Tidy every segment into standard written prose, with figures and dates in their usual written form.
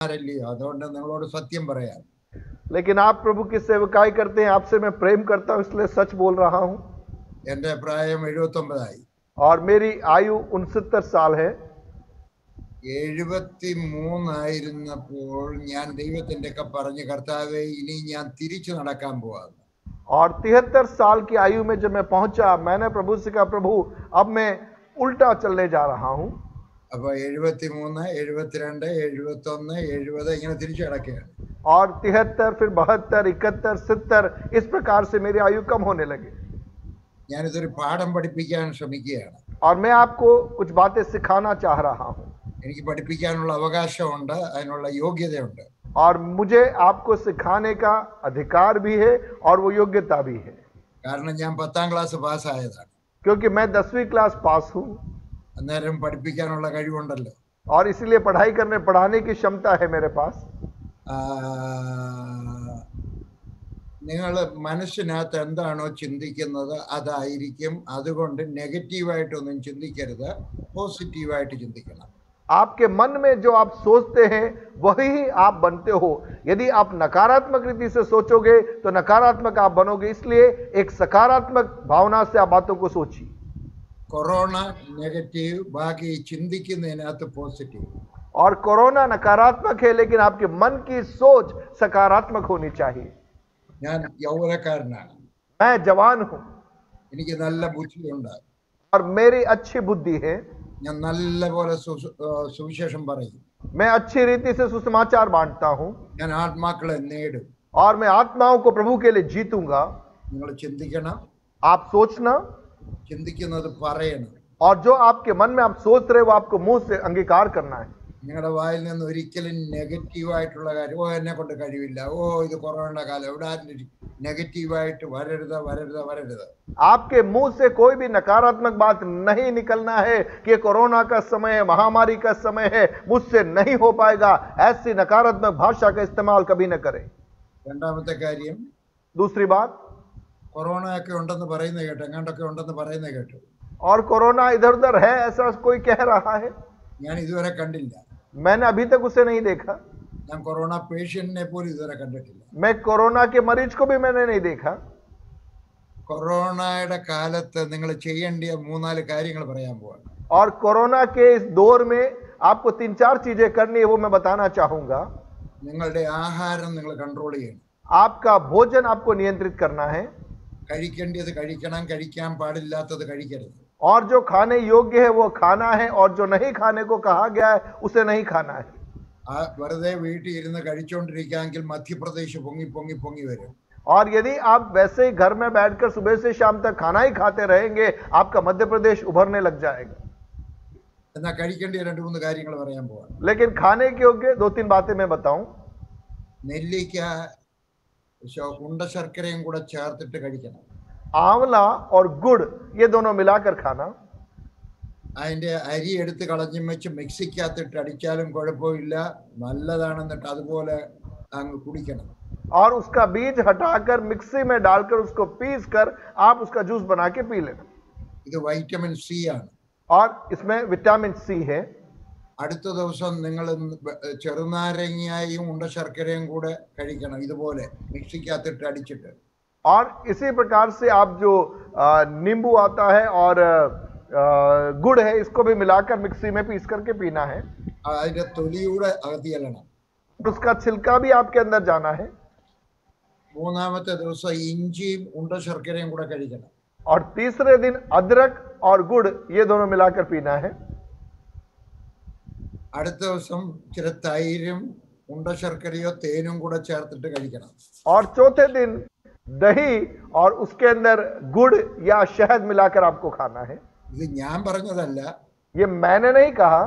ആരല്ലയോ അതുകൊണ്ട് നിങ്ങളോട് സത്യം പറയാം. लेकिन आप प्रभु की सेवकाई करते हैं, आपसे मैं प्रेम करता हूं, इसलिए सच बोल रहा हूं। എൻ്റെ പ്രായം 79 और मेरी आयु 69 साल है। 73 ഞാൻ ദൈവത്തിൻ്റെ ഒക്കെ പറഞ്ഞ് കർത്താവേ ഇനി ഞാൻ തിരിച്ചു നടക്കാൻ പോവാന്ന്. और 73 साल की आयु में जब मैं पहुंचा, मैंने प्रभु से कहा, प्रभु अब मैं उल्टा चलने जा रहा हूं। അപ്പൊ 73, 72, 71, 70 ഇങ്ങനെ തിരിച്ചു കിടക്കുകയാണ്. और 73, फिर 72, 71, 70 इस प्रकार से मेरी आयु कम होने लगी। ഞാനിതൊരു പാഠം പഠിപ്പിക്കാൻ ശ്രമിക്കുകയാണ്. और मैं आपको कुछ बातें सिखाना चाह रहा हूं। എനിക്ക് പഠിപ്പിക്കാനുള്ള അവകാശമുണ്ട്, അതിനുള്ള യോഗ്യതയുണ്ട്. और मुझे आपको सिखाने का अधिकार भी है और वो योग्यता भी है, കാരണം ഞാൻ 10ാം ക്ലാസ് പാസ്സായതാണ്. क्योंकि मैं 10वीं क्लास पास हूं। അന്നേരം പഠിപ്പിക്കാനുള്ള കഴിവുണ്ടല്ലോ. और इसीलिए पढ़ाने की क्षमता है मेरे पास। നിങ്ങൾ മനസ്സിനകത്ത് എന്താണോ ചിന്തിക്കുന്നത് അതായിരിക്കും. അതുകൊണ്ട് നെഗറ്റീവായിട്ടൊന്നും ചിന്തിക്കരുത്, പോസിറ്റീവായിട്ട് ചിന്തിക്കണം. आपके मन में जो आप सोचते हैं वही आप बनते हो। यदि आप नकारात्मक रीति से सोचोगे तो नकारात्मक आप बनोगे, इसलिए एक सकारात्मक भावना से आप बातों को सोचिए। കൊറോണ നെഗറ്റീവ്, ബാക്കി ചിന്തിക്കുന്നതിനകത്ത് പോസിറ്റീവ്. और कोरोना नकारात्मक है, लेकिन आपके मन की सोच सकारात्मक होनी चाहिए। ഞാൻ യൗവനക്കാരനാണ്, मैं जवान हूं എനിക്ക് നല്ല ബുദ്ധിയുണ്ട്, और मेरी अच्छी बुद्धि है। ഞാൻ നല്ലപോലെ സുവിശേഷം പറയും, मैं अच्छी रीति से सुसमाचार बांटता हूं, ഞാൻ ആത്മാക്കളെ നേടും. और मैं आत्माओं को प्रभु के लिए जीतूंगा। നിങ്ങൾ ചിന്തിക്കണം, आप सोचना, ചിന്തിക്കുന്നത് പറയണം. और जो आपके मन में आप सोच रहे वो आपको मुंह से अंगीकार करना है। നിങ്ങളുടെ വായിൽ നിന്ന് ഒരിക്കലും നെഗറ്റീവായിട്ടുള്ള കാര്യം, ഓ എന്നെ കൊണ്ട് കഴിവില്ല, ഓ ഇത് കൊറോണയുടെ കാലം, ഇവിടെ നെഗറ്റീവായിട്ട് വരരുത് വരരുത് വരരുത്. आपके मुंह से कोई भी नकारात्मक बात नहीं निकलना है कि कोरोना का समय है, महामारी का समय है, मुझसे नहीं हो पाएगा। ऐसी नकारात्मक भाषा का इस्तेमाल कभी न करें। രണ്ടാമത്തെ കാര്യം, दूसरी बात, കൊറോണ ഒക്കെ ഉണ്ടെന്ന് പറയുന്നത് കേട്ടു, എങ്ങാണ്ടൊക്കെ ഉണ്ടെന്ന് പറയുന്നത് കേട്ടു. और कोरोना इधर उधर है ऐसा कोई कह रहा है, ഞാൻ ഇതുവരെ കണ്ടില്ല. मैंने अभी तक उसे नहीं देखा। ഞാൻ കൊറോണ പേഷ്യന്റിനെ പോലും ഇതുവരെ കണ്ടിട്ടില്ല. मैं कोरोना के मरीज को भी मैंने नहीं देखा। കൊറോണയുടെ കാലത്ത് നിങ്ങൾ ചെയ്യേണ്ട 3-4 കാര്യങ്ങൾ പറയാൻ പോവാണ്. और कोरोना के इस दौर में आपको 3-4 चीजें करनी है, वो मैं बताना चाहूंगा। നിങ്ങളുടെ ആഹാരം നിങ്ങൾ കൺട്രോൾ ചെയ്യണം. आपका भोजन आपको नियंत्रित करना है, കഴിക്കേണ്ടത് കഴിക്കണം, കഴിക്കാൻ പാടില്ലാത്തത് കഴിക്കരുത്. और जो खाने योग्य है वो खाना है, और जो नहीं खाने को कहा गया है उसे नहीं खाना है। വെറുതെ വീട്ടിൽ ഇരുന്ന് കഴിച്ചുകൊണ്ടിരിക്കുകയെങ്കിൽ മധ്യപ്രദേശ് പൊങ്ങി പൊങ്ങി പൊങ്ങി വരും. और यदि आप वैसे ही घर में बैठकर सुबह से शाम तक खाना ही खाते रहेंगे, आपका मध्य प्रदेश उभरने लग जाएगा। എന്നാൽ കഴിക്കേണ്ട 2-3 കാര്യങ്ങൾ പറയാൻ പോവാണ്. लेकिन खाने के योग्य 2-3 बातें मैं बताऊं। നെല്ലിക്ക ഉണ്ട ശർക്കരയും കൂടെ ചേർത്തിട്ട് കഴിക്കണം. आंवला और गुड़ ये दोनों मिलाकर खाना। അതിന്റെ അരി എടുത്ത് കളഞ്ഞും വെച്ച് മിക്സിക്കകത്തിട്ട് അടിച്ചാലും കുഴപ്പമില്ല, നല്ലതാണെന്നിട്ട് അതുപോലെ അങ്ങ് കുടിക്കണം. और उसका बीज हटाकर मिक्सी में डालकर उसको पीस कर आप उसका जूस बना के पी लेना। ഇത് വൈറ്റമിൻ സി ആണ്. और इसमें विटामिन सी है। അടുത്ത ദിവസം നിങ്ങൾ ചെറുനാരങ്ങയും ഉണ്ട ശർക്കരയും കൂടെ കഴിക്കണം, ഇതുപോലെ മിക്സിക്കകത്തിട്ട് അടിച്ചിട്ട്. और इसी प्रकार से आप जो नींबू आता है और गुड़ है, इसको भी मिलाकर मिक्सी में पीस करके पीना है। അതിന്റെ തൊലിയൂടെ അകത്തി ചെല്ലണം. उसका छिलका भी आपके अंदर जाना है। മൂന്നാമത്തെ ദിവസം ഇഞ്ചിയും ഉണ്ട ശർക്കരയും കൂടെ കഴിക്കണം. और तीसरे दिन अदरक और गुड़ ये दोनों मिलाकर पीना है। അടുത്ത ദിവസം ചില തൈരും ഉണ്ട ശർക്കരയോ തേനും കൂടെ ചേർത്തിട്ട് കഴിക്കണം. और चौथे दिन दही और उसके अंदर गुड़ या शहद मिलाकर आपको खाना है। ഇത് ഞാൻ പറഞ്ഞതല്ല, ये मैंने नहीं कहा,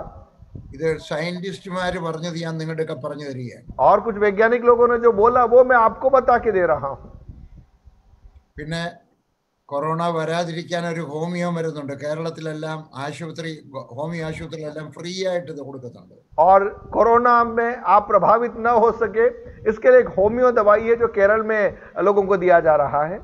ഇത് സയന്റിസ്റ്റുമാര് പറഞ്ഞത് ഞാൻ നിങ്ങളുടെയൊക്കെ പറഞ്ഞു തരികയാണ്. और कुछ वैज्ञानिक लोगों ने जो बोला वो मैं आपको बता के दे रहा हूं। പിന്നെ കൊറോണ വരാതിരിക്കാൻ ഒരു ഹോമിയോ മരുന്നുണ്ട്. കേരളത്തിലെല്ലാം ഹോമിയോ ആശുപത്രിയിലെല്ലാം ഫ്രീ ആയിട്ട് ഇത് കൊടുക്കുന്നുണ്ട്. और कोरोना में आप प्रभावित न हो सके इसके लिए एक होमियो दवाई है जो केरल में लोगों को दिया जा रहा है।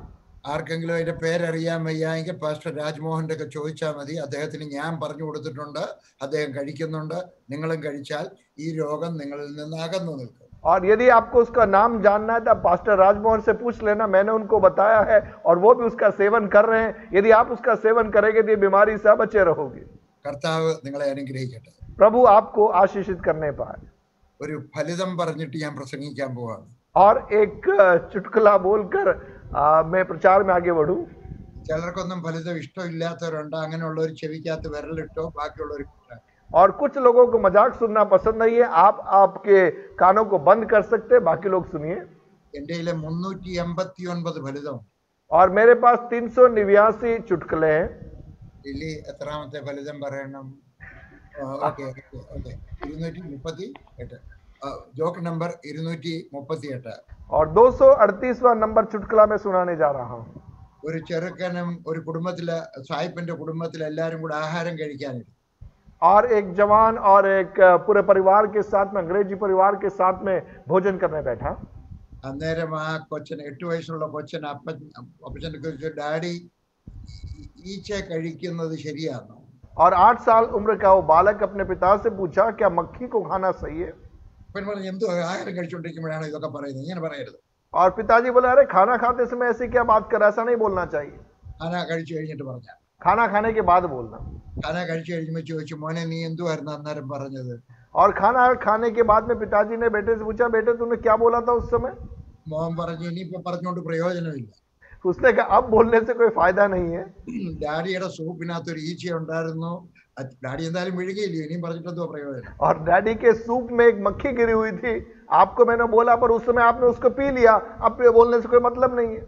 ആർക്കെങ്കിലും അതിന്റെ പേരറിയാൻ വയ്യായെങ്കിൽ പാസ്റ്റർ രാജ്മോഹന്റെ ഒക്കെ ചോദിച്ചാൽ മതി. അദ്ദേഹത്തിന് ഞാൻ പറഞ്ഞു കൊടുത്തിട്ടുണ്ട്, അദ്ദേഹം കഴിക്കുന്നുണ്ട്. നിങ്ങളും കഴിച്ചാൽ ഈ രോഗം നിങ്ങളിൽ നിന്ന് അകന്നു നിൽക്കും. और यदि आपको उसका नाम जानना है तो आप पास्टर राजमोहन से पूछ लेना, मैंने उनको बताया है और वो भी उसका सेवन कर रहे हैं. यदि आप उसका सेवन करेंगे तो ये बीमारी से बचे रहोगे. കർത്താവ് നിങ്ങളെ അനുഗ്രഹിക്കട്ടെ. प्रभु आपको आशीषित करने पाए. ഒരു ഫലിതം പറഞ്ഞിട്ട് ഞാൻ പ്രസംഗിക്കാൻ പോവാണ്. और एक चुटकुला बोलकर मैं प्रचार में आगे बढ़ूं. ചിലർക്കൊന്നും ഫലിതം ഇഷ്ടമില്ലാത്തവരുണ്ട്. അങ്ങനെയുള്ളവർ ചെവിക്കകത്ത് വിരലിട്ടോ ബാക്കിയുള്ളവർ. और कुछ लोगों को मजाक सुनना पसंद नहीं है, आप आपके कानों को बंद कर सकते हैं, बाकी लोग सुनिए. എന്റെ 389 ഫലിതം. और मेरे पास 389 चुटकुले हैं. ലില്ലി എത്രാമത്തെ ഫലിതം പറയണം? ഓക്കെ 238. Joke number 238. और 238वां नंबर चुटकुला मैं सुनाने जा रहा हूं. ഒരു ചെറുക്കനും ഒരു കുടുംബത്തിലെ സായിപ്പിന്റെ കുടുംബത്തിൽ എല്ലാരും കൂടെ ആഹാരം കഴിക്കാനിരുന്നു. और एक जवान और एक पूरे परिवार के साथ में, अंग्रेजी परिवार के साथ में भोजन करने बैठा. അന്നേരം ആ കൊച്ചന് 8 വയസ്സുള്ള കൊച്ചൻ അപ്പച്ചനെ ചോദിച്ചു, ഡാഡി ഈച്ച കഴിക്കുന്നത് ശരിയാണോ? और 8 साल उम्र का वो बालक अपने पिता से पूछा, क्या मक्खी को खाना सही है? അപ്പൻ പറഞ്ഞു, എന്തോ ആഹാരം കഴിച്ചുകൊണ്ടിരിക്കുമ്പോഴാണ് ഇതൊക്കെ പറയുന്നത്, ഇങ്ങനെ പറയരുത്. और पिताजी बोले, अरे खाना खाते समय ऐसी क्या बात कर, ऐसा नहीं बोलना चाहिए. खाना കഴിച്ചു കഴിഞ്ഞിട്ട് പറഞ്ഞ, खाना खाने के बाद बोलना. खाना കഴിച്ചു കഴിയുമ്പോൾ ചോദിച്ചു, മോനെ നീ എന്തുവായിരുന്നു അന്നേരം പറഞ്ഞത്? और खाना खाने के बाद में पिताजी ने बेटे से पूछा, बेटे तूने क्या बोला था उस समय? മോൻ പറഞ്ഞു, ഇനിയിപ്പോ പറഞ്ഞുകൊണ്ട് പ്രയോജനമില്ല. उसने कहा, अब बोलने से कोई फायदा नहीं है. ഡാഡിയുടെ സൂപ്പിനകത്ത് ഒരു ഈച്ച ഉണ്ടായിരുന്നു, ഡാഡി എന്തായാലും വിഴുകിയില്ലേ, ഇനിയും പറഞ്ഞിട്ടെന്തോ പ്രയോജനം? और डैडी के सूप में एक मक्खी गिरी हुई थी, आपको मैंने बोला पर उस समय आपने उसको पी लिया, अब बोलने से कोई मतलब नहीं है.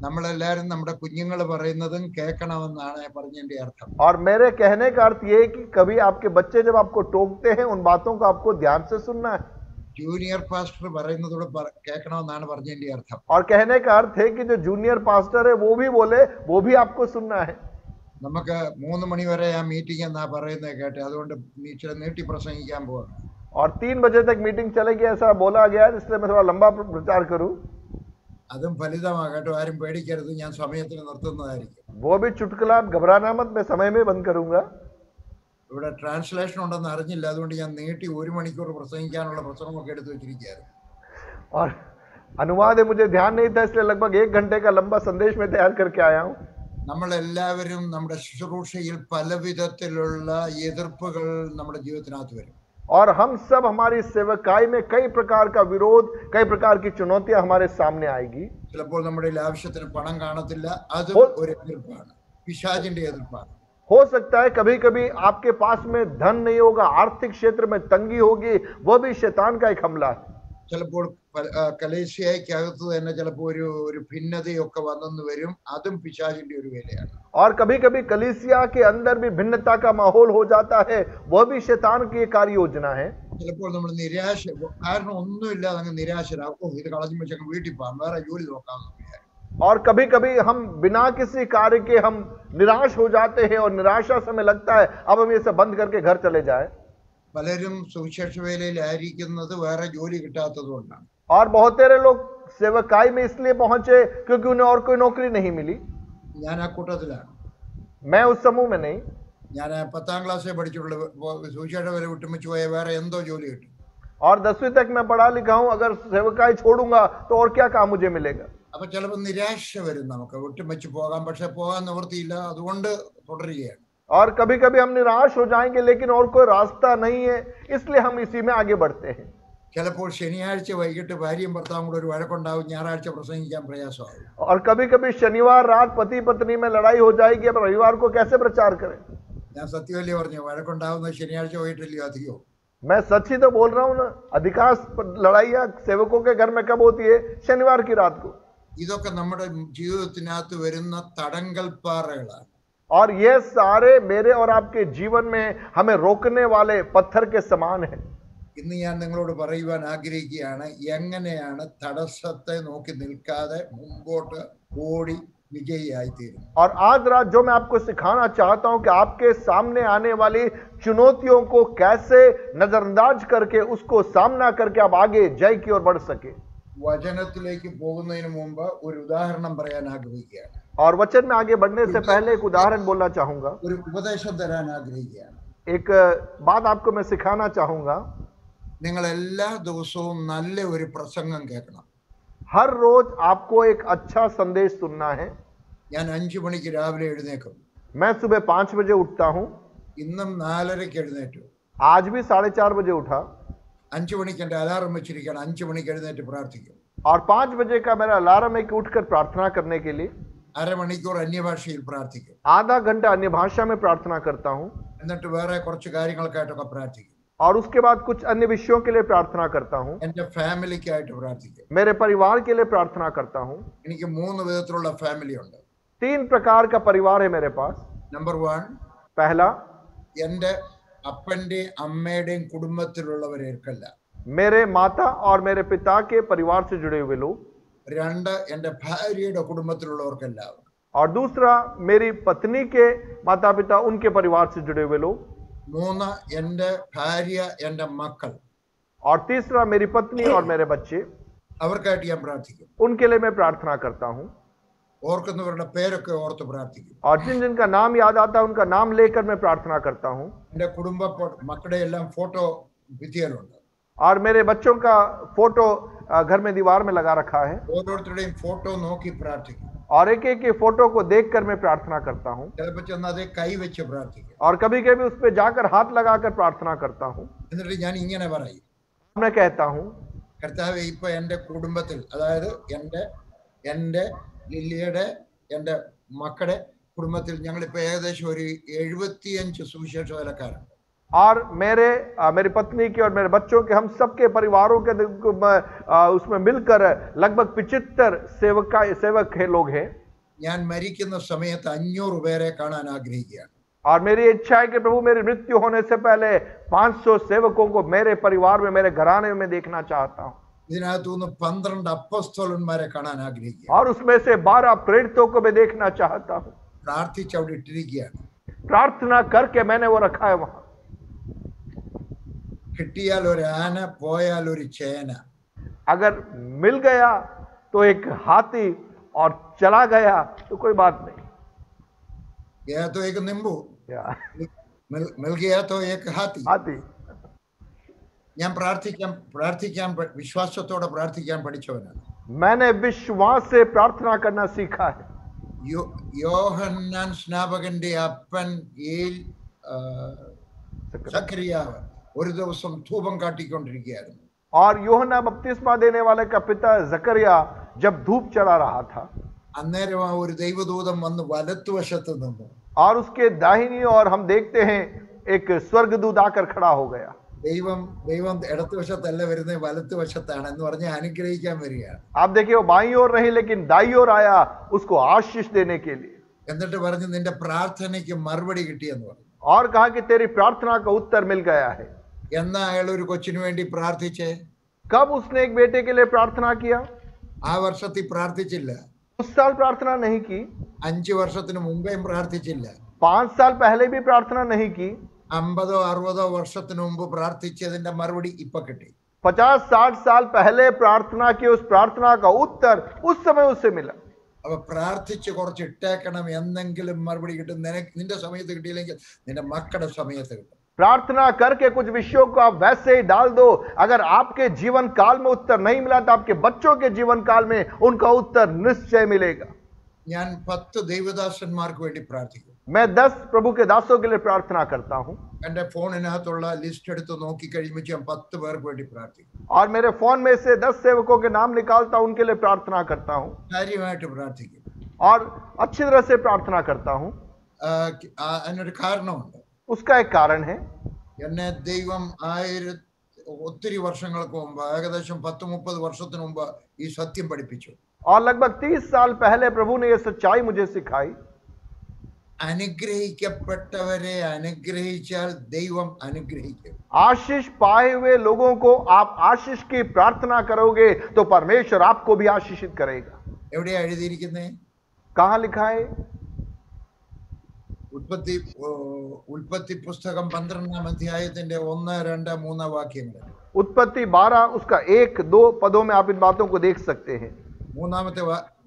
നമ്മളെല്ലാരും നമ്മുടെ കുഞ്ഞുങ്ങൾ പറയുന്നതും കേൾക്കണമെന്നാണ് പറഞ്ഞതിന്റെ അർത്ഥം. और मेरे कहने का अर्थ ये है कि कभी आपके बच्चे जब आपको टोकते हैं, उन बातों को आपको ध्यान से सुनना है. ജൂനിയർ പാസ്റ്റർ പറയുന്നതോട് കേൾക്കണമെന്നാണ് പറഞ്ഞതിന്റെ അർത്ഥം. और कहने का अर्थ है कि जो जूनियर पास्टर है वो भी बोले, वो भी आपको सुनना है. നമുക്ക് 3 മണി വരെ ആ മീറ്റിംഗ് എന്നാ പറയുന്നത് കേട്ടെ, അതുകൊണ്ട് ഇച്ചിരി നീട്ടി പ്രസംഗിക്കാൻ പോവാണ്. और 3 बजे तक मीटिंग चलेगी ऐसा बोला गया है, इसलिए मैं थोड़ा लंबा प्रचार करूं. അതും ഫലിതമാകട്ടെ, ആരും പേടിക്കരുത്, ഞാൻ സമയത്തിന് നിർത്തുന്നതായിരിക്കും. वो भी चुटकुला, घबराना मत, मैं समय में बंद करूंगा. ഇവിടെ ട്രാൻസ്ലേഷൻ ഉണ്ടെന്ന് അറിഞ്ഞില്ല, അതുകൊണ്ട് ഞാൻ നീട്ടി 1 മണിക്കൂർ പ്രസംഗിക്കാനുള്ള പ്രസംഗമൊക്കെ എടുത്തു വെച്ചിരിക്കുകയായിരുന്നു. और अनुवाद है, मुझे ध्यान नहीं था, इसलिए लगभग 1 घंटे का लंबा संदेश में तैयार करके आया हूं. നമ്മളെല്ലാവരും നമ്മുടെ ശുശ്രൂഷയിൽ പലവിധത്തിലുള്ള എതിർപ്പുകൾ നമ്മുടെ ജീവിതത്തിനകത്ത് വരും. और हम सब हमारी सेवकाई में कई प्रकार का विरोध, कई प्रकार की चुनौतियां हमारे सामने आएगी. ചിലപ്പോൾ നമ്മുടെ ആവശ്യത്തിന് പണം കാണത്തില്ല, അത് ഒരു എതിർപ്പാണ്, പിശാചിന്റെ എതിർപ്പാണ്. हो सकता है कभी कभी आपके पास में धन नहीं होगा, आर्थिक क्षेत्र में तंगी होगी, वह भी शैतान का एक हमला है. ചിലപ്പോൾ കലേശയ്ക്കകത്ത് തന്നെ ചിലപ്പോൾ ഒരു ഭിന്നതയൊക്കെ വന്നെന്ന് വരും, അതും പിശാചിന്റെ ഒരു വേലയാണ്. और कभी कभी कलीसिया के अंदर भी भिन्नता का माहौल हो जाता है, वह भी शैतान की कार्य योजना है. ചിലപ്പോൾ നമ്മൾ നിരാശ, കാരണം ഒന്നുമില്ലാതെ അങ്ങ് നിരാശരാകും, ഇത് കളഞ്ഞു വെച്ചങ്ങ് വീട്ടിൽ പോകാം, വേറെ ജോലി നോക്കാമെന്ന് വിചാരിക്കും. और कभी कभी हम बिना किसी कार्य के हम निराश हो जाते हैं और निराशा से हमें लगता है अब हम ये सब बंद करके घर चले जाए. പലരും സുവിശേഷ വേലയിലായിരിക്കുന്നത് വേറെ ജോലി കിട്ടാത്തത് കൊണ്ടാണ്. और बहुत सारे लोग सेवकाई में इसलिए पहुंचे क्योंकि उन्हें और कोई नौकरी नहीं मिली. ഞാൻ ആ കൂട്ടത്തിലാണ്. मैं उस समूह में नहीं. ഞാൻ 10ാം ക്ലാസ്സിൽ പഠിച്ചിട്ടുള്ള സുവിശേഷ വേല വിട്ടുമിച്ച് പോയ വേറെ എന്തോ ജോലി കിട്ടും. और 10वीं तक मैं पढ़ा लिखा हूं, अगर सेवकाई छोड़ूंगा तो और क्या काम मुझे मिलेगा. അപ്പൊ ചിലപ്പോൾ നിരാശ വരും, നമുക്ക് വിട്ടുമിച്ച് പോകാം, പക്ഷെ പോകാൻ നിവൃത്തിയില്ല, അതുകൊണ്ട് തുടരുകയാണ്. और कभी कभी हम निराश हो जाएंगे, लेकिन और कोई रास्ता नहीं है, इसलिए हम इसी में आगे बढ़ते हैं. ചിലപ്പോൾ ശനിയാഴ്ച വൈകിട്ട് ഭാര്യയും ഭർത്താവും കൂടെ ഒരു വഴക്കുണ്ടാവും, ഞായറാഴ്ച പ്രസംഗിക്കാൻ പ്രയാസമാകും. और कभी कभी शनिवार रात पति पत्नी में लड़ाई हो जाएगी, अब रविवार को कैसे प्रचार करें. ഞാൻ സത്യമല്ലേ പറഞ്ഞു, വഴക്കുണ്ടാവുന്നത് ശനിയാഴ്ച വൈകിട്ടല്ലേ അധികവും. मैं सच ही तो बोल रहा हूं ना, अधिकांश लड़ाइयां सेवकों के घर में कब होती है? शनिवार की रात को. ഇതൊക്കെ നമ്മുടെ ജീവിതത്തിനകത്ത് വരുന്ന തടങ്കൽപ്പാറകളാണ്. और ये सारे मेरे और आपके जीवन में हमें रोकने वाले पत्थर के समान है. ഇന്ന് ഞാൻ നിങ്ങളോട് പറയുവാൻ ആഗ്രഹിക്കുകയാണ്, എങ്ങനെയാണ് തടസ്സത്തെ നോക്കി നിൽക്കാതെ മുമ്പോട്ട് ഓടി വിജയിയായിത്തീരും. और आज रात जो मैं आपको सिखाना चाहता हूं कि आपके सामने आने वाली चुनौतियों को कैसे नजरअंदाज करके उसको सामना करके आप आगे जय की ओर बढ़ सके. വചനത്തിലേക്ക് പോകുന്നതിന് മുമ്പ് ഒരു ഉദാഹരണം പറയാൻ ആഗ്രഹിക്കുകയാണ്. और वचन में आगे बढ़ने से पहले एक उदाहरण बोलना चाहूंगा, ഒരു ഉപദേശം തരാൻ ആഗ്രഹിക്കുകയാണ്. एक बात आपको मैं सिखाना चाहूंगा. നിങ്ങൾ എല്ലാ ദിവസവും നല്ല ഒരു പ്രസംഗം കേൾക്കണം. हर रोज आपको एक अच्छा संदेश सुनना है. ഞാൻ 5 മണിക്ക് രാവിലെ എഴുന്നേക്കും. मैं सुबह 5 बजे उठता हूं. ഇന്നും 4:30 എഴുന്നേറ്റു. आज भी 4:30 बजे उठा 5 മണിക്ക് എൻ്റെ അലാറം വെച്ചിരിക്കണം. 5 മണിക്ക് എഴുന്നേറ്റ് പ്രാർത്ഥിക്കും. और 5 बजे का मेरा अलार्म है कि उठकर प्रार्थना करने के लिए. അരമണിക്കൂർ അന്യഭാഷയിൽ പ്രാർത്ഥിക്കും. आधा घंटा अन्य भाषा में प्रार्थना करता हूं. എന്നിട്ട് വേറെ കുറച്ച് കാര്യങ്ങൾക്കായിട്ടൊക്കെ പ്രാർത്ഥിക്കും. और उसके बाद कुछ अन्य विषयों के लिए प्रार्थना करता हूं. എൻ്റെ ഫാമിലിക്കായിട്ട് പ്രാർത്ഥിക്കും. मेरे परिवार के लिए प्रार्थना करता हूं. എനിക്ക് 3 വിധത്തിലുള്ള ഫാമിലി ഉണ്ട്. 3 प्रकार का परिवार है मेरे पास. നമ്പർ 1, पहला, എൻ്റെ അപ്പൻ്റെയും അമ്മയുടെയും കുടുംബത്തിലുള്ളവരേക്കല്ല. मेरे माता और मेरे पिता के परिवार से जुड़े हुए लोग. 2, എൻ്റെ ഭാര്യയുടെ കുടുംബത്തിലുള്ളവർക്കെല്ലാവരും. और दूसरा, मेरी पत्नी के माता पिता उनके परिवार से जुड़े हुए लोग. 3, എൻ്റെ ഭാര്യ എൻ്റെ മക്കൾ. और तीसरा, मेरी पत्नी और मेरे बच्चे. അവർക്കായിട്ട് ഞാൻ പ്രാർത്ഥിക്കും. उनके लिए मैं प्रार्थना करता हूं. ഓർക്കുന്നവരുടെ പേരൊക്കെ ഓർത്ത് പ്രാർത്ഥിക്കും. और जिन जिनका नाम याद आता है उनका नाम लेकर मैं प्रार्थना करता हूं. എൻ്റെ മക്കളുടെ എല്ലാം ഫോട്ടോ ഭിത്തിയിലുണ്ട്. और मेरे बच्चों का फोटो घर में दीवार में लगा रखा है. ഓരോരുത്തരുടെയും ഫോട്ടോ നോക്കി പ്രാർത്ഥിക്കും. और एक एक के फोटो को देखकर मैं प्रार्थना करता हूं. ചിലപ്പോൾ ചെന്ന് അതേ കൈവച്ച് പ്രാർത്ഥിക്കും. और कभी कभी उस पर जाकर हाथ लगाकर प्रार्थना करता हूं. എന്നിട്ട് ഞാൻ ഇങ്ങനെ പറയും, मैं कहता हूं, കർത്താവേ, ഇപ്പൊ എൻ്റെ കുടുംബത്തിൽ, അതായത് എൻ്റെ ലില്ലിയുടെ എൻ്റെ മക്കളുടെ കുടുംബത്തിൽ ഞങ്ങളിപ്പോൾ ഏകദേശം ഒരു 75 സുവിശേഷ വേലക്കാരുണ്ട്. और मेरी पत्नी के और मेरे बच्चों के, हम सबके परिवारों के उसमें मिलकर लगभग 75 सेवक है लोग हैं. ഞാൻ മരിക്കുന്ന സമയത്ത് 500 പേരെ കാണാൻ ആഗ്രഹിക്കുകയാണ്. और मेरी इच्छा है कि प्रभु मेरी मृत्यु होने से पहले 500 सेवकों को मेरे परिवार में, मेरे घराने में देखना चाहता हूं. ഇതിനകത്തുനിന്ന് 12 അപ്പോസ്തലന്മാരെ കാണാൻ ആഗ്രഹിക്കുക. और उसमें से 12 प्रेरितों को मैं देखना चाहता हूं. പ്രാർത്ഥിച്ച് അവിടെ ഇട്ടിരിക്കുകയാണ്. प्रार्थना करके मैंने वो रखा है वहां. കിട്ടിയാൽ ഒരു ആന, പോയാൽ ഒരു ചേന. अगर मिल गया तो एक हाथी और चला गया तो कोई बात नहीं. गया तो एक नींबू, या मिल गया तो एक हाथी. हाथी. ഞാൻ പ്രാർത്ഥിക്കാൻ വിശ്വാസത്തോടെ പ്രാർത്ഥിക്കാൻ പഠിച്ചവനാണ്. मैंने विश्वास से प्रार्थना करना सीखा है. യോഹന്നാൻ സ്നാപകന്റെ അപ്പൻ സക്കറിയാവ് ഒരു ദിവസം ധൂപം കാട്ടിക്കൊണ്ടിരിക്കുകയായിരുന്നു. और यूहन्ना बपतिस्मा देने वाले का पिता जकरिया जब धूप चढ़ा रहा था, അന്നേരം ഒരു ദൈവദൂതൻ വന്ന് വലത്തുവശത്ത് നിന്നു. और उसके दाहिनी ओर हम देखते हैं एक स्वर्गदूत आकर खड़ा हो गया. ദൈവം ഇടത്തുവശത്തല്ല വരുന്നത്, വലത്തുവശത്താണ് എന്ന് പറഞ്ഞ് അനുഗ്രഹിക്കാൻ വരികയാണ്. आप देखिए वो बाईं ओर नहीं लेकिन दाईं ओर आया उसको आशीष देने के लिए. എന്നിട്ട് പറഞ്ഞു, നിന്റെ പ്രാർത്ഥനയ്ക്ക് മറുപടി കിട്ടിയെന്ന് പറഞ്ഞു. और कहा कि तेरी प्रार्थना का उत्तर मिल गया है. എന്നാ അയാൾ ഒരു കൊച്ചിനു വേണ്ടി പ്രാർത്ഥിച്ചേ? कब उसने एक बेटे के लिए प्रार्थना किया? ആ വർഷത്തിൽ പ്രാർത്ഥിച്ചില്ല. उस साल प्रार्थना नहीं की. 5 വർഷത്തിന് മുമ്പേയും പ്രാർത്ഥിച്ചില്ല. 5 साल पहले भी प्रार्थना नहीं की. 50-60 വർഷത്തിന് മുമ്പ് പ്രാർത്ഥിച്ചതിന്റെ മറുപടി ഇപ്പൊ കിട്ടി. 50-60 साल पहले प्रार्थना की उस प्रार्थना का उत्तर उस समय उससे मिला. അപ്പൊ പ്രാർത്ഥിച്ച് കുറച്ച് ഇട്ടേക്കണം, എന്തെങ്കിലും മറുപടി കിട്ടും. നിന്റെ സമയത്ത് കിട്ടിയില്ലെങ്കിൽ നിന്റെ മക്കളുടെ സമയത്ത് കിട്ടും. प्रार्थना करके कुछ विषयों को आप वैसे ही डाल दो. अगर आपके जीवन काल में उत्तर नहीं मिला तो आपके बच्चों के जीवन काल में उनका उत्तर निश्चय मिलेगा. ഞാൻ 10 ദൈവദാസന്മാർക്ക് വേണ്ടി പ്രാർത്ഥിക്കും. मैं 10 प्रभु के दासों के लिए प्रार्थना करता हूं. എന്റെ ഫോണിനകത്തുള്ള ലിസ്റ്റ് എടുത്ത് നോക്കി കഴിയുമ്പോൾ ഞാൻ 10 പേർക്ക് വേണ്ടി പ്രാർത്ഥിക്കും. और मेरे फोन में से 10 सेवकों के नाम निकालता हूं, उनके लिए प्रार्थना करता हूं. കാര്യമായിട്ട് പ്രാർത്ഥിക്കും. और अच्छी तरह से प्रार्थना करता हूं. അതിനൊരു കാരണമുണ്ട്. उसका एक कारण है. എന്നെ ദൈവം ഒത്തിരി വർഷങ്ങൾക്ക് മുമ്പ്, ഏകദേശം 10-30 വർഷത്തിന് മുമ്പ് ഈ സത്യം പഠിപ്പിച്ചു. और लगभग 30 साल पहले प्रभु ने यह सच्चाई मुझे सिखाई. അനുഗ്രഹിക്കപ്പെട്ടവരെ അനുഗ്രഹിച്ചാൽ ദൈവം അനുഗ്രഹിക്കും. आशीष पाए हुए लोगों को आप आशीष की प्रार्थना करोगे तो परमेश्वर आपको भी आशीषित करेगा. എവിടെയാ എഴുതിയിരിക്കുന്നേ? कहां लिखा है? ഉൽപ്പത്തി പുസ്തകം 12-ാം അധ്യായത്തിന്റെ 1, 2, 3 വാക്യങ്ങൾ. उत्पत्ति 12 उसका 1-2 पदों में आप इन बातों को देख सकते हैं।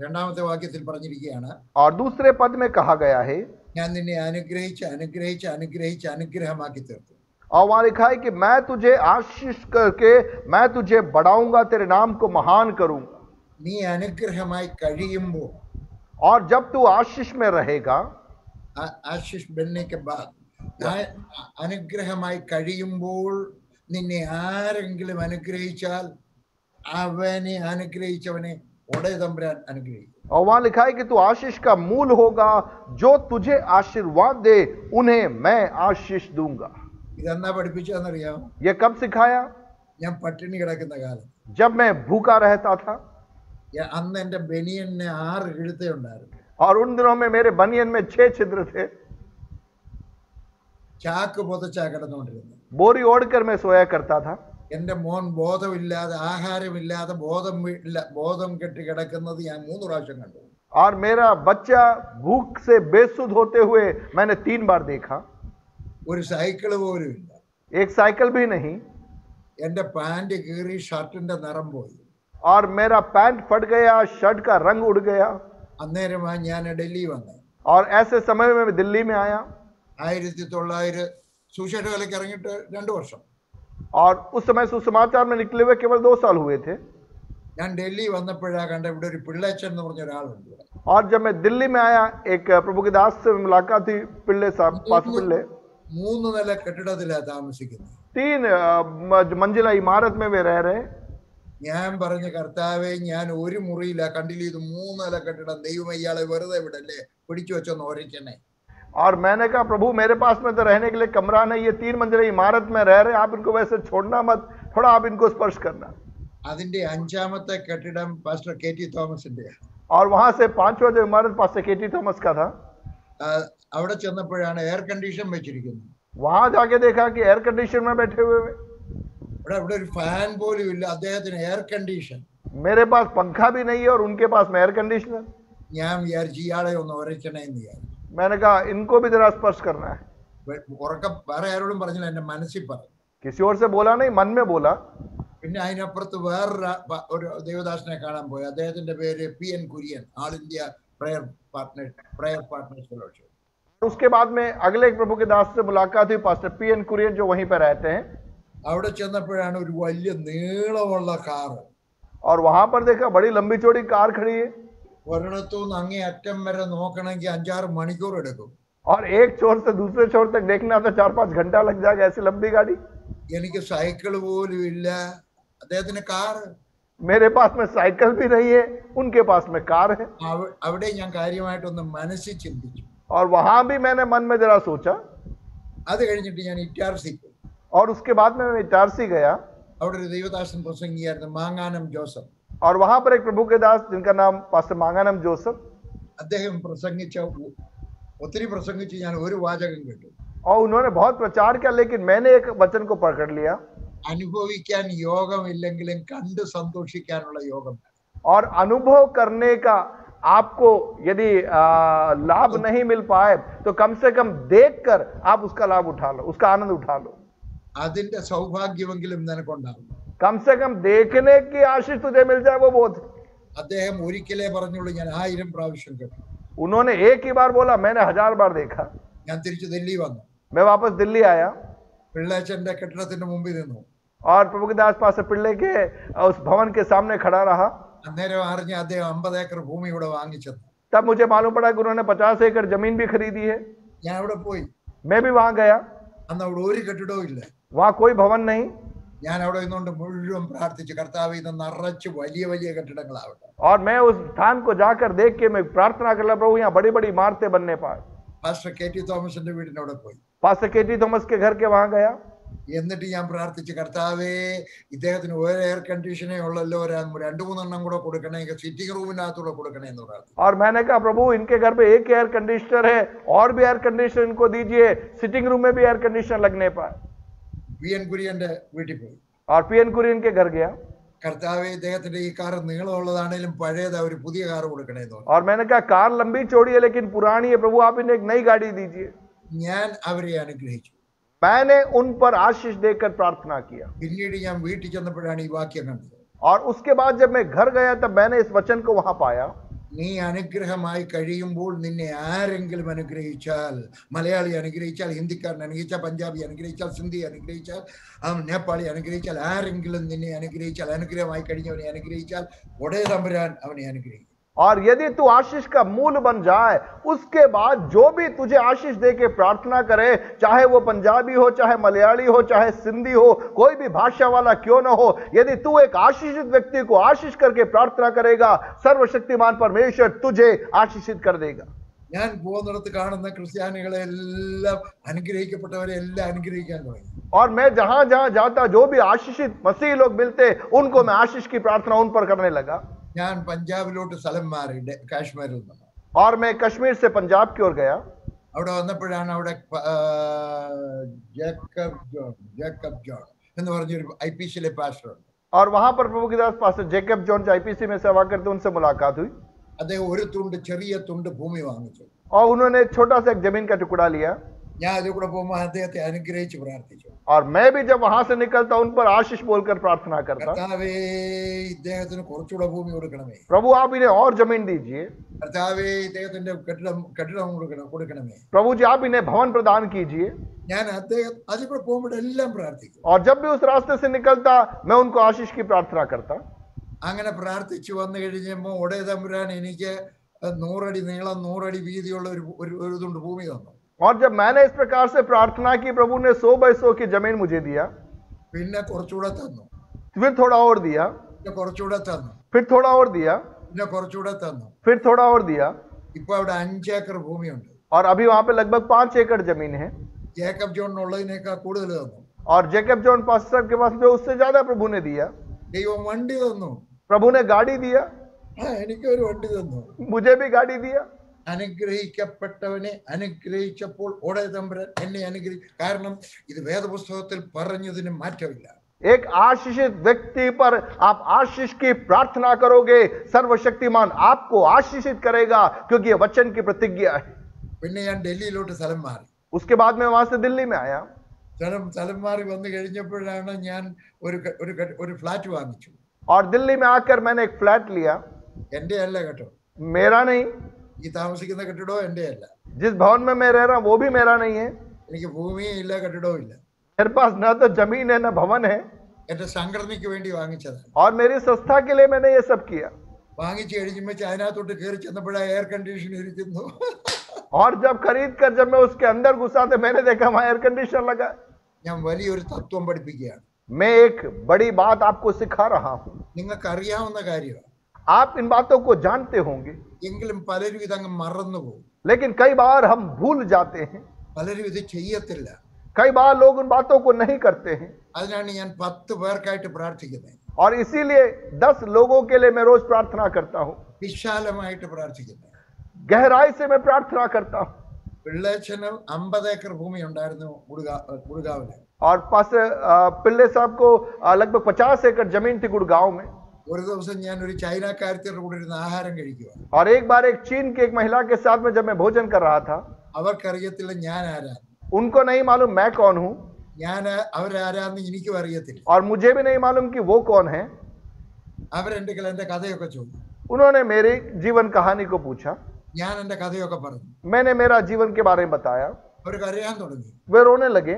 രണ്ടാമത്തെ വാക്യത്തിൽ പറഞ്ഞിരിക്കുകയാണ്, और दूसरे पद में कहा गया है, ഞാൻ നിന്നെ അനുഗ്രഹിച്ച് അനുഗ്രഹിച്ച് അനുഗ്രഹിച്ച് അനുഗ്രഹമാക്കി തീർത്തു. और वहां लिखा है कि मैं तुझे आशीष करके मैं तुझे बढ़ाऊंगा, तेरे नाम को महान करूंगा। നീ അനുഗ്രഹമായി കഴിയുമ്പോൾ, और जब तू आशीष में रहेगा, ആശിഷ് बनने के बाद, അനുഗ്രഹമായി കഴിയുമ്പോൾ നിന്നെ ആരെങ്കിലും അനുഗ്രഹിച്ചാൽ അവനെ അനുഗ്രഹിച്ചവനെ ഒടേ തമ്പുരാൻ അനുഗ്രഹിക്കും. और वहां लिखा है कि तू आशीष का मूल होगा, जो तुझे आशीर्वाद दे उन्हें मैं आशीष दूंगा। ഇതെന്നാ പഠിപ്പിച്ചതെന്നറിയാമോ? ये कब सिखाया? ഞാൻ പട്ടിണി കിടക്കുന്ന കാലം, जब मैं भूखा रहता था, അന്ന് എന്റെ ബനിയന് 6 എഴുത്തേ ഉണ്ടായിരുന്നു. और उन दिनों में मेरे बनियन में 6 छिद्र थे। ചാക്ക് പൊതച്ചാ കിടന്നുകൊണ്ടിരുന്നത്. बोरी ओढ़कर मैं सोया करता था। എന്റെ മോൻ ബോധമില്ലാതെ, ആഹാരമില്ലാതെ, ബോധം കെട്ടി കിടക്കുന്നത് ഞാൻ 3 പ്രാവശ്യം കണ്ടു. और मेरा बच्चा भूख से बेसुध होते हुए मैंने 3 बार देखा। ഒരു സൈക്കിൾ പോലും ഇല്ല. एक साइकिल भी नहीं। എന്റെ പാന്റ് കീറി ഷർട്ടിന്റെ നിറം പോയി. और मेरा पैंट फट गया, शर्ट का रंग उड़ गया। അന്നേരമാണ് ഞാൻ ഡൽഹി വന്നത്. और ऐसे समय में मैं दिल्ली में आया। 1900 സുശേഷകലയ്ക്ക് ഇറങ്ങിയിട്ട് 2 വർഷം. और उस समय सुसमाचार में निकले हुए केवल 2 साल हुए थे। ഞാൻ ഡൽഹി വന്നപ്പോഴാ കണ്ട ഇവിടെ ഒരു പിള്ളേച്ചൻ എന്ന് പറഞ്ഞ ഒരാളുണ്ട്. और जब मैं दिल्ली में आया, एक प्रभु के दास से मुलाकात हुई, पिल्ले साहब, पास पिल्ले। 3 നില കെട്ടിടത്തിലാണ് താമസിക്കുന്നത്. 3 मंजिला इमारत में वे रह रहे। ഞാൻ പറഞ്ഞ കർത്താവേ, ഞാൻ ഒരു മുറിയില്ല, കണ്ടില്ല ഇത് 3 നില കെട്ടിടം, ദൈവം ഇയാളെ വെറുതെ വിടല്ലേ, പിടിച്ചു വെച്ചൊന്ന് ഒരയ്ക്കണേ. और मैंने कहा प्रभु मेरे पास में तो रहने के लिए कमरा नहीं, ये 3 मंजिला इमारत में रह रहे, आप इनको वैसे छोड़ना मत, थोड़ा आप इनको स्पर्श करना। അതിന്റെ 5ാമത്തെ കെട്ടിടം പാസ്റ്റർ കെ.ടി. തോമസിന്റെ. और वहां से 5वां जो इमारत पास्टर के.टी. थॉमस का था। അവിടെ ചെന്നപ്പോഴാണ് എയർ കണ്ടീഷൻ വെച്ചിരിക്കുന്നത്. वहां जाके देखा कि एयर कंडीशन में बैठे हुए हैं। ഇവിടെ ഒരു ഫാൻ പോലും ഇല്ല, അദ്ദേഹത്തിന് എയർ കണ്ടീഷൻ. मेरे पास पंखा भी नहीं है और उनके पास में एयर कंडीशनर। ഞാൻ വിചാരിച്ചു ഇയാളെ ഒന്ന് ഒരയ്ക്കണേ എന്ന് വിചാരിച്ചു. मैंने कहा इनको भी जरा स्पर्श करना है। ഉറക്കം വേറെ ആരോടും പറഞ്ഞില്ല, എന്റെ മനസ്സിൽ പറഞ്ഞു. किसी और से बोला नहीं, मन में बोला। പിന്നെ അതിനപ്പുറത്ത് വേറൊരു ദേവദാസനെ കാണാൻ പോയി. അദ്ദേഹത്തിന്റെ പേര് പി.എൻ. കുര്യൻ, ആൾ ഇന്ത്യ പ്രയർ പാർട്ട്നേഴ്സ് ഫെലോഷിപ്പ്. उसके बाद में अगले एक प्रभु के दास से मुलाकात हुई, पास्टर पी.एन. कुरियन, जो वहीं पर रहते हैं। അവിടെ ചെന്നപ്പോഴാണ് ഒരു വലിയ നീളമുള്ള കാറ്. और वहां पर देखा बड़ी लंबी चौड़ी कार खड़ी है। ഒരിടത്തുനിന്ന് അങ്ങേ അറ്റം വരെ നോക്കണമെങ്കിൽ 5-6 മണിക്കൂർ എടുക്കും. और एक छोर से दूसरे छोर तक देखना तो 4-5 घंटा लग जाएगा, ऐसी लंबी गाड़ी। എനിക്ക് സൈക്കിൾ പോലും ഇല്ല, അദ്ദേഹത്തിന് കാറ്. मेरे पास में साइकिल भी नहीं है, उनके पास में कार है। അവിടെ ഞാൻ കാര്യമായിട്ടൊന്ന് മനസ്സിൽ ചിന്തിച്ചു. और वहां भी मैंने मन में जरा सोचा। അത് കഴിഞ്ഞിട്ട് ഞാൻ ഇറ്റാർസി പോയി. और उसके बाद में मैं इटारसी गया। അവിടെ ഒരു ദൈവദാസൻ പ്രസംഗിയായിരുന്നു, മാങ്ങാനം ജോസഫ്. और वहां पर एक प्रभु के दास जिनका नाम पास्टर मांगानम जोसेफ। അദ്ദേഹം ഒത്തിരി പ്രസംഗിച്ച് ഞാൻ ഒരു വാചകം കേട്ടു. और उन्होंने बहुत प्रचार किया, लेकिन मैंने एक वचन को पकड़ लिया। അനുഭവിക്കാൻ യോഗമില്ലെങ്കിലും കണ്ട് സന്തോഷിക്കാനുള്ള യോഗം. और अनुभव करने का आपको यदि लाभ नहीं मिल पाए तो कम से कम देखकर आप उसका लाभ उठा लो, उसका आनंद उठा लो। അതിന്റെ സൗഭാഗ്യമെങ്കിലും നിനക്കുണ്ടാകും. कम से कम देखने की आशीष तुझे मिल जाए, वो बहुत। അദ്ദേഹം ഒരിക്കലേ പറഞ്ഞുള്ളൂ, ഞാൻ 1000 പ്രാവശ്യം കേട്ടു. उन्होंने एक ही बार बोला, मैंने 1000 बार देखा। ഞാൻ തിരിച്ച് ദില്ലി വന്നു. मैं वापस दिल्ली आया। പിള്ളേച്ചന്റെ കെട്ടിടത്തിന്റെ മുമ്പിൽ നിന്നു. और प्रभु के दास पास पिल्ले के उस भवन के सामने खड़ा रहा। അന്നേരം അറിഞ്ഞ അദ്ദേഹം 50 ഏക്കർ ഭൂമി ഇവിടെ വാങ്ങിച്ചത്. तब मुझे मालूम पड़ा कि उन्होंने 50 एकड़ जमीन भी खरीदी है। ഞാൻ അവിടെ പോയി. मैं भी वहां गया। അന്ന് അവിടെ ഒരു കെട്ടിടവും ഇല്ല. वहां कोई भवन नहीं। ഞാൻ അവിടെ നിന്നുകൊണ്ട് മുഴുവൻ പ്രാർത്ഥിച്ചു, കർത്താവേ ഇത് നിറച്ച് വലിയ വലിയ കെട്ടിടങ്ങളാവട്ടെ. और मैं उस स्थान को जाकर देख के मैं प्रार्थना कर रहा, प्रभु यहाँ बड़ी बड़ी इमारतें बनने पाए। Pastor K T. തോമസിന്റെ വീടിന്റെ അവിടെ പോയി. Pastor K.T.. थॉमस के घर के वहां गया। എന്നിട്ട് ഞാൻ പ്രാർത്ഥിച്ചു, കർത്താവേ ഇദ്ദേഹത്തിന് ഒരു എയർ കണ്ടീഷനേ ഉള്ളല്ലോ, 2-3 എണ്ണം കൂടെ കൊടുക്കണേ, സിറ്റിംഗ് റൂമിനകത്തൂടെ കൊടുക്കണേ എന്ന് പ്രാർത്ഥിച്ചു. और मैंने कहा प्रभु इनके घर पे एक एयर कंडीशनर है, और भी एयर कंडीशनर इनको दीजिए, सिटिंग रूम में भी एयर कंडीशनर लगने पाए। പി.എൻ. കുര്യന്റെ വീട്ടിൽ പോയി. और पी.एन. कुरियन के घर गया। കർത്താവേ ഇദ്ദേഹത്തിന്റെ ഈ കാർ നീളമുള്ളതാണേലും പഴയതാ, ഒരു പുതിയ കാർ കൊടുക്കണേ എന്ന് പറഞ്ഞു. और मैंने कहा कार लंबी चौड़ी है लेकिन पुरानी है, प्रभु आप इन्हें एक नई गाड़ी दीजिए। ഞാൻ അവരെ അനുഗ്രഹിച്ചു. मैंने उन पर आशीष देकर प्रार्थना किया। പിന്നീട് ഞാൻ വീട്ടിൽ ചെന്നപ്പോഴാണ് ഈ വാക്യം കണ്ടത്. और उसके बाद जब मैं घर गया तब मैंने इस वचन को वहां पाया। നീ അനുഗ്രഹമായി കഴിയുമ്പോൾ നിന്നെ ആരെങ്കിലും അനുഗ്രഹിച്ചാൽ, മലയാളി അനുഗ്രഹിച്ചാൽ, ഹിന്ദിക്കാരൻ അനുഗ്രഹിച്ചാൽ, പഞ്ചാബി അനുഗ്രഹിച്ചാൽ, സിന്ധി അനുഗ്രഹിച്ചാൽ, നേപ്പാളി അനുഗ്രഹിച്ചാൽ, ആരെങ്കിലും നിന്നെ അനുഗ്രഹിച്ചാൽ, അനുഗ്രഹമായി കഴിഞ്ഞവനെ അനുഗ്രഹിച്ചാൽ ഒടേ തമ്പുരാൻ അവനെ അനുഗ്രഹിക്കും. और यदि तू आशीष का मूल बन जाए, उसके बाद जो भी तुझे आशीष दे के प्रार्थना करे, चाहे वो पंजाबी हो, चाहे मलयाली हो, चाहे सिंधी हो, कोई भी भाषा वाला क्यों ना हो, यदि तू एक आशीषित व्यक्ति को आशीष करके प्रार्थना करेगा, सर्वशक्तिमान परमेश्वर तुझे आशीषित कर देगा। ഞാൻ പോകുന്നിടത്ത് കാണുന്ന ക്രിസ്ത്യാനികളെല്ലാം അനുഗ്രഹിക്കപ്പെട്ടവരെ എല്ലാം അനുഗ്രഹിക്കാൻ തുടങ്ങി. और मैं जहां जहां जाता, जो भी आशीषित मसीह लोग मिलते, उनको मैं आशीष की प्रार्थना उन पर करने लगा। ഞാൻ പഞ്ചാബിലോട്ട് സ്ഥലം മാറി, കാശ്മീരിൽ നിന്ന്. और मैं कश्मीर से पंजाब की ओर गया। അവിടെ വന്നപ്പോഴാണ് അവിടെ ജേക്കബ് ജോൺ എന്ന് പറഞ്ഞൊരു IPCയിലെ പാസ്റ്റർ ഉണ്ട്. और वहां पर प्रभु के दास पास्टर जेकब जॉन जो IPC में सेवा करते, उनसे मुलाकात हुई। അദ്ദേഹം ഒരു ചെറിയ തുണ്ട് ഭൂമി വാങ്ങിച്ചു. और उन्होंने छोटा सा एक जमीन का टुकड़ा लिया। ഞാൻ അതിൽ കൂടെ പോകുമ്പോൾ അദ്ദേഹത്തെ അനുഗ്രഹിച്ച് പ്രാർത്ഥിച്ചു. और मैं भी जब वहां से निकलता उन पर आशीष बोलकर प्रार्थना करता, കർത്താവേ ഇദ്ദേഹത്തിന് കുറച്ചുകൂടെ ഭൂമി കൊടുക്കണമേ, प्रभु आप इन्हें और जमीन दीजिए, കർത്താവേ ഇദ്ദേഹത്തിന്റെ കെട്ടിടം കൊടുക്കണമേ, प्रभु जी आप इन्हें भवन प्रदान कीजिए। ഞാൻ അദ്ദേഹം അതിൽ കൂടെ പോകുമ്പോഴെല്ലാം പ്രാർത്ഥിക്കും. और जब भी उस रास्ते से निकलता मैं उनको आशीष की प्रार्थना करता। അങ്ങനെ പ്രാർത്ഥിച്ചു വന്നു കഴിഞ്ഞപ്പോൾ ഒടേ തമ്പുരാൻ എനിക്ക് 100 അടി നീളം 100 അടി വീതിയുള്ള ഒരു തുണ്ട് ഭൂമി തന്നു. और जब मैंने इस प्रकार से प्रार्थना की, प्रभु ने 100 बाय 100 की जमीन मुझे दिया। പിന്നെ കുറച്ചുകൂടെ തന്നു, फिर थोड़ा और दिया, പിന്നെ കുറച്ചുകൂടെ തന്നു, फिर थोड़ा और दिया, പിന്നെ കുറച്ചുകൂടെ തന്നു. फिर थोड़ा और दिया। ഇപ്പൊ അവിടെ 5 ഏക്കർ ഭൂമിയുണ്ട്. और अभी वहां पे लगभग 5 एकड़ जमीन है। ജേക്കബ് ജോണിനുള്ളതിനേക്കാൾ കൂടുതൽ തന്നു. और जेकब जॉन पास्टर के पास जो उससे ज्यादा प्रभु ने दिया। ദൈവം വണ്ടി തന്നു. प्रभु ने गाड़ी दिया, എനിക്കൊരു വണ്ടി തന്നു. मुझे भी गाड़ी दिया। അനുഗ്രഹിക്കപ്പെട്ടവനെ അനുഗ്രഹിച്ചപ്പോൾ ഒടേ തമ്പുരാൻ എന്നെ അനുഗ്രഹിച്ചു. കാരണം ഇത് വേദപുസ്തകത്തിൽ പറഞ്ഞതിന് മാറ്റമില്ല. एक आशीषित व्यक्ति पर आप आशीष की प्रार्थना करोगे, सर्वशक्तिमान आपको आशीषित करेगा, क्योंकि ये वचन की प्रतिज्ञा है। പിന്നെ ഞാൻ ഡൽഹിയിലോട്ട് സ്ഥലം മാറി. उसके बाद मैं वहां से दिल्ली में आया। സ്ഥലം മാറി വന്നു കഴിഞ്ഞപ്പോഴാണ് ഞാൻ ഒരു ഫ്ലാറ്റ് വാങ്ങിച്ചു. और दिल्ली में आकर मैंने एक फ्लैट लिया। എന്റെ അല്ല കേട്ടോ, मेरा नहीं। ഈ താമസിക്കുന്ന കെട്ടിടവും എന്റെ അല്ല. जिस भवन में मैं रह रहा हूं वो भी मेरा नहीं है। എനിക്ക് ഭൂമിയും ഇല്ല, കെട്ടിടവും ഇല്ല. मेरे पास न तो जमीन है न भवन है। എന്റെ സംഘടനയ്ക്ക് വേണ്ടി വാങ്ങിച്ചതാണ്. और मेरी संस्था के लिए मैंने ये सब किया। വാങ്ങിച്ചു കഴിഞ്ഞപ്പോൾ അതിനകത്തോട്ട് കയറി ചെന്നപ്പോഴാണ് എയർ കണ്ടീഷൻ ഇരിക്കുന്നു. और जब खरीद कर जब मैं उसके अंदर घुसा तो मैंने देखा वहां एयर कंडीशनर लगा। ഞാൻ വലിയൊരു തത്വം പഠിപ്പിക്കുകയാണ്. मैं एक बड़ी बात आपको सिखा रहा हूं। നിങ്ങൾക്ക് അറിയാവുന്ന കാര്യമാണ്. आप इन बातों को जानते होंगे, എങ്കിലും പലരും ഇതങ്ങ് മറന്നുപോകും. लेकिन कई बार हम भूल जाते हैं। പലരും ഇത് ചെയ്യത്തില്ല. कई बार लोग उन बातों को नहीं करते हैं। അതിനാണ് ഞാൻ 10 പേർക്കായിട്ട് പ്രാർത്ഥിക്കുന്നത്. और इसीलिए 10 लोगों के लिए मैं रोज प्रार्थना करता हूं। വിശാലമായിട്ട് പ്രാർത്ഥിക്കുന്നത്. गहराई से मैं प्रार्थना करता हूं। പിള്ളേച്ചന് 50 ഏക്കർ ഭൂമി ഉണ്ടായിരുന്നു ഗുഡ്ഗാവില്. और पास्टर पिल्ले साहब को लगभग 50 एकड़ जमीन थी गुड़गांव में। ഒരു ദിവസം ഞാൻ ഒരു ചൈനക്കാരത്തിയുടെ കൂടെ ഇരുന്ന് ആഹാരം കഴിക്കുക. और एक बार एक चीन की एक महिला के साथ में जब मैं भोजन कर रहा था, അവർക്കറിയത്തില്ല ഞാൻ ആരാ. उनको नहीं मालूम मैं कौन हूं, ഞാൻ അവരാരാന്ന് എനിക്കും അറിയത്തില്ല. और मुझे भी नहीं मालूम कि वो कौन है। അവരെന്റെ എന്റെ കഥയൊക്കെ ചോദിച്ചു. उन्होंने मेरी जीवन कहानी को पूछा। ഞാൻ എന്റെ കഥയൊക്കെ പറഞ്ഞു. मैंने मेरा जीवन के बारे में बताया। അവർക്ക് അറിയാൻ തുടങ്ങി. वे रोने लगे।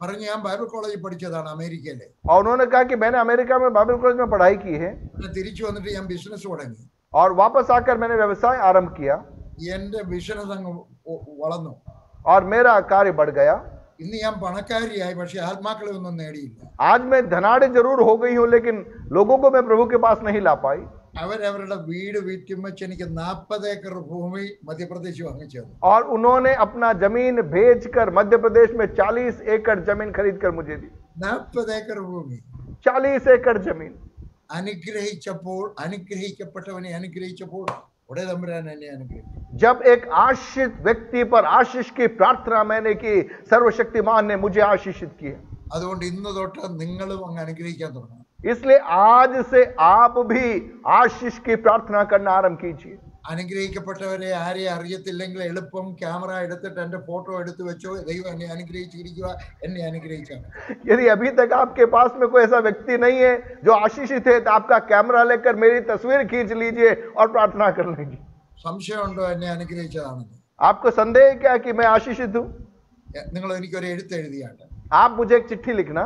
പറഞ്ഞു ഞാൻ ബൈബിൾ കോളേജിൽ പഠിച്ചതാണ് അമേരിക്കയിലെ. और उन्होंने कहा कि मैंने अमेरिका में बाइबल कॉलेज में पढ़ाई की है। തിരിച്ചു വന്നിട്ട് ഞാൻ ബിസിനസ് തുടങ്ങി. और वापस आकर मैंने व्यवसाय आरंभ किया। എന്റെ ബിസിനസ് അങ്ങ് വളർന്നു. और मेरा कार्य बढ़ गया। ഇന്ന് ഞാൻ പണക്കാരിയായി, പക്ഷെ ആത്മാക്കളെ ഒന്നും നേടിയില്ല. आज मैं धनाढ़ जरूर हो गई हूं, लेकिन लोगों को मैं प्रभु के पास नहीं ला पाई। അവരവരുടെ വീട് വിറ്റുമച്ച് എനിക്ക് 40 ഏക്കർ ഭൂമി മധ്യപ്രദേശ് വാങ്ങിച്ചു. और उन्होंने अपना जमीन बेचकर मध्य प्रदेश में 40 एकड़ जमीन खरीद कर मुझे दी। 40 ഏക്കർ ഭൂമി. 40 एकड़ जमीन। അനുഗ്രഹിക്കപ്പെട്ടവനെ അനുഗ്രഹിച്ചപ്പോൾ ഒടേ തമ്പുരാൻ എന്നെ അനുഗ്രഹിച്ചു. जब एक आशीषित व्यक्ति पर आशीष की प्रार्थना मैंने की, सर्वशक्तिमान ने मुझे आशीषित किया। അതുകൊണ്ട് ഇന്ന് തൊട്ട് നിങ്ങളും അങ്ങ് അനുഗ്രഹിക്കാൻ തുടങ്ങണം. इसलिए आज से आप भी आशीष की प्रार्थना करना आरंभ कीजिए। അനുഗ്രഹിക്കപ്പെട്ടവരെ ആരെയും അറിയത്തില്ലെങ്കിൽ എളുപ്പം ക്യാമറ എടുത്തിട്ട് എന്റെ ഫോട്ടോ എടുത്തു വെച്ചോ, ദൈവം എന്നെ അനുഗ്രഹിച്ചിരിക്കുക, എന്നെ അനുഗ്രഹിച്ചാണ്. यदि अभी तक आपके पास में कोई ऐसा व्यक्ति नहीं है जो आशीषित है, तो आपका कैमरा लेकर मेरी तस्वीर खींच लीजिए और प्रार्थना कर लीजिए. സംശയമുണ്ടോ എന്നെ അനുഗ്രഹിച്ചതാണെന്ന്? आपको संदेह है क्या कि मैं आशीषित हूं? നിങ്ങൾ എനിക്കൊരു എഴുത്ത് എഴുതിയാട്ടെ, आप मुझे एक चिट्ठी लिखना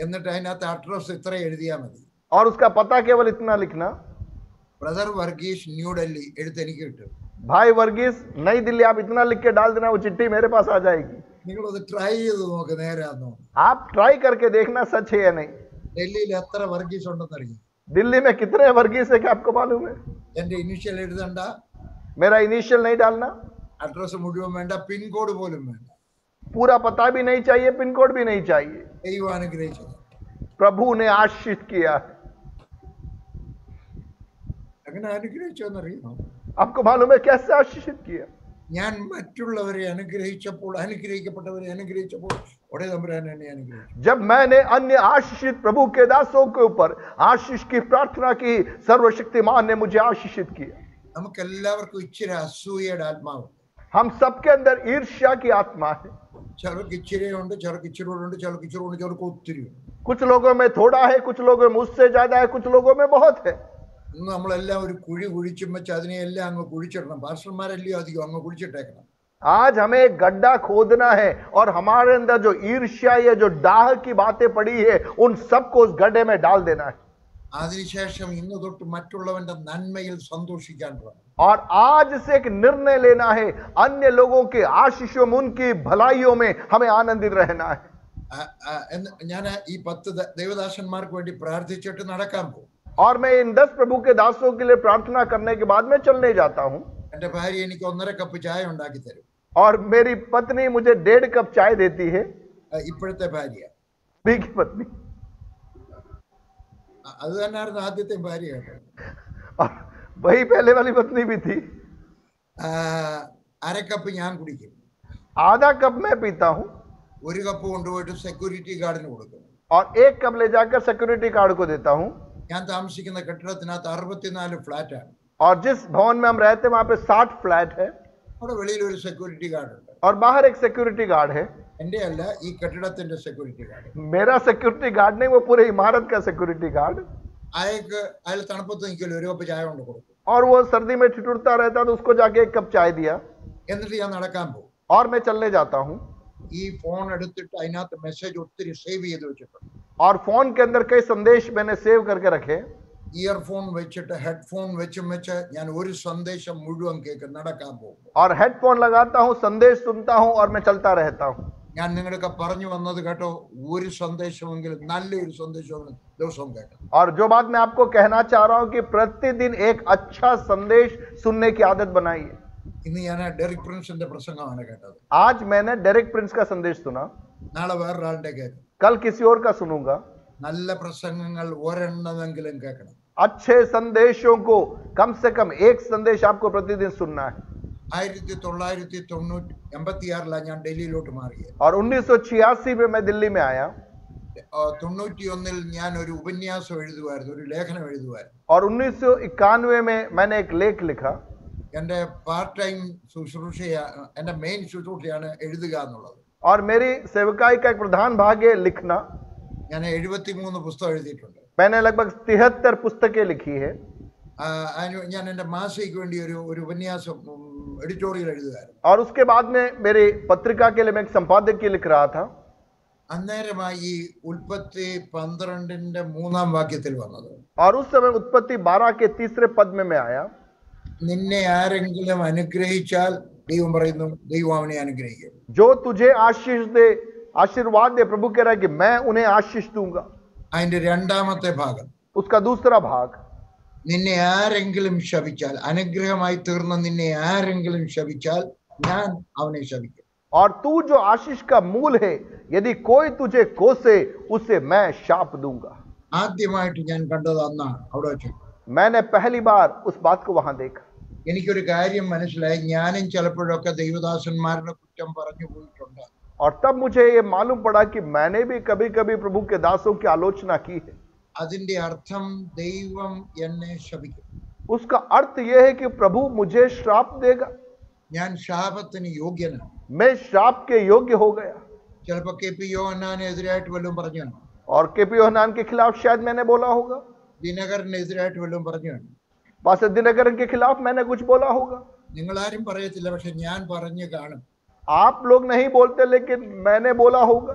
എന്നിട്ട് അതിനകത്ത് അഡ്രസ് ഇത്ര എഴുതിയാ മതി. और उसका पता केवल इतना लिखना, ബ്രദർ വർഗീസ് ന്യൂഡൽഹി, എഴുത്ത് എനിക്ക് കിട്ടും. भाई वर्गीस नई दिल्ली, आप इतना लिख के डाल देना, वो चिट्ठी मेरे पास आ जाएगी. നിങ്ങളത് ട്രൈ ചെയ്ത് നോക്ക്, നേരാന്നോ? आप ट्राई करके देखना सच है या नहीं. ഡൽഹിയിൽ എത്ര വർഗീസ് ഉണ്ടെന്ന് അറിയാം? दिल्ली में कितने वर्गीस है क्या आपको मालूम है? എന്റെ ഇനിഷ്യൽ എഴുതണ്ട, मेरा इनिशियल नहीं डालना, അഡ്രസ് മുഴുവൻ വേണ്ട, പിൻകോഡ് പോലും വേണ്ട. पूरा पता भी नहीं चाहिए, पिन कोड भी नहीं चाहिए. ദൈവം അനുഗ്രഹിച്ചത്. प्रभु ने आशीष किया है. അങ്ങനെ അനുഗ്രഹിച്ചോന്നറിയാമോ? आपको मालूम है कैसे आशीषित किया? ഞാൻ മറ്റുള്ളവരെ അനുഗ്രഹിച്ചപ്പോൾ, അനുഗ്രഹിക്കപ്പെട്ടവരെ അനുഗ്രഹിച്ചപ്പോൾ ഒടേ തമ്പുരാൻ എന്നെ അനുഗ്രഹിച്ചു. जब मैंने अन्य आशीषित प्रभु के दासों के ऊपर आशीष की प्रार्थना की, सर्वशक्तिमान ने मुझे आशीषित किया. നമുക്ക് എല്ലാവർക്കും ഇച്ചിരി അസൂയയുടെ ആത്മാവുണ്ട്. हम सबके अंदर ईर्ष्या की आत्मा है. ചിലർക്ക് ഇച്ചിരിയുണ്ട്, ചിലർക്ക് ഇച്ചിരിയുണ്ട്, ചിലർക്ക് ഇച്ചിരിയുണ്ട്, ചിലർക്ക് ഒത്തിരി ഉണ്ട്. कुछ लोगों में थोड़ा है, कुछ लोगों में उससे ज्यादा है, कुछ लोगों में बहुत है. ഇന്ന് നമ്മളെല്ലാം ഒരു കുഴി കുഴിച്ചും വെച്ച് അതിനെ എല്ലാം അങ്ങ് കുഴിച്ചിടണം. പാസ്റ്റർമാരല്ലയോ അധികം അങ്ങ് കുഴിച്ചിട്ടേക്കണം. आज हमें एक गड्ढा खोदना है और हमारे अंदर जो ईर्ष्या या जो डाह की बातें पड़ी है, उन सबको उस गड्ढे में डाल देना है. അതിനുശേഷം ഇന്ന് തൊട്ട് മറ്റുള്ളവന്റെ നന്മയിൽ സന്തോഷിക്കാൻ തുടങ്ങും. और आज से एक निर्णय लेना है, अन्य लोगों के आशीषों में, उनकी भलाइयों में हमें आनंदित रहना है. ഞാൻ ഈ 10 ദൈവദാസന്മാർക്ക് വേണ്ടി പ്രാർത്ഥിച്ചിട്ട് നടക്കാൻ പോകും. और मैं इन 10 प्रभु के दासों के लिए प्रार्थना करने के बाद मैं चलने जाता हूं. എന്റെ ഭാര്യ എനിക്ക് 1.5 കപ്പ് ചായ ഉണ്ടാക്കി തരും. और मेरी पत्नी मुझे 1.5 कप चाय देती है. ഇപ്പോഴത്തെ ഭാര്യ, अभी की पत्नी. അത് തന്നെയായിരുന്നു ആദ്യത്തെ ഭാര്യ കേട്ടോ. और वही पहले वाली पत्नी भी थी. 1/2 കപ്പ് ഞാൻ കുടിക്കും, आधा कप मैं पीता हूं 1 കപ്പ് കൊണ്ടുപോയിട്ട് സെക്യൂരിറ്റി ഗാർഡിന് കൊടുക്കും. और 1 कप ले जाकर सिक्योरिटी गार्ड को देता हूं. ഞാൻ താമസിക്കുന്ന കെട്ടിടത്തിനകത്ത് 64 ഫ്ലാറ്റാണ്. और जिस भवन में हम रहते हैं वहां पे 60 फ्लैट है അവിടെ വെളിയിൽ ഒരു സെക്യൂരിറ്റി ഗാർഡ് ഉണ്ട്. और बाहर एक सिक्योरिटी गार्ड है. എന്റെ അല്ല, ഈ കെട്ടിടത്തിന്റെ സെക്യൂരിറ്റി ഗാർഡ്. मेरा सिक्योरिटी गार्ड नहीं, वो पूरे इमारत का सिक्योरिटी गार्ड. അയാൾ തണുപ്പത്ത് നിൽക്കില്ല, 1 കപ്പ് ചായ കൊണ്ട് കൊടുക്കും. और वो सर्दी में ठिठुरता रहता तो उसको जाके 1 कप चाय दिया. എന്നിട്ട് ഞാൻ നടക്കാൻ പോകും. और मैं चलने जाता हूं. ഈ ഫോൺ എടുത്തിട്ട് അതിനകത്ത് മെസ്സേജ് ഒത്തിരി സേവ് ചെയ്ത് വെച്ചിട്ടുണ്ട്. और फोन के अंदर कई संदेश मैंने सेव करके रखे. ഇയർഫോൺ വെച്ചിട്ട് ഹെഡ്ഫോൺ വെച്ച് ഞാൻ ഒരു സന്ദേശം മുഴുവൻ കേൾക്കും നടക്കാൻ പോകും. और हेडफोन लगाता हूं, संदेश सुनता हूं और मैं चलता रहता हूं. ഞാൻ നിങ്ങളൊക്കെ പറഞ്ഞു വന്നത് കേട്ടോ, ഒരു സന്ദേശമെങ്കിലും, നല്ലൊരു സന്ദേശമെങ്കിലും ദിവസവും കേൾക്കണം. और जो बात मैं आपको कहना चाह रहा हूं कि प्रतिदिन एक अच्छा संदेश सुनने की आदत बनाइए. ഇന്ന് ഞാൻ ഡെറിക് പ്രിൻസിന്റെ പ്രസംഗമാണ് കേട്ടത്. आज मैंने डेरिक प्रिंस का संदेश सुना. നാളെ വേറൊരാളുടെ കേൾക്കും. कल किसी और का सुनूंगा. നല്ല പ്രസംഗങ്ങൾ ഒരെണ്ണമെങ്കിലും കേൾക്കണം. अच्छे संदेशों को कम से कम एक संदेश आपको प्रतिदिन सुनना है. 1986 ഞാൻ ഡൽഹിയിലോട്ട് മാറിയത്. और 1986 में मैं दिल्ली में आया. 91 ഞാൻ ഒരു ഉപന്യാസം എഴുതുമായിരുന്നു, ഒരു ലേഖനം എഴുതുമായിരുന്നു. और 1991 में मैंने एक लेख लिखा. എന്റെ പാർട്ട് ടൈം ശുശ്രൂഷയാണ്, എന്റെ മെയിൻ ശുശ്രൂഷയാണ് എഴുതുക എന്നുള്ളത്. और मेरी सेवकाई का एक प्रधान भाग है लिखना. ഞാൻ 73 പുസ്തകം എഴുതിയിട്ടുണ്ട്. मैंने लगभग 73 पुस्तकें लिखी है. ഞാൻ എന്റെ മാസികയ്ക്ക് വേണ്ടി ഒരു ഉപന്യാസം എഡിറ്റോറിയൽ എഴുതുകയായിരുന്നു. और उसके बाद में मेरी पत्रिका के लिए मैं एक संपादकीय लिख रहा था. അന്നേരമായി ഉൽപ്പത്തി 12 3 വാക്യത്തിൽ വന്നത്. और उस समय उत्पत्ति 12 के 3 पद में मैं आया. നിന്നെ ആരെങ്കിലും അനുഗ്രഹിച്ചാൽ ദൈവം പറയുന്നു, ദൈവം അവനെ അനുഗ്രഹിക്കും. जो तुझे आशीष दे, आशीर्वाद दे, प्रभु कह रहा है कि मैं उन्हें आशीष दूंगा. അതിന്റെ രണ്ടാമത്തെ ഭാഗം, उसका दूसरा भाग, നിന്നെ ആരെങ്കിലും ശപിച്ചാൽ, അനുഗ്രഹമായി തീർന്ന നിന്നെ ആരെങ്കിലും ശപിച്ചാൽ ഞാൻ അവനെ ശപിക്കും. और तू जो आशीष का मूल है, यदि कोई तुझे कोसे उसे मैं शाप दूंगा. ആദ്യമായിട്ട് ഞാൻ കണ്ടത് അന്നാണ് അവിടെ വെച്ചു. मैंने पहली बार उस बात को वहां देखा. എനിക്കൊരു കാര്യം മനസ്സിലായി, ഞാനും ചിലപ്പോഴൊക്കെ ദൈവദാസന്മാരുടെ കുറ്റം പറഞ്ഞു പോയിട്ടുണ്ട്. और तब मुझे ये मालूम पड़ा कि मैंने भी कभी कभी प्रभु के दासों की आलोचना की है. അതിന്റെ അർത്ഥം ദൈവം എന്നെ ശപിക്കും. उसका अर्थ यह है कि प्रभु मुझे श्राप देगा, ഞാൻ ശാപത്തിന് യോഗ്യനാണ്. मैं श्राप के योग्य हो गया. ചിലപ്പോ KP യോഹന്നാനെതിരായിട്ട് വല്ലതും പറഞ്ഞു കാണും, और केपी योहनान के खिलाफ शायद मैंने बोला होगा, ദിനകരനെതിരായിട്ട് വല്ലതും പറഞ്ഞു കാണും. पास्टर दिनकरन के खिलाफ मैंने कुछ बोला होगा. നിങ്ങൾ ആരും പറയത്തില്ല, പക്ഷെ ഞാൻ പറഞ്ഞു കാണും. आप लोग नहीं बोलते, लेकिन मैंने बोला होगा.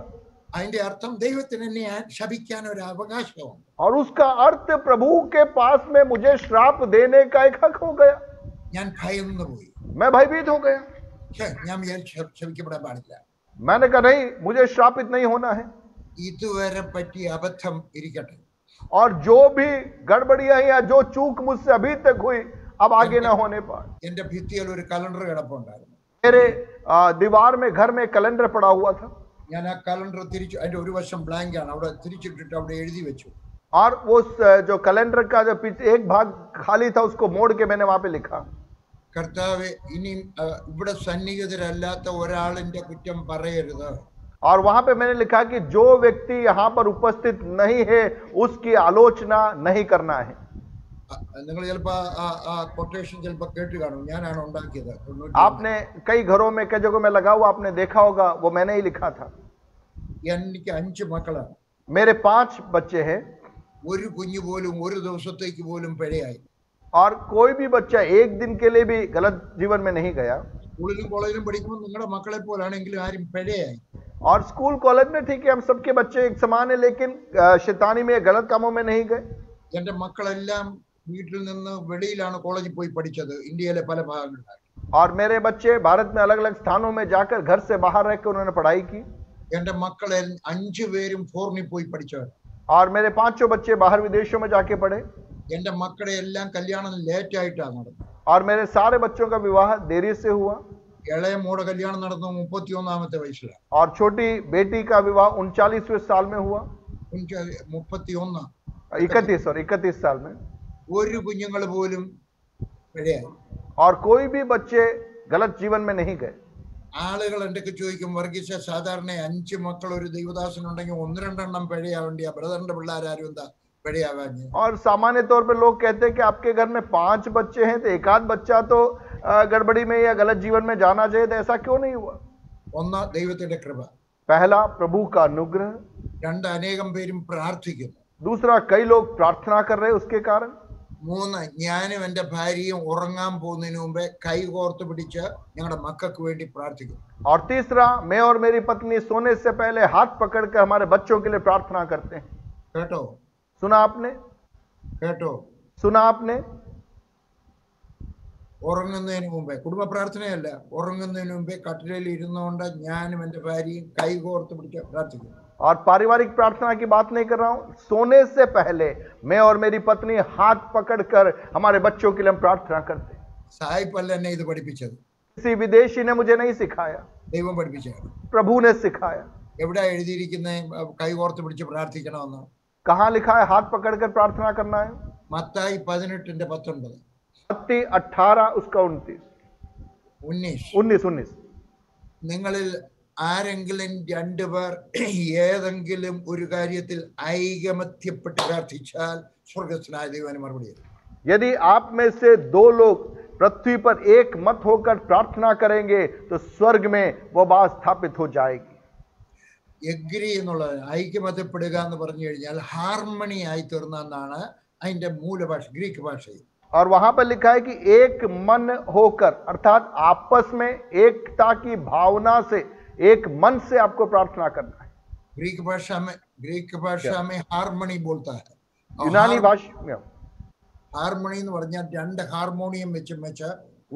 അതിന്റെ അർത്ഥം ദൈവത്തിന് എന്നെ ശപിക്കാൻ ഒരു അവകാശമുണ്ട്. और उसका अर्थ प्रभु के पास में मुझे श्राप देने का एक हक हो गया. ഞാൻ ഭയന്നു പോയി. मैं भयभीत हो गया. ഞാൻ ശപിക്കപ്പെടാൻ പാടില്ല. मैंने कहा नहीं, मुझे श्रापित नहीं होना है. ഇതുവരെ പറ്റിയ അബദ്ധം ഇരിക്കട്ടെ. और जो भी गड़बड़ियां या जो चूक मुझसे अभी तक हुई, अब आगे ना होने पाए. എന്റെ ഭിത്തിയിൽ ഒരു കലണ്ടർ കിടപ്പുണ്ടായിരുന്നു. मेरे दीवार में घर में कैलेंडर पड़ा हुआ था. ഞാൻ ആ കലണ്ടർ തിരിച്ചു, അതിന്റെ ഒരു വശം ബ്ലാങ്ക് ആണ്, അവിടെ തിരിച്ചിട്ടിട്ട് അവിടെ എഴുതി വെച്ചു. और वो जो कैलेंडर का जो पीछे एक भाग खाली था, उसको मोड़ के मैंने वहां पे लिखा, കർത്താവേ, ഇനി ഇവിടെ സന്നിഹിതരല്ലാത്ത ഒരാളിന്റെ കുറ്റം പറയരുത്. और वहां पे मैंने लिखा कि जो व्यक्ति यहाँ पर उपस्थित नहीं है उसकी आलोचना नहीं करना है. നിങ്ങൾ ചിലപ്പോ ആ കൊട്ടേഷൻ ചിലപ്പോ കേട്ട് കാണും, ഞാനാണ് ഉണ്ടാക്കിയത്. आपने कई घरों में, कई जगहों में लगा हुआ आपने देखा होगा, वो मैंने ही लिखा था. എനിക്ക് 5 മക്കളാണ്. मेरे 5 बच्चे हैं. ഒരു കുഞ്ഞു പോലും ഒരു ദിവസത്തേക്ക് പോലും പിഴയായി. और कोई भी बच्चा एक दिन के लिए भी गलत जीवन में नहीं गया. സ്കൂളിലും കോളേജിലും പഠിക്കുമ്പോൾ നിങ്ങളുടെ മക്കളെ പോലാണെങ്കിലും ആരും പിഴയായി. और स्कूल कॉलेज में ठीक है, हम सबके बच्चे एक समान है, लेकिन शैतानी में गलत कामों में नहीं गए. എന്റെ മക്കളെല്ലാം വീട്ടിൽ നിന്ന് വെളിയിലാണ് കോളേജിൽ പോയി പഠിച്ചത്, ഇന്ത്യയിലെ പല ഭാഗങ്ങളിലാണ്. और मेरे बच्चे भारत में अलग अलग स्थानों में जाकर घर से बाहर रहकर उन्होंने पढ़ाई की. എന്റെ മക്കളെ 5 പേരും ഫോറിനിൽ പോയി പഠിച്ചവർ. और मेरे 5 बच्चे बाहर विदेशों में जाके पढ़े. എന്റെ മക്കളെ എല്ലാം കല്യാണം ലേറ്റ് ആയിട്ടാണ് നടന്നത്. और मेरे सारे बच्चों का विवाह देरी से हुआ. ഇളയ മോടെ കല്യാണം നടന്നു 31ാമത്തെ വയസ്സിലാണ്. और छोटी बेटी का विवाह 39वें साल में हुआ. 31 31 साल में. ഒരു കുഞ്ഞുങ്ങൾ പോലും പിഴയായി. और कोई भी बच्चे गलत जीवन में नहीं गए. ആളുകൾ എന്തൊക്കെ ചോദിക്കും, വർഗീസ സാധാരണ 5 മക്കൾ ഒരു ദൈവദാസനുണ്ടെങ്കിൽ 1-2 എണ്ണം പിഴയാവേണ്ടിയ ബ്രദറിന്റെ പിള്ളേരാരും എന്താ പിഴയാവാഞ്ഞ്? और सामान्य तौर पे लोग कहते हैं कि आपके घर में 5 बच्चे हैं तो एक आध बच्चा तो गड़बड़ी में या गलत जीवन में जाना चाहिए, तो ऐसा क्यों नहीं हुआ? ഒന്ന് ദൈവത്തിന്റെ കൃപ, पहला प्रभु का अनुग्रह, 2 അനേകം പേരും പ്രാർത്ഥിക്കുന്നു, दूसरा कई लोग प्रार्थना कर रहे हैं उसके कारण, 3 ഞാനും എന്റെ ഭാര്യയും ഉറങ്ങാൻ പോകുന്നതിന് മുമ്പേ കൈ കോർത്ത് പിടിച്ച് ഞങ്ങളുടെ മക്കൾക്ക് വേണ്ടി പ്രാർത്ഥിക്കുന്നു. और तीसरा मैं और मेरी पत्नी सोने से पहले हाथ पकड़कर हमारे बच्चों के लिए प्रार्थना करते हैं. കേട്ടോ सुना आपने? കേട്ടോ सुना आपने? ഉറങ്ങുന്നതിന് മുമ്പേ, കുടുംബ പ്രാർത്ഥനയല്ല, ഉറങ്ങുന്നതിന് മുമ്പേ കട്ടിലയിൽ ഇരുന്നുകൊണ്ട് ഞാനും എന്റെ ഭാര്യയും കൈ കോർത്ത് പിടിച്ച് പ്രാർത്ഥിക്കുന്നു. और पारिवारिक प्रार्थना की बात नहीं कर रहा हूं, सोने से पहले मैं और मेरी पत्नी हाथ पकड़कर हमारे बच्चों के लिए हम प्रार्थना करते हैं. സായിപ്പല്ല എന്നെ ഇത് പഠിപ്പിച്ചത്, किसी विदेशी ने मुझे नहीं सिखाया, ദൈവം പഠിപ്പിച്ചതാണ്. प्रभु ने सिखाया. എവിടെ എഴുതിയിരിക്കുന്ന കൈ കോർത്ത് പിടിച്ച് പ്രാർത്ഥിക്കണമെന്ന്? कहां लिखा है हाथ पकड़कर प्रार्थना करना है? മത്തായി 18:19. मत्ती 18 उसका 19. നിങ്ങളിൽ ആരെങ്കിലും 2 പേർ ഏതെങ്കിലും ഒരു കാര്യത്തിൽ ഐകമത്യപ്പെട്ട് പ്രാർത്ഥിച്ചാൽ സ്വർഗ്ഗസ്ഥനായ ദൈവം മറുപടി തരും. यदि आप में से 2 लोग पृथ्वी पर एक मत होकर प्रार्थना करेंगे तो स्वर्ग में वो बात स्थापित हो जाएगी. എഗ്രി എന്നുള്ളത് ഐക്യമത്യപ്പെടുക എന്ന് പറഞ്ഞു കഴിഞ്ഞാൽ ഹാർമണി ആയി തീർന്നെന്നാണ് അതിന്റെ മൂലഭാഷ, ഗ്രീക്ക് ഭാഷയിൽ. और वहां पर लिखा है कि एक मन होकर, अर्थात आपस में एकता की भावना से, एक मन से आपको प्रार्थना करना है. ग्रीक भाषा में हार्मणी बोलता है. यूनानी भाषा में ഹാർമണി എന്ന് പറഞ്ഞാൽ 2 ഹാർമോണിയം വെച്ച്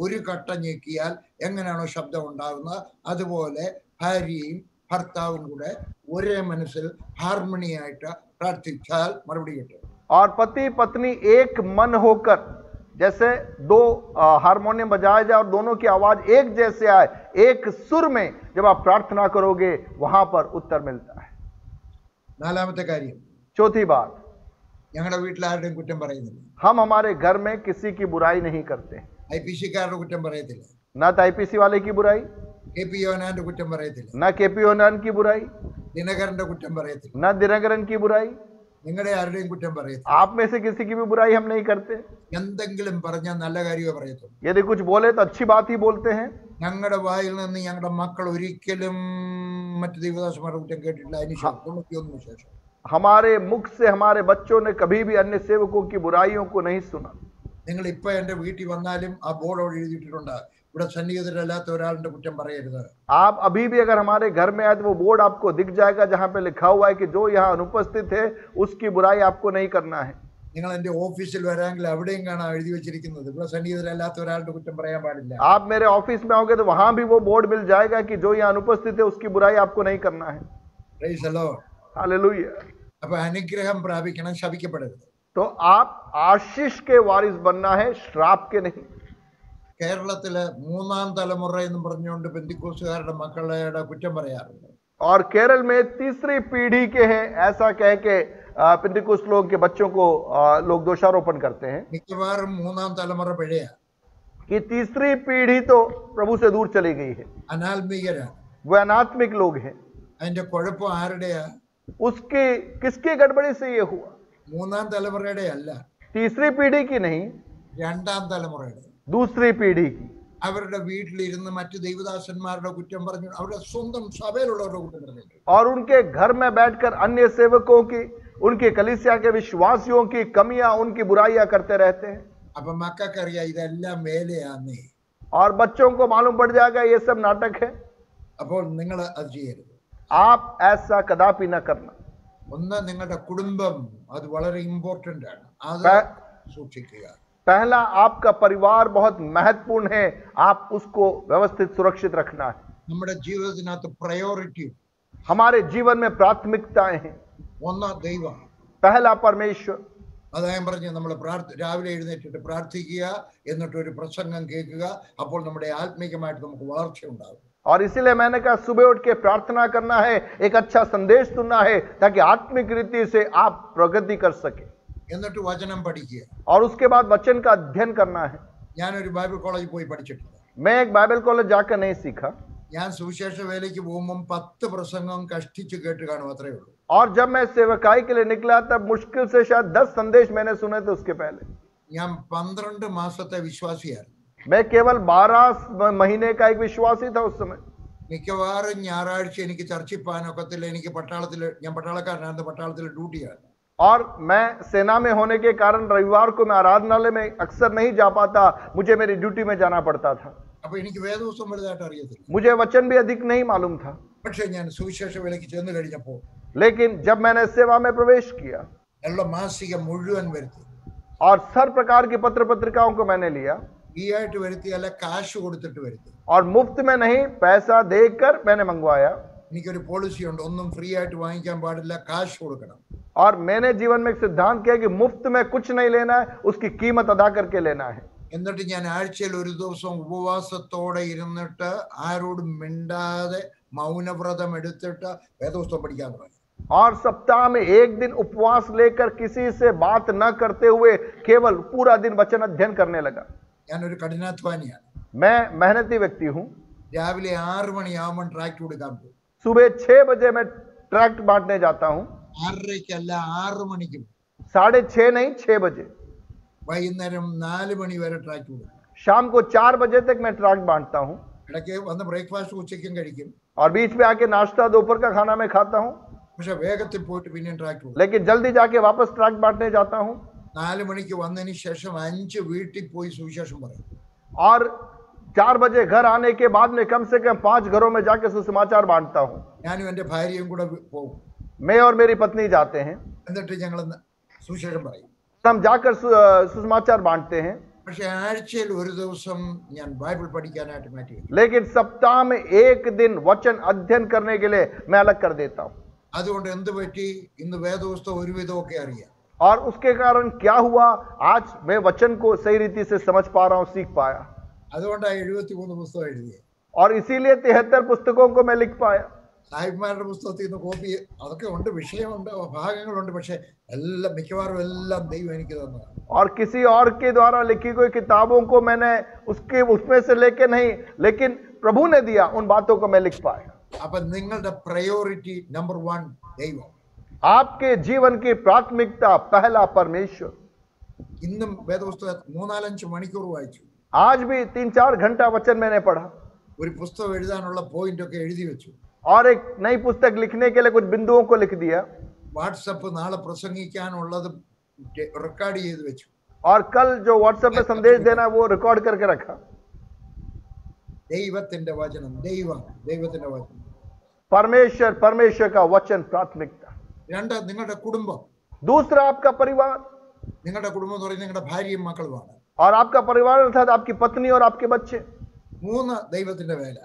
ഒരു കട്ട ഞെക്കിയാൽ എങ്ങനെയാണോ ശബ്ദം ഉണ്ടാകുന്നത്, അതുപോലെ ഭാര്യയും ഭർത്താവും കൂടെ ഒരേ മനസ്സിൽ ഹാർമണി ആയിട്ട് പ്രാർത്ഥിച്ചാൽ മറുപടി കിട്ടും. और पति पत्नी एक मन होकर, जैसे 2 हारमोनियम बजाया जाए और दोनों की आवाज एक जैसे आए, एक सुर में जब आप प्रार्थना करोगे वहां पर उत्तर मिलता है. 4ാമത്തെ കാര്യം, चौथी बात, ഞങ്ങളുടെ വീട്ടിൽ ആരുടെയും കുറ്റം പറയുന്നില്ല. हम हमारे घर में किसी की बुराई नहीं करते. IPC-കാരുടെ കുറ്റം പറയത്തില്ല, न तो IPC वाले की बुराई, KP യോഹന്നാന്റെ കുറ്റം പറയത്തില്ല, न KP योहनान की बुराई, ദിനകരന്റെ കുറ്റം പറയത്തില്ല, न दिनकरन की बुराई, നിങ്ങളുടെ ആരുടെയും കുറ്റം പറയത്തില്ല. आप में से किसी की भी बुराई हम नहीं करते. എന്തെങ്കിലും പറഞ്ഞാൽ നല്ല കാര്യമേ പറയത്തുള്ളൂ. यदि कुछ बोले तो अच्छी बात ही बोलते हैं. ഞങ്ങളുടെ വായിൽ നിന്ന് ഞങ്ങളുടെ മക്കൾ ഒരിക്കലും മറ്റു ദൈവദാസന്മാരുടെ കുറ്റം കേട്ടിട്ടില്ല. അതിന് ശേഷം 91 ശേഷം हमारे मुख से हमारे बच्चों ने कभी भी अन्य सेवकों की बुराइयों को नहीं सुना. നിങ്ങൾ ഇപ്പൊ എന്റെ വീട്ടിൽ വന്നാലും ആ ബോർഡ് അവിടെ എഴുതിയിട്ടുണ്ട്, ഇവിടെ സന്നിഹിതരല്ലാത്ത ഒരാളുടെ കുറ്റം പറയരുത്. आप अभी भी अगर हमारे घर में आए तो वो बोर्ड आपको दिख जाएगा जहां पे लिखा हुआ है कि जो यहाँ अनुपस्थित है उसकी बुराई आपको नहीं करना है. നിങ്ങൾ എന്റെ ഓഫീസിൽ വരാമെങ്കിൽ അവിടെയും കാണാൻ എഴുതി വെച്ചിരിക്കുന്നത്, ഇവിടെ സന്നിഹിതരല്ലാത്ത ഒരാളുടെ കുറ്റം പറയാൻ പാടില്ല. आप मेरे ऑफिस में आओगे तो वहां भी वो बोर्ड मिल जाएगा कि जो यहाँ अनुपस्थित है उसकी बुराई आपको नहीं करना है. Praise the Lord. हालेलुया. അപ്പൊ അനുഗ്രഹം പ്രാപിക്കണം, ശപിക്കപ്പെടരുത്. तो आप आशीष के वारिस बनना है, श्राप के नहीं. കേരളത്തിലെ 3ാം തലമുറ എന്ന് പറഞ്ഞുകൊണ്ട് പെന്തിക്കോസുകാരുടെ മക്കളുടെ കുറ്റം പറയാറുണ്ട്. और केरल में तीसरी पीढ़ी के हैं ऐसा कह के पेंटिकोस्ट लोग के बच्चों को लोग दोषारोपण करते हैं മിക്കവാറും 3ാം തലമുറ പിഴയാ, कि तीसरी पीढ़ी तो प्रभु से दूर चली गई है, അനാത്മികരാണ്. वो अनात्मिक लोग हैं. അതിന്റെ കുഴപ്പം ആരുടെയാ? उसकी किसकी गड़बड़ी से ये हुआ? 3ാം തലമുറയുടെ അല്ല, तीसरी पीढ़ी की नहीं, 2ാം തലമുറയുടെ. दूसरी पीढ़ी की. അവരുടെ വീട്ടിലിരുന്ന് മറ്റു ദൈവദാസന്മാരുടെ കുറ്റം പറഞ്ഞു, അവരുടെ സ്വന്തം സഭയിലുള്ളവരുടെ കുറ്റം പറഞ്ഞിട്ടുണ്ട്. और उनके घर में बैठकर अन्य सेवकों की, उनके कलीसिया के विश्वासियों की कमियां, उनकी बुराइयां करते रहते हैं. അപ്പൊ മക്കൾക്കറിയാം ഇതെല്ലാം വേലയാന്നേ. और बच्चों को मालूम पड़ जाएगा ये सब नाटक है. അപ്പോൾ നിങ്ങൾ അത് ചെയ്യരുത്. आप ऐसा कदापि न करना. ഒന്ന്, നിങ്ങളുടെ കുടുംബം അത് വളരെ ഇമ്പോർട്ടന്റ് ആണ്, അത് സൂക്ഷിക്കുക. पहला आपका परिवार बहुत महत्वपूर्ण है, आप उसको व्यवस्थित सुरक्षित रखना है. നമ്മുടെ ജീവിതത്തിനകത്ത് പ്രയോറിറ്റി, हमारे जीवन में प्राथमिकताएं हैं. ഒന്ന് ദൈവം, पहला परमेश्वर. അതായത് പറഞ്ഞ് നമ്മൾ രാവിലെ എഴുന്നേറ്റിട്ട് പ്രാർത്ഥിക്കുക, എന്നിട്ട് ഒരു പ്രസംഗം കേൾക്കുക, അപ്പോൾ നമ്മുടെ ആത്മീകമായിട്ട് നമുക്ക് വളർച്ച ഉണ്ടാകും. और इसीलिए मैंने कहा सुबह उठ के प्रार्थना करना है, एक अच्छा संदेश सुनना है ताकि आत्मिक रीति से आप प्रगति कर सके. എന്നിട്ട് വചനം പഠിക്കുക. और उसके बाद वचन का अध्ययन करना है. ഞാനൊരു ബൈബിൾ കോളേജിൽ പോയി പഠിച്ചിട്ടില്ല. मैं एक बाइबल कॉलेज जाकर नहीं सीखा. ഞാൻ സുവിശേഷ വേലയ്ക്ക് പോകുമ്പോൾ 10 പ്രസംഗം കഷ്ടിച്ച് കേട്ട് കാണും, അത്രേ ഉള്ളൂ. और जब मैं सेवकाई के लिए निकला तब मुश्किल से शायद 10 संदेश मैंने सुने थे उसके पहले. ഞാൻ 12 മാസത്തെ വിശ്വാസിയായിരുന്നു. मैं केवल 12 महीने का एक विश्वासी था उस समय. മിക്കവാറും ഞായറാഴ്ച എനിക്ക് ചർച്ചിൽ പോകാനൊക്കത്തില്ല. എനിക്ക് ഞാൻ പട്ടാളക്കാരനായിരുന്നു, പട്ടാളത്തിൽ ഡ്യൂട്ടിയാണ്. और मैं सेना में होने के कारण रविवार को मैं आराधनालय में अक्सर नहीं जा पाता, मुझे मेरी ड्यूटी में जाना पड़ता था. അപ്പൊ എനിക്ക് വേദപുസ്തകം വലുതായിട്ട് അറിയത്തില്ല. मुझे वचन भी अधिक नहीं मालूम था. പക്ഷെ ഞാൻ സുവിശേഷ വേലയ്ക്ക് ചെന്ന് കഴിഞ്ഞപ്പോ लेकिन जब मैंने सेवा में प्रवेश किया എല്ലാ മാസിക മുഴുവൻ വരുത്തി, और हर प्रकार की पत्र पत्रिकाओं को मैंने लिया, ഈ ആയിട്ട് വരുത്തിയല്ല, കാശ് കൊടുത്തിട്ട് വരുത്തി. और मुफ्त में नहीं पैसा देकर मैंने मंगवाया. എനിക്കൊരു പോളിസി ഉണ്ട്, ഒന്നും ഫ്രീ ആയിട്ട് വാങ്ങിക്കാൻ പാടില്ല, കാശ് കൊടുക്കണം. और मैंने जीवन में एक सिद्धांत किया कि मुफ्त में कुछ नहीं लेना है, उसकी कीमत अदा करके लेना है. എന്നിട്ട് ഞാൻ ആഴ്ചയിൽ ഒരു ദിവസം ഉപവാസത്തോടെ ഇരുന്നിട്ട് ആരോടും മിണ്ടാതെ മൗനവ്രതം എടുത്തിട്ട് വേദപുസ്തകം പഠിക്കാൻ തുടങ്ങി. और सप्ताह में एक दिन उपवास लेकर किसी से बात न करते हुए केवल पूरा दिन वचन अध्ययन करने लगा. ഞാനൊരു കഠിനാധ്വാനിയാണ്. मैं मेहनती व्यक्ति हूँ. രാവിലെ 6 മണിയാവുമ്പോൾ ട്രാക്ട് കൊടുക്കാൻ പോകും. सुबह 6 बजे मैं ट्रैक्ट बांटने जाता हूँ. 6:30 6 മണിക്ക്, 6:30 नहीं 6 बजे. വൈകുന്നേരം 4 മണി വരെ ട്രാക്ട് കൊടുക്കും. शाम को 4 बजे तक मैं ट्रैक्ट बांटता हूँ. ഇടയ്ക്ക് വന്ന് ബ്രേക്ക്ഫാസ്റ്റ് ഉച്ചയ്ക്കും കഴിക്കും. और बीच में आके नाश्ता दोपहर का खाना मैं खाता हूँ. പക്ഷെ വേഗത്തിൽ പോയിട്ട് പിന്നെയും ട്രാക്ട് കൊടുക്കും. लेकिन जल्दी जाके वापस ट्रैक्ट बांटने जाता हूँ. 4 മണിക്ക് വന്നതിന് ശേഷം 5 വീട്ടിൽ പോയി സുവിശേഷം പറയും. और 4 बजे घर आने के बाद में कम से कम 5 घरों में जाके सुसमाचार बांटता हूँ. ഞാനും എൻ്റെ ഭാര്യയും കൂടെ പോകും. मैं और मेरी पत्नी जाते हैं. എന്നിട്ട് ഞങ്ങൾ സുവിശേഷം പറയും. हम जाकर सुसमाचार बांटते हैं. പക്ഷെ ആഴ്ചയിൽ ഒരു ദിവസം ഞാൻ ബൈബിൾ പഠിക്കാനായിട്ട് മാറ്റി വെക്കും. लेकिन सप्ताह में एक दिन वचन अध्ययन करने के लिए मैं अलग कर देता हूँ. അതുകൊണ്ട് എന്ത് പറ്റി? ഇന്ന് വേദപുസ്തകം ഒരുവിധമൊക്കെ അറിയാം. और उसके कारण क्या हुआ, आज मैं वचन को सही रीति से समझ पा रहा हूँ, सीख पाया. അതുകൊണ്ടാണ് 73 പുസ്തകം എഴുതിയത്. और इसीलिए 73 पुस्तकों को मैं लिख पाया. സാഹിബ്മാരുടെ പുസ്തകത്തിൽ നിന്ന് കോപ്പി അതൊക്കെ ഉണ്ട്, വിഷയമുണ്ട്, ഭാഗങ്ങളുണ്ട്, പക്ഷെ എല്ലാം മിക്കവാറും എല്ലാം ദൈവം എനിക്ക് തന്നതാണ്. और किसी और के द्वारा लिखी गई किताबों को मैंने उसमें से लेके नहीं, लेकिन प्रभु ने दिया, उन बातों को मैं लिख पाया. അപ്പൊ നിങ്ങളുടെ പ്രയോറിറ്റി നമ്പർ 1 ദൈവം. आपके जीवन की प्राथमिकता पहला परमेश्वर। ഇന്നും വേദപുസ്തകം 3-4 മണിക്കൂർ വായിച്ചു. आज भी 3-4 घंटा वचन मैंने पढ़ा ഒരു പുസ്തകം എഴുതാനുള്ള പോയിന്റ് ഒക്കെ എഴുതി വെച്ചു. और एक नई पुस्तक लिखने के लिए कुछ बिंदुओं को लिख दिया വാട്സപ്പ് നാളെ പ്രസംഗിക്കാനുള്ളത് റെക്കോർഡ് ചെയ്ത് വെച്ചു. और कल जो व्हाट्सएप पे संदेश देना वो रिकॉर्ड करके रखा। ദൈവത്തിന്റെ വചനം, ദൈവത്തിന്റെ വചനം, परमेश्वर का वचन प्राथमिकता। രണ്ട് നിങ്ങളുടെ കുടുംബം. दूसरा आपका परिवार। നിങ്ങളുടെ കുടുംബം എന്ന് പറയുന്നത് നിങ്ങളുടെ ഭാര്യയും മക്കളുമാണ്. और आपका परिवार अर्थात आपकी पत्नी और आपके बच्चे। 3 ദൈവത്തിന്റെ വേല.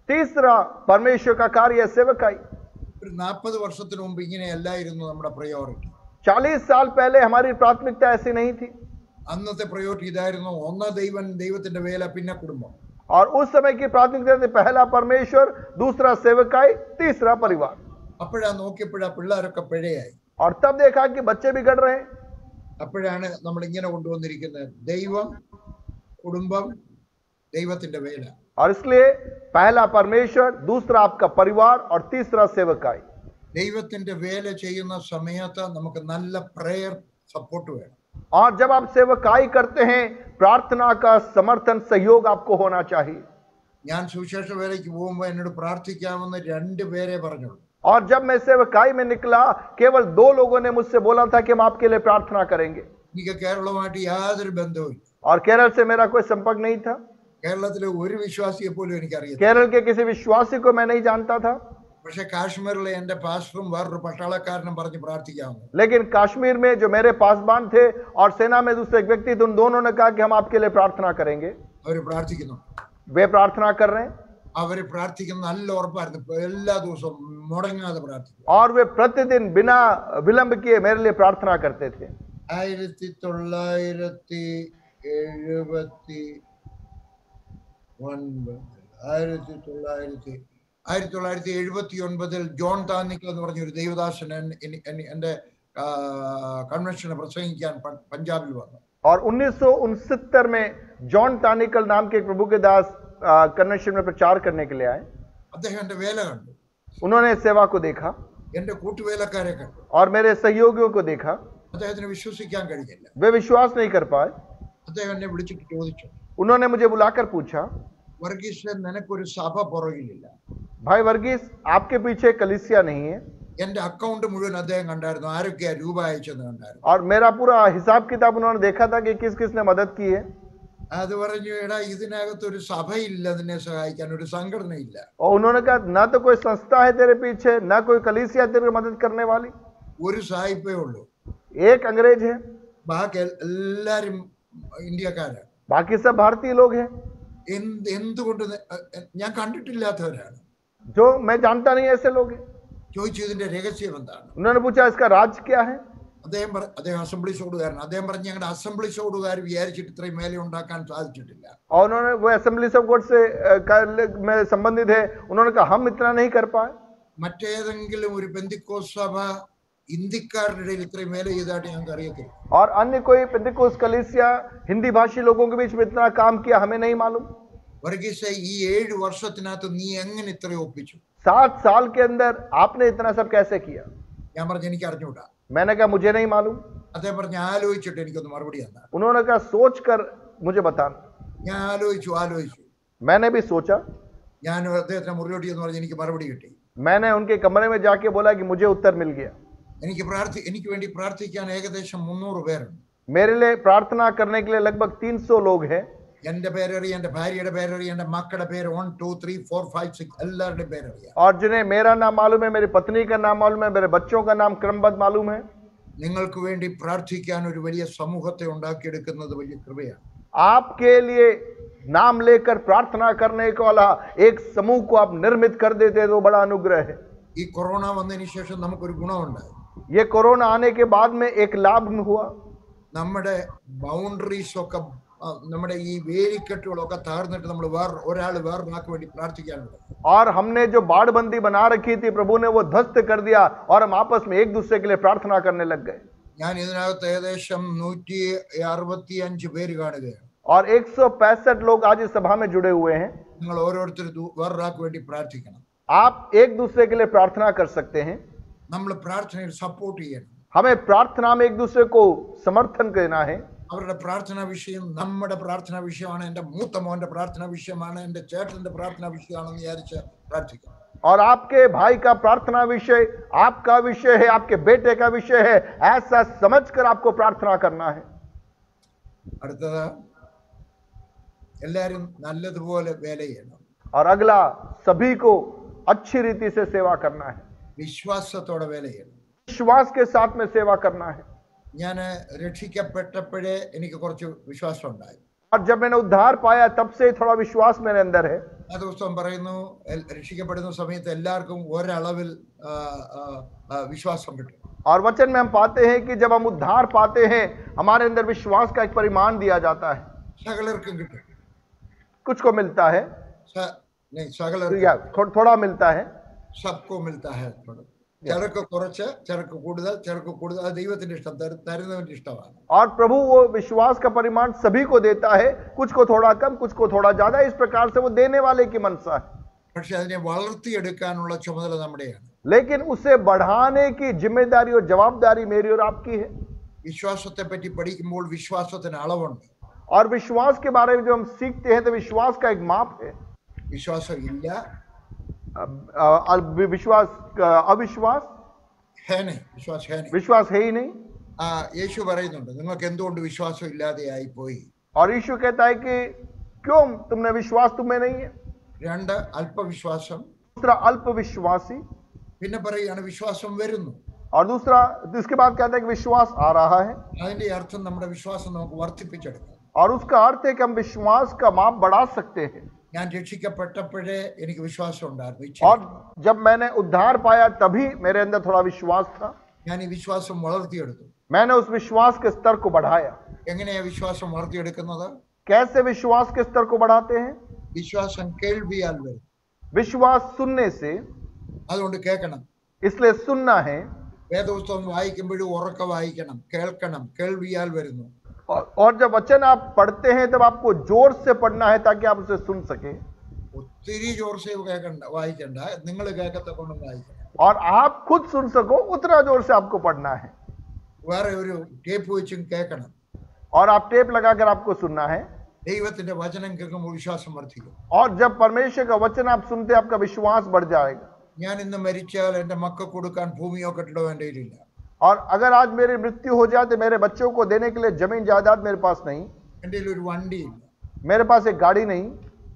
तीसरा परमेश्वर का कार्य सेवकाई। ഒരു 40 വർഷത്തിന് മുമ്പ് ഇങ്ങനെയല്ലായിരുന്നു നമ്മുടെ പ്രയോറിറ്റി. 40 साल पहले हमारी प्राथमिकता ऐसी नहीं थी। അന്നത്തെ പ്രയോറിറ്റി ഇതായിരുന്നു, ഒന്ന് ദൈവത്തിന്റെ വേല, പിന്നെ കുടുംബം. और उस समय की प्राथमिकता थी पहला परमेश्वर, दूसरा सेवकाई, तीसरा परिवार। അപ്പോഴാ നോക്കിയപ്പോഴാ പിള്ളേരൊക്കെ പിഴയായി. और तब देखा कि बच्चे बिगड़ रहे हैं। അപ്പോഴാണ് നമ്മൾ ഇങ്ങനെ കൊണ്ടുവന്നിരിക്കുന്നത്, ദൈവം, കുടുംബം, ദൈവത്തിന്റെ വേല. और इसलिए पहला परमेश्वर, दूसरा आपका परिवार और तीसरा सेवकाई। ദൈവത്തിന്റെ വേല ചെയ്യുന്ന സമയത്ത് നമുക്ക് നല്ല പ്രേയർ സപ്പോർട്ട് വേണം. और जब आप सेवकाई करते हैं प्रार्थना का समर्थन सहयोग आपको होना चाहिए। ഞാൻ സുവിശേഷ വേലയ്ക്ക് പോകുമ്പോൾ എന്നോട് പ്രാർത്ഥിക്കാമെന്ന് 2 പേരെ പറഞ്ഞുള്ളൂ. और जब मैं सेवकाई में निकला केवल 2 लोगों ने मुझसे बोला था कि हम आपके लिए प्रार्थना करेंगे। എനിക്ക് കേരളവുമായിട്ട് യാതൊരു ബന്ധവുമില്ല. और केरल से मेरा कोई संपर्क नहीं था। കേരളത്തിലെ ഒരു വിശ്വാസിയെ പോലും എനിക്കറിയില്ല. केरल के किसी विश्वासी को मैं नहीं जानता था। പക്ഷെ കാശ്മീരിലെ എന്റെ പാസ്റ്ററും വേറൊരു പട്ടാളക്കാരനും പറഞ്ഞ് പ്രാർത്ഥിക്കാമെന്ന്. लेकिन कश्मीर में जो मेरे पासबान थे और सेना में दूसरे एक व्यक्ति थे, उन दोनों ने कहा कि हम आपके लिए प्रार्थना करेंगे। അവര് പ്രാർത്ഥിക്കുന്നു. वे प्रार्थना कर रहे हैं അവര് പ്രാർത്ഥിക്കുന്ന നല്ല ഉറപ്പായിരുന്നു. എല്ലാ ദിവസവും മുടങ്ങാതെ പ്രാർത്ഥിക്കും. और वे प्रतिदिन बिना विलंब किए मेरे लिए प्रार्थना करते थे। 1979 ജോൺ താന്നിക്കൽ എന്ന് പറഞ്ഞ ഒരു ദൈവദാസൻ എന്റെ കൺവെൻഷന് പ്രസംഗിക്കാൻ പഞ്ചാബിൽ വന്നു. और 1969 में जॉन टानिकल नाम के एक प्रभु के दास कन्वेंशन में प्रचार करने के लिए आए। അദ്ദേഹം എന്റെ വേല കണ്ടു. उन्होंने सेवा को देखा എന്റെ കൂട്ടുവേലക്കാരെ കണ്ടു. और मेरे सहयोगियों को देखा। അദ്ദേഹത്തിന് വിശ്വസിക്കാൻ കഴിഞ്ഞില്ല. वे विश्वास नहीं कर पाए। അദ്ദേഹം എന്നെ വിളിച്ചിട്ട് ചോദിച്ചു, उन्होंने मुझे बुलाकर पूछा, വർഗീസ് നിനക്കൊരു സഭ പുറകിലില്ല? भाई वर्गीस आपके पीछे कलीसिया नहीं है? എന്റെ അക്കൗണ്ട് മുഴുവൻ അദ്ദേഹം കണ്ടായിരുന്നു, ആരൊക്കെയാ രൂപ അയച്ചെന്ന് കണ്ടായിരുന്നു. और मेरा पूरा हिसाब किताब उन्होंने देखा था कि किस किस ने मदद की है। അത് പറഞ്ഞു, എടാ ഇതിനകത്ത് ഒരു സഭയില്ല നിന്നെ സഹായിക്കാൻ, ഒരു സംഘടനയില്ല. और उन्होंने कहा ना तो कोई संस्था है तेरे पीछे, ना कोई कलीसिया तेरी मदद करने वाली। ഒരു സായിപ്പേ ഉള്ളൂ, एक अंग्रेज है, ബാക്കി എല്ലാരും ഇന്ത്യക്കാരാണ്. बाकी सब भारतीय लोग हैं എന്തുകൊണ്ട് ഞാൻ കണ്ടിട്ടില്ലാത്തവരാണ്. जो मैं जानता नहीं ऐसे लोग हैं। ചോദിച്ചു ഇതിന്റെ രഹസ്യം എന്താണ്? उन्होंने पूछा इसका राज क्या है? അദ്ദേഹം असेंबली സോഡുകാരൻ. അദ്ദേഹം പറഞ്ഞു, ഞങ്ങളുടെ അസംബ്ലി സോഡുകാർ വിചാരിച്ചിട്ട് ഇത്രയും മേലെ ഉണ്ടാക്കാൻ സാധിച്ചിട്ടില്ല. और उन्होंने वो असेंबली ऑफ गॉड से में संबंधित है, उन्होंने कहा हम इतना नहीं कर पाए। മറ്റേതെങ്കിലും ഒരു പെന്തിക്കോസ് സഭ ഇന്ത്യക്കാരുടെ ഇടയിൽ ഇത്രയും മേലെ ചെയ്തായിട്ട് ഞങ്ങൾക്ക് അറിയത്തില്ല. और अन्य कोई पेंटिकोस कलीसिया हिंदी भाषी लोगों के बीच में इतना काम किया हमें नहीं मालूम। വർഗീസ് ഈ 7 വർഷത്തിനകത്ത് നീ എങ്ങനെ ഇത്രയും ഒപ്പിച്ചു? 7 साल के अंदर आपने इतना सब कैसे किया? ഞാൻ പറഞ്ഞു, എനിക്ക് അറിഞ്ഞൂടാ. मैंने कहा मुझे नहीं मालूम। അദ്ദേഹം പറഞ്ഞു, ആലോചിച്ചിട്ട് എനിക്കൊന്ന് മറുപടി തന്നാ. उन्होंने कहा सोच कर मुझे बताना। ഞാൻ ആലോചിച്ചു. मैंने भी सोचा। ഞാൻ അദ്ദേഹത്തിന് മുറിയോട്ടി എന്ന് പറഞ്ഞ് എനിക്ക് മറുപടി കിട്ടി. मैंने उनके कमरे में जाके बोला कि मुझे उत्तर मिल गया। എനിക്ക് വേണ്ടി പ്രാർത്ഥിക്കാൻ ഏകദേശം 300 പേരുണ്ട്. मेरे लिए प्रार्थना करने के लिए लगभग 300 लोग हैं। എന്റെ പേരറിയാം, എന്റെ ഭാര്യയുടെ പേരറിയാം, എന്റെ മക്കളുടെ പേര് 1 2 3 4 5 6 എല്ലാവരുടെയും പേരറിയാം. और जिन्हें मेरा नाम मालूम है, मेरी पत्नी का नाम मालूम है, मेरे बच्चों का नाम क्रमबद्ध मालूम है। നിങ്ങൾക്ക് വേണ്ടി പ്രാർത്ഥിക്കാൻ ഒരു വലിയ സമൂഹത്തെ ഉണ്ടാക്കിയെടുക്കുന്നത് വലിയ കൃപയാണ്. आपके लिए नाम लेकर प्रार्थना करने वाला एक समूह को आप निर्मित कर देते तो बड़ा अनुग्रह है। ഈ കൊറോണ വന്നതിന് ശേഷം നമുക്കൊരു ഗുണമുണ്ടായി. ये कोरोना आने के बाद में एक लाभ हुआ। നമ്മുടെ ബൗണ്ടറീസ് ഒക്കെ, നമ്മുടെ ഈ വേലിക്കെട്ടുകളൊക്കെ താഴ്ന്നിട്ട് നമ്മൾ വേറൊരാൾക്ക് വേണ്ടി പ്രാർത്ഥിക്കാനുണ്ട്. और हमने जो बाड़बंदी बना रखी थी प्रभु ने वो ध्वस्त कर दिया और हम आपस में एक दूसरे के लिए प्रार्थना करने लग गए। ഞാൻ ഇതിനകത്ത് ഏകദേശം 165 പേര് കാണുകയാണ്. और 165 लोग आज इस सभा में जुड़े हुए हैं। നിങ്ങൾ ഓരോരുത്തരും വേറൊരാൾക്ക് വേണ്ടി പ്രാർത്ഥിക്കണം. आप एक दूसरे के लिए प्रार्थना कर सकते हैं। നമ്മൾ പ്രാർത്ഥനയിൽ സപ്പോർട്ട് ചെയ്യണം. हमें प्रार्थना में एक दूसरे को समर्थन करना है. അവരുടെ പ്രാർത്ഥനാ വിഷയം നമ്മുടെ പ്രാർത്ഥനാ വിഷയമാണ്, എൻ്റെ മൂത്ത മോന്റെ പ്രാർത്ഥനാ വിഷയമാണ്, എൻ്റെ ചേട്ടന്റെ പ്രാർത്ഥനാ വിഷയമാണെന്ന് വിചാരിച്ച് പ്രാർത്ഥിക്കണം. और आपके भाई का प्रार्थना विषय आपका विषय है, आपके बेटे का विषय है, ऐसा समझकर आपको प्रार्थना करना है. അടുത്തത് എല്ലാവരും നല്ലതുപോലെ വേല ചെയ്യണം. और अगला, सभी को अच्छी रीति से सेवा करना है. വിശ്വാസത്തോടെ വേല ചെയ്യണം. विश्वास के साथ में सेवा करना है. ഞാൻ രക്ഷിക്കപ്പെട്ടപ്പോഴേ എനിക്ക് കുറച്ച് വിശ്വാസം ഉണ്ടായി. और जब मैंने उद्धार पाया तब से थोड़ा विश्वास मेरे अंदर है. ആ ദിവസം പറയുന്നു രക്ഷിക്കപ്പെടുന്ന സമയത്ത് എല്ലാവർക്കും ഒരളവിൽ വിശ്വാസം കിട്ടും. और वचन में हम पाते हैं कि जब हम उद्धार पाते हैं हमारे अंदर विश्वास का एक परिमाण दिया जाता है. സകലർക്കും കിട്ടും. कुछ को मिलता है, സകലർക്കും थोड़ा मिलता है, सबको मिलता है. ചിലർക്ക് കുറച്ച്, ചിലർക്ക് കൂടുതൽ, ചിലർക്ക് കൂടുതൽ. അത് ദൈവത്തിന്റെ ഇഷ്ടം, തരുന്നവന്റെ ഇഷ്ടമാണ്. और प्रभु वो विश्वास का परिमाण सभी को देता है, कुछ को थोड़ा कम, कुछ को थोड़ा ज्यादा. इस प्रकार से वो देने वाले की मनसा है. പക്ഷെ അതിനെ വളർത്തിയെടുക്കാനുള്ള ചുമതല നമ്മുടെയാണ്. लेकिन उसे बढ़ाने की जिम्मेदारी और जवाबदारी मेरी और आपकी है. വിശ്വാസത്തെ പറ്റി പഠിക്കുമ്പോൾ വിശ്വാസത്തിന് അളവുണ്ട്. और विश्वास के बारे में जो हम सीखते हैं तो विश्वास का एक माप है. വിശ്വാസം ഇല്ല, विश्वास अविश्वास है नहीं, विश्वास है नहीं. विश्वास है ही नहीं. യേശു പറയുന്നുണ്ട് നിങ്ങൾക്ക് എന്തുകൊണ്ട് വിശ്വാസം ഇല്ലാതെയായി പോയി. और यीशु कहता है कि क्यों तुमने विश्वास तुम्हें नहीं है. രണ്ട് അല്പവിശ്വാസം, दूसरा अल्प विश्वासी. പിന്നെ പറയുകയാണ് വിശ്വാസം വരുന്നു. और दूसरा इसके बाद कहता है कि विश्वास आ रहा है. അതിന്റെ അർത്ഥം നമ്മുടെ വിശ്വാസം നമുക്ക് വർദ്ധിപ്പിച്ചെടുക്കാം. और उसका अर्थ है कि हम विश्वास का माप बढ़ा सकते हैं. ഞാൻ രക്ഷിക്കപ്പെട്ടപ്പോഴേ എനിക്ക് വിശ്വാസം ഉണ്ടായിരുന്നു. और जब मैंने उद्धार पाया तभी मेरे अंदर थोड़ा विश्वास था. ഞാൻ ഈ വിശ്വാസം വളർത്തിയെടുത്തു. मैंने उस विश्वास के स्तर को बढ़ाया. എങ്ങനെയാ വിശ്വാസം വളർത്തിയെടുക്കുന്നത്? कैसे विश्वास के स्तर को बढ़ाते हैं? വിശ്വാസം കേൾവിയാൽ വരും. विश्वास सुनने से, അതുകൊണ്ട് കേൾക്കണം. इसलिए सुनना है. വേദപുസ്തകം വായിക്കുമ്പോഴും ഉറക്കെ വായിക്കണം, കേൾക്കണം. കേൾവിയാൽ വരുന്നു. और जब वचन आप पढ़ते हैं तब आपको जोर से पढ़ना है ताकि आप उसे सुन सके. ഒത്തിരി ജോർസേ കേൾക്കണ്ട, വായിക്കണ്ട. നിങ്ങൾ കേൾക്കത്തെ കൊണ്ടും വായിക്കണം. और आप खुद सुन सको उतना जोर से आपको पढ़ना है. വേറെ ഒരു ടേപ്പ് വെച്ചും കേൾക്കണം. और आप टेप लगाकर आपको सुनना है. ദൈവത്തിന്റെ വചനം കേൾക്കുമ്പോൾ വിശ്വാസം വർദ്ധിക്കും. और जब परमेश्वर का वचन आप सुनते आपका विश्वास बढ़ जाएगा. ഞാൻ ഇന്ന് മരിച്ചാൽ എൻ്റെ മക്കൾക്ക് കൊടുക്കാൻ ഭൂമിയോ കെട്ടിടോ എൻ്റെ കയ്യിലില്ല. और अगर आज मेरी मृत्यु हो जाए तो मेरे बच्चों को देने के लिए जमीन जायदाद मेरे पास नहीं. എൻ്റെ കയ്യിൽ ഒരു വണ്ടിയില്ല, मेरे पास एक गाड़ी नहीं,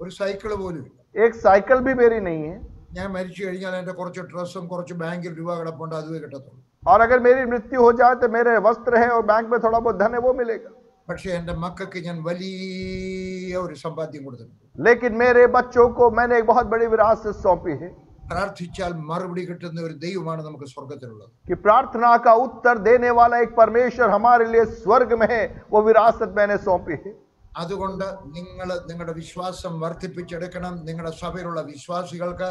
ഒരു സൈക്കിൾ പോലും ഇല്ല. एक साइकिल भी मेरी नहीं है. ഞാൻ മരിച്ചു കഴിഞ്ഞാൽ എൻ്റെ കുറച്ച് ഡ്രസ്സും കുറച്ച് ബാങ്കിൽ രൂപ കിടപ്പുണ്ട്, അതുവേ കിട്ടത്തുള്ളൂ. और अगर मेरी मृत्यु हो जाए तो मेरे वस्त्र है और बैंक में थोड़ा बहुत धन है वो मिलेगा. പക്ഷേ എൻ്റെ മക്കൾക്ക് ഞാൻ വലിയ ഒരു സമ്പാദ്യം കൊടുത്തിട്ടുണ്ട്. लेकिन मेरे बच्चों को मैंने एक बहुत बड़ी विरासत सौंपी है. പ്രാർത്ഥിച്ചാൽ മറുപടി കിട്ടുന്ന ഒരു ദൈവമാണ് നമുക്ക് സ്വർഗത്തിലുള്ളത്. कि प्रार्थना का उत्तर देने वाला एक परमेश्वर हमारे लिए स्वर्ग में है, वो विरासत मैंने सौंपी है. അതുകൊണ്ട് നിങ്ങൾ നിങ്ങളുടെ വിശ്വാസം വർദ്ധിപ്പിച്ചെടുക്കണം. നിങ്ങളുടെ സഭയിലുള്ള വിശ്വാസികൾക്ക്,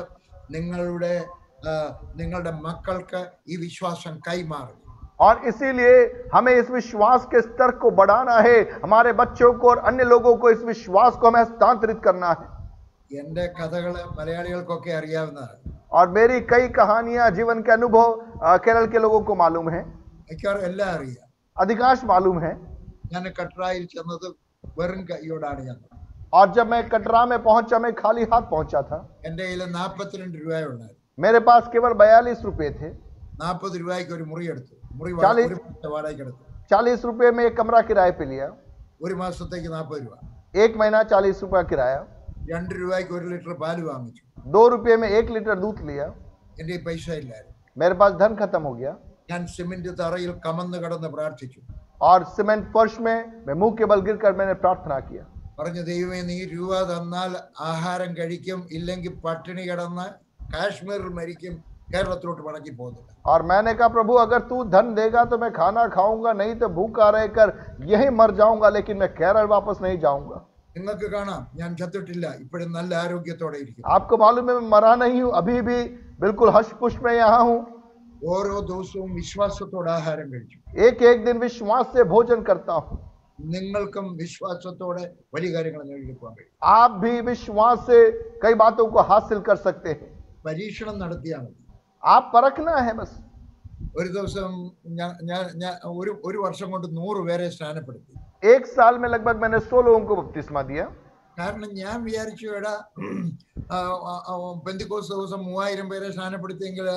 നിങ്ങളുടെ മക്കൾക്ക് ഈ വിശ്വാസം കൈമാറും. और इसीलिए हमें इस विश्वास के स्तर को बढ़ाना है. हमारे बच्चों को और अन्य लोगों को इस विश्वास को हमें हस्तांतरित करना है. എൻ്റെ കഥകള് മലയാളികൾക്കൊക്കെ അറിയാവുന്നതാണ്. और मेरी कई कहानियां, जीवन के अनुभव केरल के लोगों को मालूम है, മിക്കവാറും എല്ലാം അറിയാം. अधिकांश मालूम है. ഞാൻ കട്രായിൽ ചെന്നത് വെറും കൈയോടാണ് ചെന്നത്. और जब मैं कटरा में पहुंचा मैं खाली हाथ पहुंचा था. എൻ്റെ കയ്യിൽ 42 രൂപയുണ്ടായിരുന്നു. मेरे पास केवल 42 रुपए थे. 40 രൂപയ്ക്ക് ഒരു മുറി എടുത്തു. മുറി 40 വാടകയ്ക്ക് എടുത്തു. 40 रुपए में एक कमरा किराए पे लिया. ഒരു മാസത്തേക്ക് 40 രൂപ. एक महीना 40 रुपया किराया. 2 രൂപയ്ക്ക് 1 ലിറ്റർ പാല് വാങ്ങിച്ചു. 2 रुपये में 1 लीटर दूध लिया. എൻ്റെ പൈസ ഇല്ലായിരുന്നു. मेरे पास धन खत्म हो गया. ഞാൻ സിമന്റ് തറയിൽ കമന്ന് കിടന്ന് പ്രാർത്ഥിച്ചു. और सीमेंट फर्श में मैं मुंह के बल गिरकर मैंने प्रार्थना किया. പറഞ്ഞു, ദൈവമേ നീ രൂപ തന്നാൽ ആഹാരം കഴിക്കും, ഇല്ലെങ്കിൽ പട്ടിണി കിടന്ന് കാശ്മീരിൽ മരിക്കും, കേരളത്തിലോട്ട് മടക്കി പോകുന്നില്ല. और मैंने कहा प्रभु अगर तू धन देगा तो मैं खाना खाऊंगा, नहीं तो भूखा रहकर यहीं मर जाऊंगा, लेकिन मैं केरल वापस नहीं जाऊंगा. നിങ്ങൾക്ക് കാണാം ഞാൻ ചത്തിട്ടില്ല, ഇപ്പോഴും നല്ല ആരോഗ്യത്തോടെ ഇരിക്കും. आपको मालूम है मैं मरा नहीं हूं, अभी भी बिल्कुल हष्ट पुष्ट में यहाँ हूं. ഓരോ ദിവസവും വിശ്വാസത്തോടെ ആഹാരം കഴിച്ചു. एक एक दिन विश्वास से भोजन करता हूं. നിങ്ങൾക്കും വിശ്വാസത്തോടെ വലിയ കാര്യങ്ങൾ നേടിയെടുക്കാൻ കഴിയും. आप भी विश्वास से कई बातों को हासिल कर सकते हैं. പരീക്ഷണം നടത്തിയാൽ മതി. आप परखना है बस. ഒരു ദിവസം ഒരു വർഷം കൊണ്ട് 100 പേരെ സ്നാനപ്പെടുത്തി. एक साल में लगभग मैंने 100 लोगों को बपतिस्मा दिया। കാരണം ഞാൻ വിചാരിച്ചു എടാ പെന്തിക്കോസ്ത് ദിവസം 3000 പേരെ സ്നാനപ്പെടുത്തിയെങ്കിൽ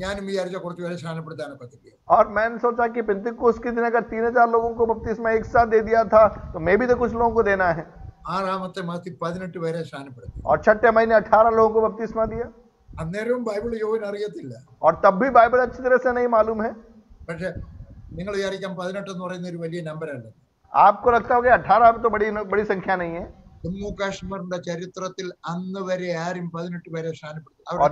ഞാനും വിചാരിച്ച കുറച്ച് പേരെ സ്നാനപ്പെടുത്താനൊക്കെ പറ്റില്ല. और मैंने सोचा कि पेंतिकोस्त के दिन अगर 3000 लोगों को बपतिस्मा एक साथ दे दिया था तो मैं भी तो कुछ लोगों को देना है। 6ാമത്തെ മാസത്തിൽ 18 പേരെ സ്നാനപ്പെടുത്തി. और 6ठे महीने 18 लोगों को बपतिस्मा दिया। അന്നേരവും ബൈബിൾ യോവിന് അറിയത്തില്ല. और तब भी बाइबल अच्छी तरह से नहीं मालूम है। പക്ഷെ നിങ്ങൾ വിചാരിക്കാം 18 എന്ന് പറയുന്ന ഒരു വലിയ നമ്പർ അല്ല. आपको लगता होगा 18 तो बड़ी संख्या नहीं है। ജമ്മു കാശ്മീരിന്റെ ചരിത്രത്തിൽ അന്ന് വരെ ആരും 18 പേരെ സ്നാനപ്പെടുത്തി. और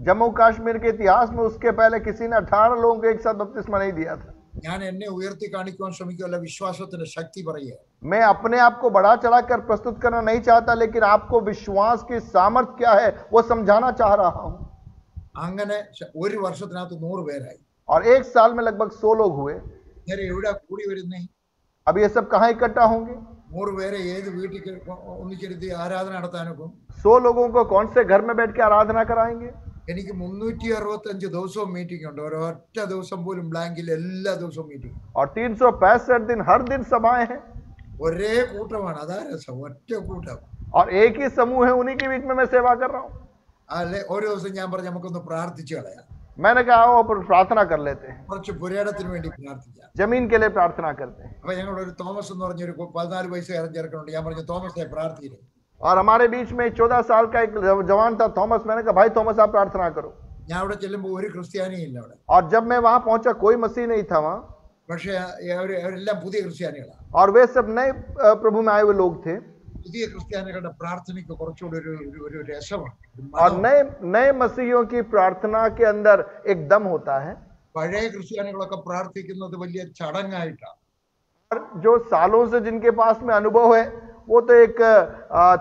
जम्मू कश्मीर के इतिहास में उसके पहले किसी ने 18 लोगों को एक साथ बपतिस्मा नहीं दिया था। ഞാൻ എന്നെ ഉയർത്തി കാണിക്കുവാൻ ശ്രമിക്കുകയല്ല, വിശ്വാസത്തിന്റെ ശക്തി പറയുക. मैं अपने आप को बढ़ा चढ़ाकर प्रस्तुत करना नहीं चाहता, लेकिन आपको विश्वास की सामर्थ्य क्या है वो समझाना चाह रहा हूं। അങ്ങനെ ഒരു വർഷത്തിനകത്ത് 100 പേരായി. और एक साल में लगभग 100 लोग हुए। നേരെ എവിടെ കൂടി വരുന്നേ? अब ये सब कहां इकट्ठा होंगे? 100 പേരെ ഏത് വീട്ടിൽ ഒന്നിച്ചിരുത്തി ആരാധന നടത്താനൊക്കെ? 100 लोगों को कौन से घर में बैठ के आराधना कराएंगे? എനിക്ക് 365 ദിവസവും മീറ്റിംഗ് ഉണ്ട്. ഒരൊറ്റ ദിവസം പോലും ബ്ലാങ്കിൽ എല്ലാ ദിവസവും മീറ്റിംഗ്. और 365 दिन हर दिन सभाएं हैं। ഒരേ കൂട്ടമാണ്, അതാ രസം, ഒറ്റ കൂട്ടം. और एक ही समूह है, उन्हीं के बीच में मैं सेवा कर रहा हूं। അല്ലെ ഒരു ദിവസം ഞാൻ പറഞ്ഞു നമുക്കൊന്ന് പ്രാർത്ഥിച്ചു കളയാം. मैंने कहा आओ पर प्रार्थना कर लेते हैं, കുറച്ച് പുരേടത്തിന് വേണ്ടി പ്രാർത്ഥിക്കാം. जमीन के लिए प्रार्थना करते हैं। അപ്പൊ ഞങ്ങളുടെ ഒരു തോമസ് എന്ന് പറഞ്ഞൊരു 14 വയസ്സുകാരൻ ചെറുക്കനുണ്ട്. ഞാൻ പറഞ്ഞു തോമസേ പ്രാർത്ഥിയില്ലേ. और हमारे बीच में 14 साल का एक जवान था थॉमस। मैंने कहा भाई थॉमस आप प्रार्थना करो। ഞാൻ അവിടെ ചെല്ലുമ്പോൾ ഒരു ക്രിസ്ത്യാനിയും ഇല്ല അവിടെ. और जब मैं वहां पहुंचा कोई मसीह नहीं था वहां। പക്ഷെ അവരെല്ലാം പുതിയ ക്രിസ്ത്യാനികളാണ്. और वे सब नए प्रभु में आए हुए लोग थे। പുതിയ ക്രിസ്ത്യാനികളുടെ പ്രാർത്ഥനയ്ക്ക് കുറച്ചുകൂടി ഒരു രസമാണ്. और नए मसीहियों की प्रार्थना के अंदर एक दम होता है। പഴയ ക്രിസ്ത്യാനികളൊക്കെ പ്രാർത്ഥിക്കുന്നത് വലിയ ചടങ്ങായിട്ടാണ്. और जो सालों से जिनके पास में अनुभव है वो तो एक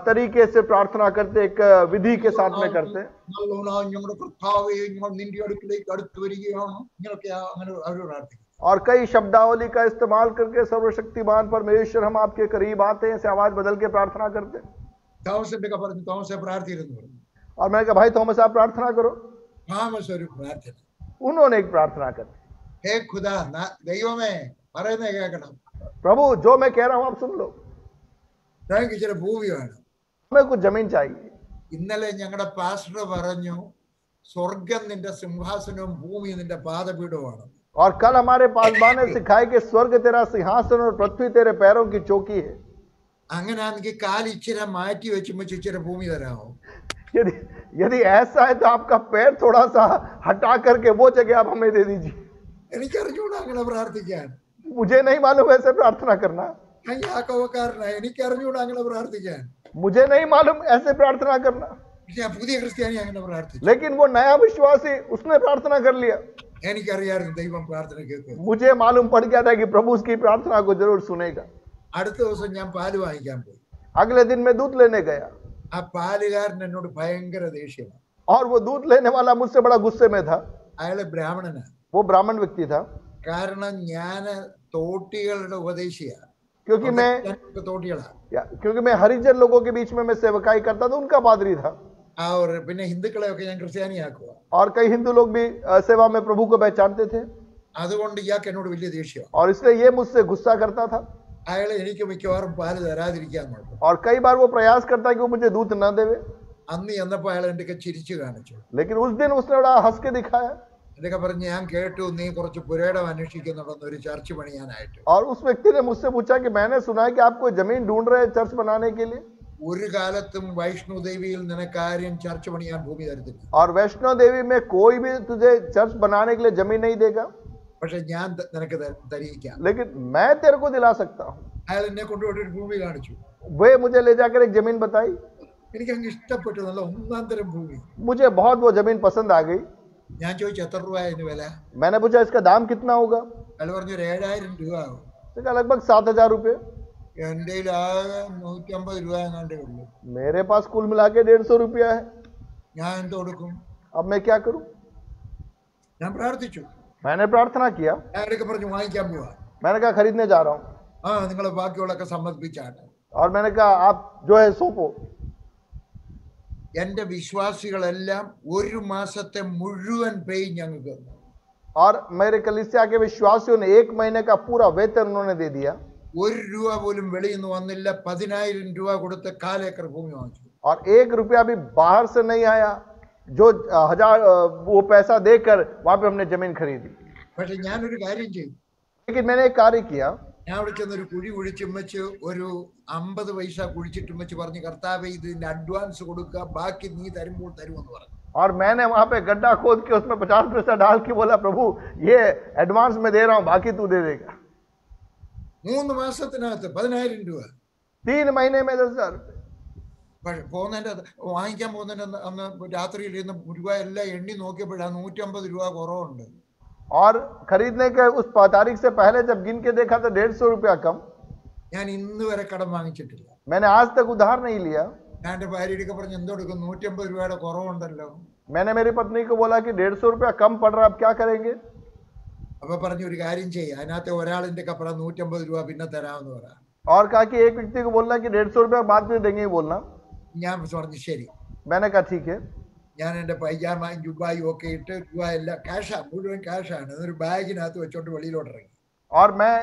तरीके से प्रार्थना करते, एक विधि के साथ में करते। ഞങ്ങളുടെ കർത്താവേ ഞങ്ങൾ നിന്റെ അടുക്കിലേക്ക് അടുത്ത് വരികയാണ് ഇങ്ങനെയൊക്കെ അങ്ങനെ അവർ പ്രാർത്ഥിക്കും. और कई शब्दावली का इस्तेमाल करके सर्वशक्तिमान परमेश्वर हम आपके करीब आते हैं ऐसे आवाज बदल के प्रार्थना करते। തോമസിന്റെ ഒക്കെ പറഞ്ഞു തോമസെ പ്രാർത്ഥിക്കുന്നു പറഞ്ഞു. और मैंने कहा भाई थॉमस आप प्रार्थना करो। തോമസ് ഒരു പ്രാർത്ഥന. उन्होंने एक प्रार्थना कर, ഹേ ഖുദാ ദൈവമേ പറയുന്നേ കേൾക്കണം. प्रभु जो मैं कह रहा हूं आप सुन लो, ഞങ്ങൾക്ക് ഇച്ചിരി ഭൂമി വേണം. हमें कुछ जमीन चाहिए। ഇന്നലെ ഞങ്ങളുടെ പാസ്റ്റർ പറഞ്ഞു സ്വർഗം നിന്റെ സിംഹാസനവും ഭൂമി നിന്റെ പാദപീഠവുമാണ്. और कल हमारे पासवान ने सिखाया कि स्वर्ग तेरा सिंहासन और पृथ्वी तेरे पैरों की चौकी है। അങ്ങനെയാണെങ്കിൽ കാൽ ഇച്ചിരി മാറ്റി വെച്ചുമ്പോ ഇച്ചിരി ഭൂമി തരാമോ? यदि ऐसा है तो आपका पैर थोड़ा सा हटा करके वो जगह आप हमें दे दीजिए। എനിക്കറിഞ്ഞൂടാ അങ്ങനെ പ്രാർത്ഥിക്കാൻ. मुझे नहीं मालूम ऐसे प्रार्थना करना। ഞാൻ യാക്കോബക്കാരനാണ്, എനിക്കറിഞ്ഞൂടാ അങ്ങനെ പ്രാർത്ഥിക്കാൻ. मुझे नहीं मालूम ऐसे प्रार्थना करना। പക്ഷെ പുതിയ ക്രിസ്ത്യാനി അങ്ങനെ പ്രാർത്ഥിച്ചു. लेकिन वो नया विश्वासी उसने प्रार्थना कर लिया। എനിക്കറിയാമായിരുന്നു ദൈവം പ്രാർത്ഥന കേൾക്കും. मुझे मालूम पड़ गया था कि प्रभु उसकी प्रार्थना को जरूर सुनेगा। അടുത്ത ദിവസം ഞാൻ പാല് വാങ്ങിക്കാൻ പോയി. अगले दिन मैं दूध लेने गया। ആ പാലുകാരൻ എന്നോട് ഭയങ്കര ദേഷ്യമാണ്. और वो दूध लेने वाला मुझसे बड़ा गुस्से में था। അയാള് ബ്രാഹ്മണനാണ്. वो ब्राह्मण व्यक्ति था। കാരണം ഞാൻ തോട്ടികളുടെ ഉപദേശിയാണ്. क्योंकि मैं हरिजन लोगों के बीच में मैं सेवकाई करता था, उनका पादरी था। और പിന്നെ ഹിന്ദുക്കളെയൊക്കെ ഞാൻ ക്രിസ്ത്യാനിയാക്കുക. और कई हिंदू लोग भी सेवा में प्रभु को पहचानते थे। അതുകൊണ്ട് ഇയാൾക്ക് എന്നോട് വലിയ ദേഷ്യം. और इसलिए ये मुझसे गुस्सा करता था। അയാളെ എനിക്ക് മിക്കവാറും പാല് തരാതിരിക്കാൻ നോക്കും. और कई बार वो प्रयास करता है कि वो मुझे दूध न देवे। അന്ന് ചെന്നപ്പോ അയാൾ എന്റെ ചിരിച്ചു കാണിച്ചു. लेकिन उस दिन उसने बड़ा हंस के दिखाया। എന്നൊക്കെ പറഞ്ഞ് ഞാൻ കേട്ടു നീ കുറച്ച് പുരേടം അന്വേഷിക്കുന്നുണ്ടെന്ന് ഒരു ചർച്ച് പണിയാനായിട്ട്. और उस व्यक्ति ने मुझसे पूछा कि मैंने सुना है कि आप कोई जमीन ढूंढ रहे हैं चर्च बनाने के लिए। ഒരു കാലത്തും വൈഷ്ണോ ദേവിയിൽ നിനക്ക് ആരും ചർച്ച് പണിയാൻ ഭൂമി തരത്തില്ല. और वैष्णो देवी में कोई भी तुझे चर्च बनाने के लिए जमीन नहीं देगा। പക്ഷെ ഞാൻ നിനക്ക് തരിക്കാം. लेकिन मैं तेरे को दिला सकता हूँ। അയാൾ എന്നെ കൊണ്ടുപോയിട്ട് ഒരു ഭൂമി കാണിച്ചു. वे मुझे ले जाकर एक जमीन बताई। എനിക്ക് അങ്ങ് ഇഷ്ടപ്പെട്ടു. നല്ല ഒന്നാം തരം ഭൂമി. मुझे बहुत वो जमीन पसंद आ गई। ഞാൻ ചോദിച്ചു എത്ര രൂപ ഇതിന് വില? मैंने पूछा इसका दाम कितना होगा? അയാൾ പറഞ്ഞു 7000 രൂപ ആവും. लगभग 7000 रुपये। എന്റെ ആകെ 150 രൂപ എങ്ങാണ്ടേ ഉള്ളൂ. मेरे पास कुल मिला के 150 रुपया है। ഞാൻ എന്ത് കൊടുക്കും? अब मैं क्या करूं? ഞാൻ പ്രാർത്ഥിച്ചു. मैंने प्रार्थना किया। അയാളൊക്കെ പറഞ്ഞു വാങ്ങിക്കാൻ പോവാ. मैंने कहा खरीदने जा रहा हूं। നിങ്ങൾ ബാക്കിയുള്ളൊക്കെ സമ്മതിപ്പിച്ചാണ്. और मैंने कहा आप जो है सौंपो। എന്റെ വിശ്വാസികളെല്ലാം ഒരു മാസത്തെ മുഴുവൻ പേ ഞങ്ങൾക്ക് തന്നു. और मेरे कलीसिया के विश्वासियों ने 1 महीने का पूरा वेतन उन्होंने दे दिया. ഒരു രൂപ പോലും വെളിയിൽ നിന്ന് വന്നില്ല. 10,000 രൂപ കൊടുത്ത് 4 ഏക്കർ ഭൂമി വാങ്ങിച്ചു. और 1 रुपया भी बाहर से नहीं आया. जो 1000 वो पैसा देकर वहां पे हमने जमीन खरीदी. പക്ഷെ ഞാനൊരു കാര്യം ചെയ്തു. लेकिन मैंने एक कार्य किया. ഞാൻ അവിടെ ചെന്നൊരു കുഴി കുഴിച്ചും വെച്ച് ഒരു 50 പൈസ കുഴിച്ചിട്ടും വെച്ച് പറഞ്ഞു, കർത്താവേ ഇതിന്റെ അഡ്വാൻസ് കൊടുക്കുക, ബാക്കി നീ തരുമ്പോൾ തരുമെന്ന് പറഞ്ഞു. और मैंने वहां पे गड्ढा खोद के उसमें 50 पैसा डाल के बोला, प्रभु ये एडवांस में दे रहा हूं, बाकी तू दे देगा. 3 മാസത്തിനകത്ത് 10,000 രൂപ. 3 महीने में 10,000 रुपए. പക്ഷെ പോകുന്നതിന്റെ വാങ്ങിക്കാൻ പോകുന്നതിന്റെ അന്ന് രാത്രിയിൽ ഇരുന്ന് രൂപ എല്ലാം എണ്ണി നോക്കിയപ്പോഴാണ് 150 രൂപ കുറവുണ്ട്. और खरीदने के उस तारीख से पहले जब गिन के देखा तो 150 रुपया कम. ഞാൻ ഇന്ന് വരെ കടം വാങ്ങിച്ചിട്ടില്ല. मैंने आज तक उधार नहीं लिया. ഞാൻ എന്റെ ഭാര്യയൊക്കെ പറഞ്ഞു, എന്തോ എടുക്കും, 150 രൂപയുടെ കുറവുണ്ടല്ലോ. मैंने मेरी पत्नी को बोला कि 150 रुपया कम पड़ रहा, अब क्या करेंगे. അപ്പൊ പറഞ്ഞു, ഒരു കാര്യം ചെയ്യാം, അതിനകത്ത് ഒരാളിന്റെ കപ്പറ 150 രൂപ പിന്നെ തരാമെന്ന് പറ. और कहा कि एक व्यक्ति को बोलना कि 150 रुपया बाद में देंगे बोलना. ഞാൻ പറഞ്ഞു ശരി. मैंने कहा ठीक है. ഞാൻ എന്റെ പൈജാമയും ജുബായും ഒക്കെ ഇട്ട് രൂപ എല്ലാം ക്യാഷാ, മുഴുവൻ ക്യാഷാണ്, ഒരു ബാഗിനകത്ത് വെച്ചോണ്ട് വെളിയിലോട്ട് ഇറങ്ങി. और मैं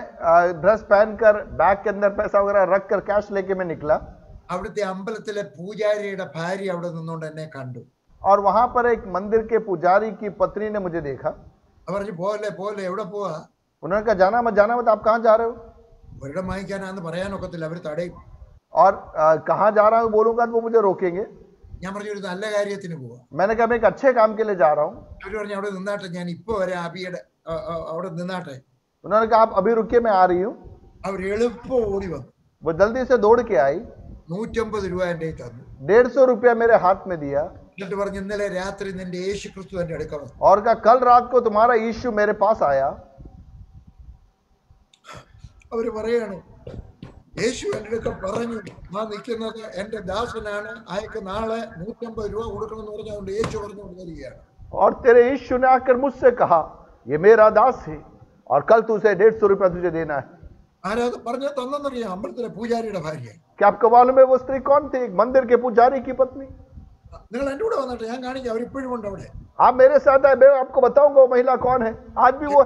ड्रेस पहनकर बैग के अंदर पैसा वगैरह रख कर कैश लेके मैं निकला. അവിടുത്തെ അമ്പലത്തിലെ പൂജാരിയുടെ ഭാര്യ അവിടെ നിന്നുകൊണ്ട് എന്നെ കണ്ടു. और वहां पर एक मंदिर के पुजारी की पत्नी ने मुझे देखा. പറഞ്ഞു, പോലെ പോലെ എവിടെ പോവാ. उन्होंने कहा जाना मत, आप कहाँ जा रहे हो. ഒരിടം വാങ്ങിക്കാനാന്ന് പറയാനൊക്കത്തില്ല, അവർ തടയും. और कहाँ जा रहा हूँ बोलूंगा तो वो मुझे रोकेंगे. ഞാൻ പറഞ്ഞു, ഒരു നല്ല കാര്യത്തിന് പോവാ. मैंने कहा मैं एक अच्छे काम के लिए जा रहा हूँ. അവർ പറഞ്ഞു, അവിടെ നിന്നാട്ടെ, ഞാൻ ഇപ്പൊ വരെ അബിയുടെ അവിടെ നിന്നാട്ടെ. उन्होंने कहा आप अभी रुकिए, मैं आ रही हूँ. അവർ എളുപ്പം ഓടി വന്നു. वो जल्दी से दौड़ के आई. 150 രൂപ എന്റെ തന്നു. 150 रुपया मेरे हाथ में दिया. എന്നിട്ട് പറഞ്ഞു, ഇന്നലെ രാത്രി നിന്റെ യേശു ക്രിസ്തു എന്റെ അടുക്ക വന്നു. और कहा कल रात को तुम्हारा यीशु मेरे पास आया. അവര് പറയാണ്, യേശു എന്റെ അടുക്ക പറഞ്ഞു, ഞാൻ നിൽക്കുന്നത് എന്റെ ദാസനാണ്, അയക്ക് നാളെ 150 രൂപ കൊടുക്കണമെന്ന് പറഞ്ഞുകൊണ്ട് യേശു പറഞ്ഞുകൊണ്ട് വരികയാണ്. और तेरे यीशु ने आकर मुझसे कहा ये मेरा दास है और कल तुझे 150 रुपया तुझे देना है. ആരാ പറഞ്ഞ തന്നെന്നറിയാം? അമ്പലത്തിലെ പൂജാരിയുടെ ഭാര്യ. क्या आपको मालूम है वो स्त्री कौन थी? एक मंदिर के पुजारी की पत्नी. നിങ്ങൾ എന്റെ കൂടെ വന്നിട്ട് ഞാൻ കാണിക്കാം, അവരിപ്പോഴും ഉണ്ട് അവിടെ. आप मेरे साथ आए, मैं आपको बताऊंगा वो महिला कौन है. आज भी वो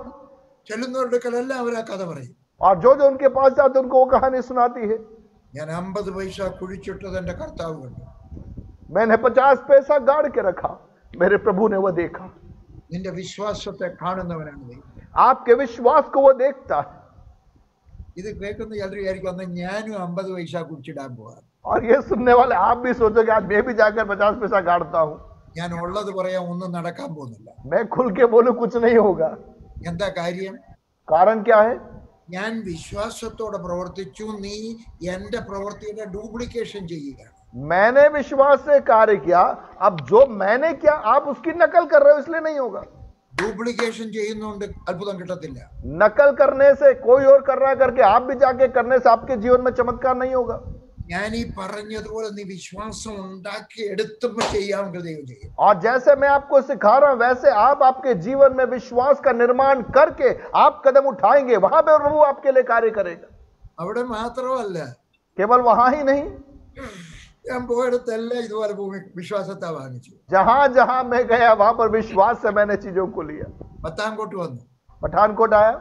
ചെല്ലുന്നവരുടെ അടുക്കലെല്ലാം അവർ ആ കഥ പറയും. और जो जो उनके पास जाते उनको वो कहानी सुनाती है. ഞാൻ 50 പൈസ കുഴിച്ചിട്ടത് എന്റെ കർത്താവ് കണ്ടു. मैंने 50 पैसा गाड़ के रखा, मेरे प्रभु ने वो देखा. നിന്റെ വിശ്വാസത്തെ കാണുന്നവനാണ് ദൈവം. आपके विश्वास को वो देखता है. ഇത് കേൾക്കുന്ന ചിലർ വിചാരിക്കും, അന്ന് ഞാനും 50 പൈസ കുഴിച്ചിടാൻ പോവാ. और ये सुनने वाले आप भी सोचोगे आज मैं भी जाकर 50 पैसा गाड़ता हूं. ഞാൻ ഉള്ളത് പറയാൻ ഒന്നും നടക്കാൻ പോകുന്നില്ല. मैं खुल के बोलूं कुछ नहीं होगा. എന്താ കാര്യം? कारण क्या है? ഞാൻ വിശ്വാസത്തോടെ പ്രവർത്തിച്ചു, നീ എന്റെ പ്രവൃത്തിയുടെ ഡ്യൂപ്ലിക്കേഷൻ ചെയ്യുകയാണ്. मैंने विश्वास से कार्य किया, अब जो मैंने किया आप उसकी नकल कर रहे हो, इसलिए नहीं होगा. ഡ്യൂപ്ലിക്കേഷൻ ചെയ്യുന്നതുകൊണ്ട് അത്ഭുതം കിട്ടത്തില്ല. नकल करने से कोई और कर रहा करके आप भी जाके करने से आपके जीवन में चमत्कार नहीं होगा. ഞാൻ ഈ പറഞ്ഞതുപോലെ നീ വിശ്വാസം ഉണ്ടാക്കി എടുത്തുമ്പോൾ ചെയ്യാമെങ്കിൽ ദൈവം ചെയ്യും. और जैसे मैं आपको सिखा रहा हूं वैसे आप आपके जीवन में विश्वास का निर्माण करके आप कदम उठाएंगे, वहां पे प्रभु आपके लिए कार्य करेगा. അവിടെ മാത്രമല്ല, केवल वहां ही नहीं, ഞാൻ പോയിടത്തെല്ലാം ഇതുപോലെ ഭൂമി വിശ്വാസത്താ വാങ്ങിച്ചു. जहां जहां मैं गया वहां पर विश्वास से मैंने चीजों को लिया. പത്താംകോട്ട് വന്നു, पठानकोट आया,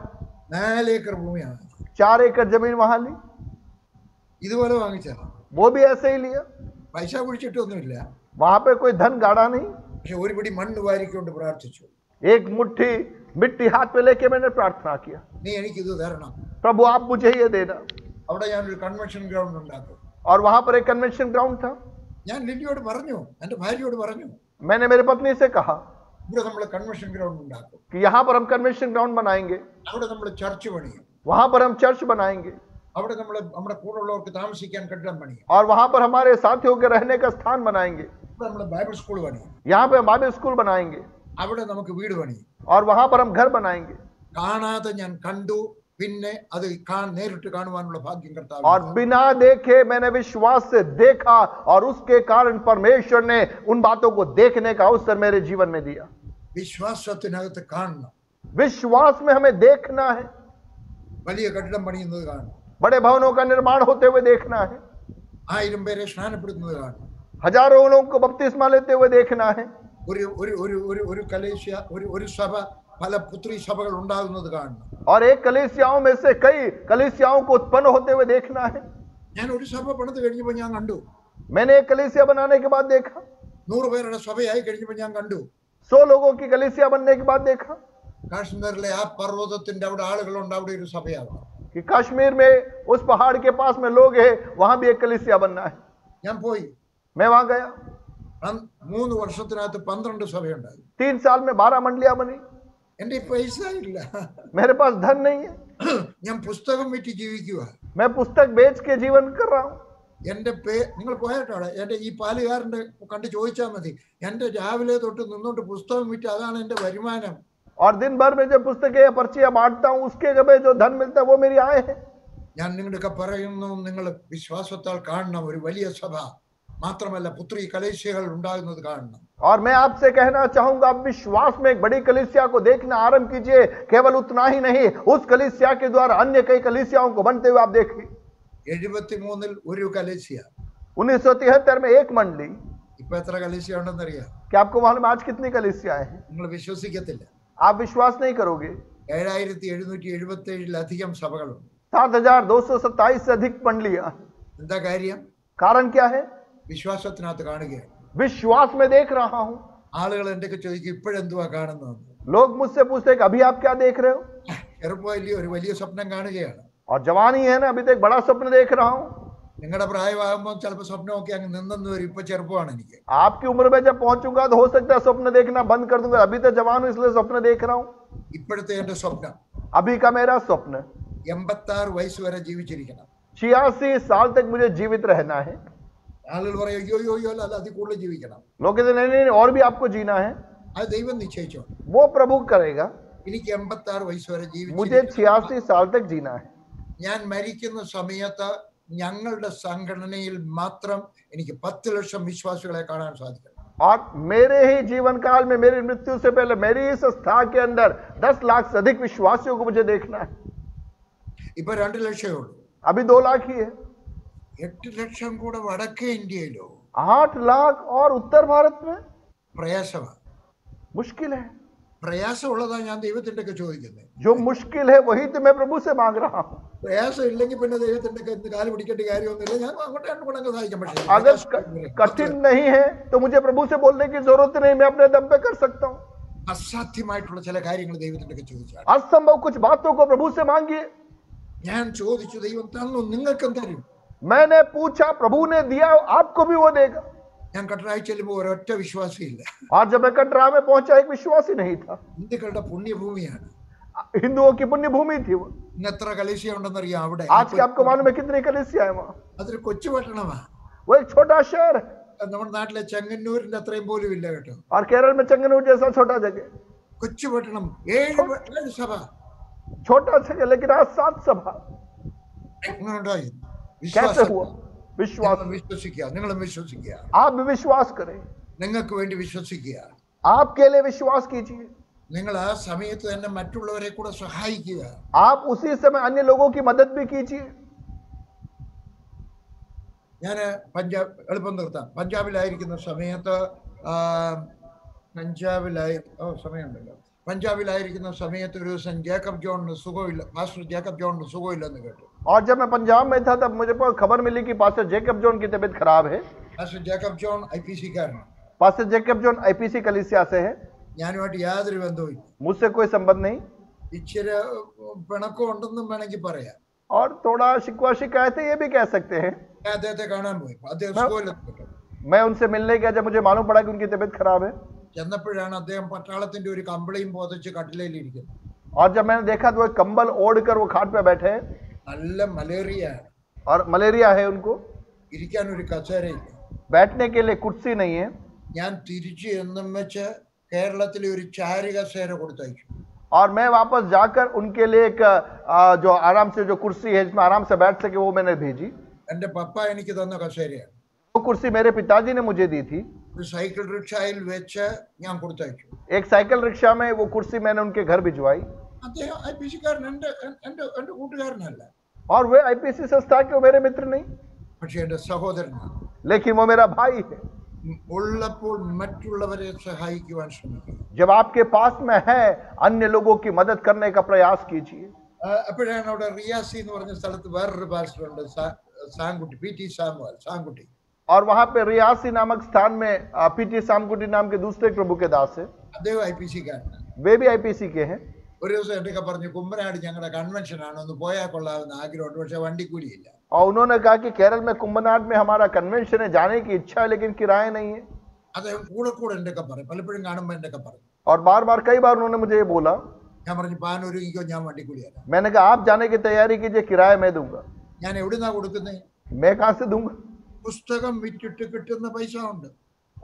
4 ഏക്കർ ഭൂമിയാണ് 4 एकड़ जमीन वहां ली. ഇതുപോലെ വാങ്ങിച്ചാ. वो भी ऐसे ही लिया. പൈസ കുഴിച്ചിട്ടൊന്നുമില്ല. वहां पे कोई धन गाड़ा नहीं. പക്ഷെ ഒരു പിടി മണ്ണ് വാരിക്കൊണ്ട് പ്രാർത്ഥിച്ചു. एक मुट्ठी मिट्टी हाथ में लेके मैंने प्रार्थना किया, നീ എനിക്കിത് തരണം. प्रभु आप मुझे ये देना. അവിടെ ഞാനൊരു കൺവെൻഷൻ ഗ്രൗണ്ട് ഉണ്ടാക്കും. और वहां पर एक कन्वेंशन ग्राउंड था. ഞാൻ ലില്ലിയോട് പറഞ്ഞു, എന്റെ ഭാര്യയോട് പറഞ്ഞു, मैंने मेरी पत्नी से कहा ഇവിടെ നമ്മൾ കൺവെൻഷൻ ഗ്രൗണ്ട് ഉണ്ടാക്കും. कि यहाँ पर हम कन्वेंशन ग्राउंड बनाएंगे, അവിടെ നമ്മൾ ചർച്ച് പണിയും. वहां पर हम चर्च बनाएंगे, അവിടെ നമ്മൾ നമ്മുടെ കൂടെ ഉള്ളവർക്ക് താമസിക്കാൻ കെട്ടിടം പണിയും. और वहां पर हमारे साथियों के रहने का स्थान बनाएंगे. അവിടെ നമ്മൾ ബൈബിൾ സ്കൂൾ പണിയും. यहाँ पे हम बाइबल स्कूल बनाएंगे, അവിടെ നമുക്ക് വീട് പണിയും. और वहां पर हम घर बनाएंगे. കാണാതെ ഞാൻ കണ്ടു, പിന്നെ അത് നേരിട്ട് കാണുവാനുള്ള ഭാഗ്യം കർത്താവ്. और बिना देखे मैंने विश्वास से देखा और उसके कारण परमेश्वर ने उन बातों को देखने का अवसर मेरे जीवन में दिया. വിശ്വാസത്തിനകത്ത് കാണണം. विश्वास में हमें देखना है, വലിയ കെട്ടിടം പണിയുന്നത് കാണണം. बड़े भवनों का निर्माण होते हुए देखना है, 1000 പേരെ സ്നാനപ്പെടുത്തുന്നത് കാണണം. हजारों लोगों को बपतिस्मा लेते हुए देखना है। ഒരു കലേഷ്യ ഒരു സഭ പല പുത്രി സഭകൾ ഉണ്ടാകുന്നത് കാണണം. और एक कलीसियाओं में से कई कलीसियाओं को उत्पन्न होते हुए देखना है। ഞാൻ ഒരു സഭ പണിത് കഴിഞ്ഞപ്പോൾ ഞാൻ കണ്ടു, मैंने एक कलीसिया बनाने के बाद देखा, 100 പേരുടെ സഭയായി കഴിഞ്ഞപ്പോൾ ഞാൻ കണ്ടു, 100 लोगों की कलीसिया बनने के बाद देखा കാശ്മീരിലെ ആ പർവ്വതത്തിന്റെ അവിടെ ആളുകളുണ്ട്, അവിടെ ഒരു സഭയാവണം. कि कश्मीर में उस पहाड़ के पास में लोग हैं, वहां भी एक कलीसिया बनना है। ഞാൻ പോയി, मैं वहां गया, 3 വർഷത്തിനകത്ത് 12 സഭയുണ്ടായി. 3 साल में 12 मंडलियां बनी। എന്റെ പൈസ ഇല്ല, मेरे पास धन नहीं है, ഞാൻ പുസ്തകം വിറ്റ് ജീവിക്കുക. मैं पुस्तक बेच के जीवन कर रहा हूं। എന്റെ നിങ്ങൾ പോയിട്ടാണ് എന്റെ ഈ പാലുകാരന്റെ കണ്ട് ചോദിച്ചാൽ മതി, എന്റെ രാവിലെ തൊട്ട് നിന്നോട്ട് പുസ്തകം വിറ്റ് അതാണ് എന്റെ വരുമാനം. और दिन भर में जब पुस्तकें या पर्चियां बांटता हूं, उसके जब जो धन मिलता है वो मेरी आय है। ഞാൻ നിങ്ങളുടെ പറയുന്നു, നിങ്ങൾ വിശ്വാസത്താൽ കാണണം ഒരു വലിയ സഭ, മാത്രമല്ല പുത്രി കലേശകൾ ഉണ്ടാകുന്നത് കാണണം. और मैं आपसे कहना चाहूंगा, आप विश्वास में एक बड़ी कलीसिया को देखना आरंभ कीजिए। केवल उतना ही नहीं, उस कलीसिया के द्वारा अन्य कई कलीसियाओं को बनते हुए आप देखिए। 73 ഒരു കലേശിയ, 1973 में एक मंडली। ഇപ്പൊ എത്ര കലേശിയ ഉണ്ടെന്ന് അറിയാം? क्या आपको मालूम आज कितनी कलीसियाएं हैं? നിങ്ങൾ വിശ്വസിക്കത്തില്ല. आप विश्वास नहीं करोगे। 7777 സഭകളുണ്ട്. 7227 से अधिक मंडलियां। എന്താ കാര്യം? कारण क्या है? വിശ്വാസത്തിനകത്ത് കാണുകയാണ്. विश्वास में देख रहा हूं। ആളുകൾ എന്റെ ചോദിക്കും, ഇപ്പോഴെന്തുവാ കാണുന്നത്? लोग मुझसे पूछते हैं कि अभी आप क्या देख रहे हो? ചെറുപ്പമല്ലേ, ഒരു വലിയ സ്വപ്നം കാണുകയാണ്. और जवानी है ना, अभी तो एक बड़ा स्वप्न देख रहा हूं। നിങ്ങളുടെ പ്രായമാകുമ്പോൾ ചിലപ്പോൾ സ്വപ്നമൊക്കെ അങ്ങ് നിന്നെന്ന് വരും. ഇപ്പൊ ചെറുപ്പമാണ് എനിക്ക്. आपकी उम्र में जब पहुंचूंगा तो हो सकता है स्वप्न देखना बंद कर दूंगा। अभी तो जवान हूं इसलिए स्वप्न देख रहा हूं। ഇപ്പോഴത്തെ എന്റെ സ്വപ്നം अभी का मेरा स्वप्न 86 വയസ്സ് വരെ ജീവിച്ചിരിക്കണം. 86 साल तक मुझे जीवित रहना है। ആളുകൾ പറയും, അയ്യോ അല്ല, അതിൽ കൂടുതൽ ജീവിക്കണം. लोग कहते नहीं नहीं और भी आपको जीना है। അത് ദൈവം നിശ്ചയിച്ചോ. वो प्रभु करेगा। എനിക്ക് 86 വയസ്സ് വരെ मुझे 86 साल तक जीना है। ഞാൻ മരിക്കുന്ന സമയത്ത് ഞങ്ങളുടെ സംഘടനയിൽ മാത്രം എനിക്ക് 10 ലക്ഷം വിശ്വാസികളെ കാണാൻ സാധിക്കും. और मेरे ही जीवन काल में, मेरी मृत्यु से पहले मेरी ही संस्था के अंदर 10 लाख से अधिक विश्वासियों को मुझे देखना है। ഇപ്പൊ 2 ലക്ഷമേ ഉള്ളൂ. अभी 2 लाख ही है। 8 ലക്ഷം കൂടെ വടക്കേ ഇന്ത്യയിലോ. 8 लाख और उत्तर भारत में പ്രയാസമാണ്, मुश्किल है। പ്രയാസമുള്ളതാ ഞാൻ ദൈവത്തിന്റെ ഒക്കെ ചോദിക്കുന്നത്. जो मुश्किल है वही तो मैं प्रभु से मांग रहा हूं। പ്രയാസം ഇല്ലെങ്കിൽ പിന്നെ ദൈവത്തിന്റെ കാല് പിടിക്കേണ്ട കാര്യമൊന്നുമില്ല. ഞാൻ അങ്ങോട്ട് സഹായിക്കാം. പക്ഷേ अगर कठिन नहीं है तो मुझे प्रभु से बोलने की जरूरत नहीं, मैं अपने दम पे कर सकता हूं। അസാധ്യമായിട്ടുള്ള ചില കാര്യങ്ങൾ ദൈവത്തിന്റെ ഒക്കെ ചോദിച്ചാൽ, असंभव कुछ बातों को प्रभु से मांगिए। ഞാൻ ചോദിച്ചു, ദൈവം തന്നു, നിങ്ങൾക്ക് തരും. मैंने पूछा, प्रभु ने दिया, आपको भी वो देगा। ഞാൻ കട്ടറായി ചെല്ലുമ്പോൾ ഒരൊറ്റ വിശ്വാസിയില്ല. आज जब मैं कटरा में पहुंचा एक विश्वासी नहीं था। ഹിന്ദുക്കളുടെ പുണ്യഭൂമിയാണ്. हिंदुओं की पुण्य भूमि थी वो। ഇന്ന് എത്ര കലേശിയ ഉണ്ടെന്നറിയാം അവിടെ? आज के आपको मालूम है कितनी कलीसिया है वहां? അതൊരു കൊച്ചു പട്ടണമാ. वो एक छोटा शहर है। നമ്മുടെ നാട്ടിലെ ചെങ്ങന്നൂരിന്റെ അത്രയും പോലും ഇല്ല കേട്ടോ. और केरल में चंगनूर जैसा छोटा जगह, കൊച്ചു പട്ടണം, 7 സഭ. छोटा जगह लेकिन आज 7 सभा। എങ്ങനെ ഉണ്ടായി? कैसे हुआ? विश्वास। വിശ്വസിക്കുക, നിങ്ങളും വിശ്വസിക്കുക. आप भी विश्वास करें, നിങ്ങൾക്ക് വേണ്ടി വിശ്വസിക്കുക. आपके लिए विश्वास कीजिए। നിങ്ങൾ ആ സമയത്ത് തന്നെ മറ്റുള്ളവരെ കൂടെ സഹായിക്കുക. आप उसी समय अन्य लोगों की मदद भी कीजिए। ഞാൻ എളുപ്പം നിർത്താം. പഞ്ചാബിലായിരിക്കുന്ന സമയത്ത് പഞ്ചാബിലായിരിക്കുന്ന സമയത്ത് ഒരു ദിവസം ജേക്കബ് ജോണിന് സുഖമില്ല, പാസ്റ്റർ ജേക്കബ് ജോണിന് സുഖമില്ലെന്ന് കേട്ടു. और जब मैं पंजाब में था तब मुझे खबर मिली कि पास्टर जेकब जॉन की तबीयत खराब है। പാസ്റ്റർ ജേക്കബ് ജോൺ IPC കാരനാണ്. पास्टर जेकब जॉन IPC कलीसिया से है। ഞാനുമായിട്ട് യാതൊരു ബന്ധവും, मुझसे कोई संबंध नहीं। ഇച്ചിരി പിണക്കം ഉണ്ടെന്നും വേണമെങ്കിൽ പറയാം. और थोड़ा शिकवा शिकायत है ये भी कह सकते हैं। ഞാൻ അദ്ദേഹത്തെ കാണാൻ പോയി. അദ്ദേഹം സുഖമില്ലെന്ന് കേട്ടു. मैं उनसे मिलने गया जब मुझे मालूम पड़ा कि उनकी तबीयत खराब है। ചെന്നപ്പോഴാണ് അദ്ദേഹം പട്ടാളത്തിന്റെ ഒരു കമ്പിളിയും പോതച്ച് കട്ടിലയിലിരിക്കുന്നത്. और जब मैंने देखा तो वो कंबल ओढ़ कर वो खाट पे बैठे हैं। നല്ല മലേറിയ ആണ്. और मलेरिया है उनको। ഇരിക്കാൻ ഒരു കസേരയില്ല. बैठने के लिए कुर्सी नहीं है। ഞാൻ തിരിച്ച് എന്നും വെച്ച് കേരളത്തിലെ ഒരു ചാരി കസേര കൊടുത്തയച്ചു. और मैं वापस जाकर उनके लिए एक जो आराम से जो कुर्सी है जिसमें आराम से बैठ सके वो मैंने भेजी। എന്റെ പപ്പ എനിക്ക് തന്ന കസേരയാണ്. वो कुर्सी मेरे पिताजी ने मुझे दी थी। ഒരു സൈക്കിൾ റിക്ഷയിൽ വെച്ച് ഞാൻ കൊടുത്തയച്ചു. एक साइकिल रिक्शा में वो कुर्सी मैंने उनके घर भिजवाई। അദ്ദേഹം IPC കാരൻ, എന്റെ കൂട്ടുകാരനല്ല. और वे IPC संस्था के मेरे मित्र नहीं, പക്ഷെ എന്റെ സഹോദരനാണ്. लेकिन वो मेरा भाई है। ഉള്ളപ്പോൾ മറ്റുള്ളവരെ സഹായിക്കുവാൻ ശ്രമിക്കുക. जब आपके पास में है, अन्य लोगों की मदद करने का प्रयास कीजिए. അപ്പോഴാണ് അവിടെ റിയാസി എന്ന് പറഞ്ഞ സ്ഥലത്ത് വേറൊരു പാസ്റ്റർ ഉണ്ട്, സാങ്കുട്ടി, PT സാമുവൽ സാങ്കുട്ടി. और वहां पे रियासी नामक स्थान में PT सामकुटी नाम के दूसरे प्रभु के दास है. അദ്ദേഹം IPC കാരനാണ്. वे भी IPC के हैं. ഒരു ദിവസം എന്റെയൊക്കെ പറഞ്ഞു, കുമ്പനാട് ഞങ്ങളുടെ കൺവെൻഷൻ ആണ്, ഒന്ന് പോയാൽ കൊള്ളാവുന്ന ആഗ്രഹമുണ്ട്, പക്ഷെ വണ്ടിക്കൂലിയില്ല. और उन्होंने कहा कि केरल में कुंभनाड में हमारा कन्वेंशन है, जाने की इच्छा है लेकिन किराया नहीं है. അദ്ദേഹം കൂടെ കൂടെ എന്റെയൊക്കെ പറയും, പലപ്പോഴും കാണുമ്പോൾ എന്റെയൊക്കെ പറയും. और बार बार कई बार उन्होंने मुझे ये बोला. ഞാൻ പറഞ്ഞു, പാനൂരിക്കോ, ഞാൻ വണ്ടിക്കൂലി തരാം. मैंने कहा आप जाने की तैयारी कीजिए, किराया मैं दूंगा. ഞാൻ എവിടുന്നാ കൊടുക്കുന്നത്? मैं कहां से दूंगा? പുസ്തകം വിറ്റിട്ട് കിട്ടുന്ന പൈസ ഉണ്ട്.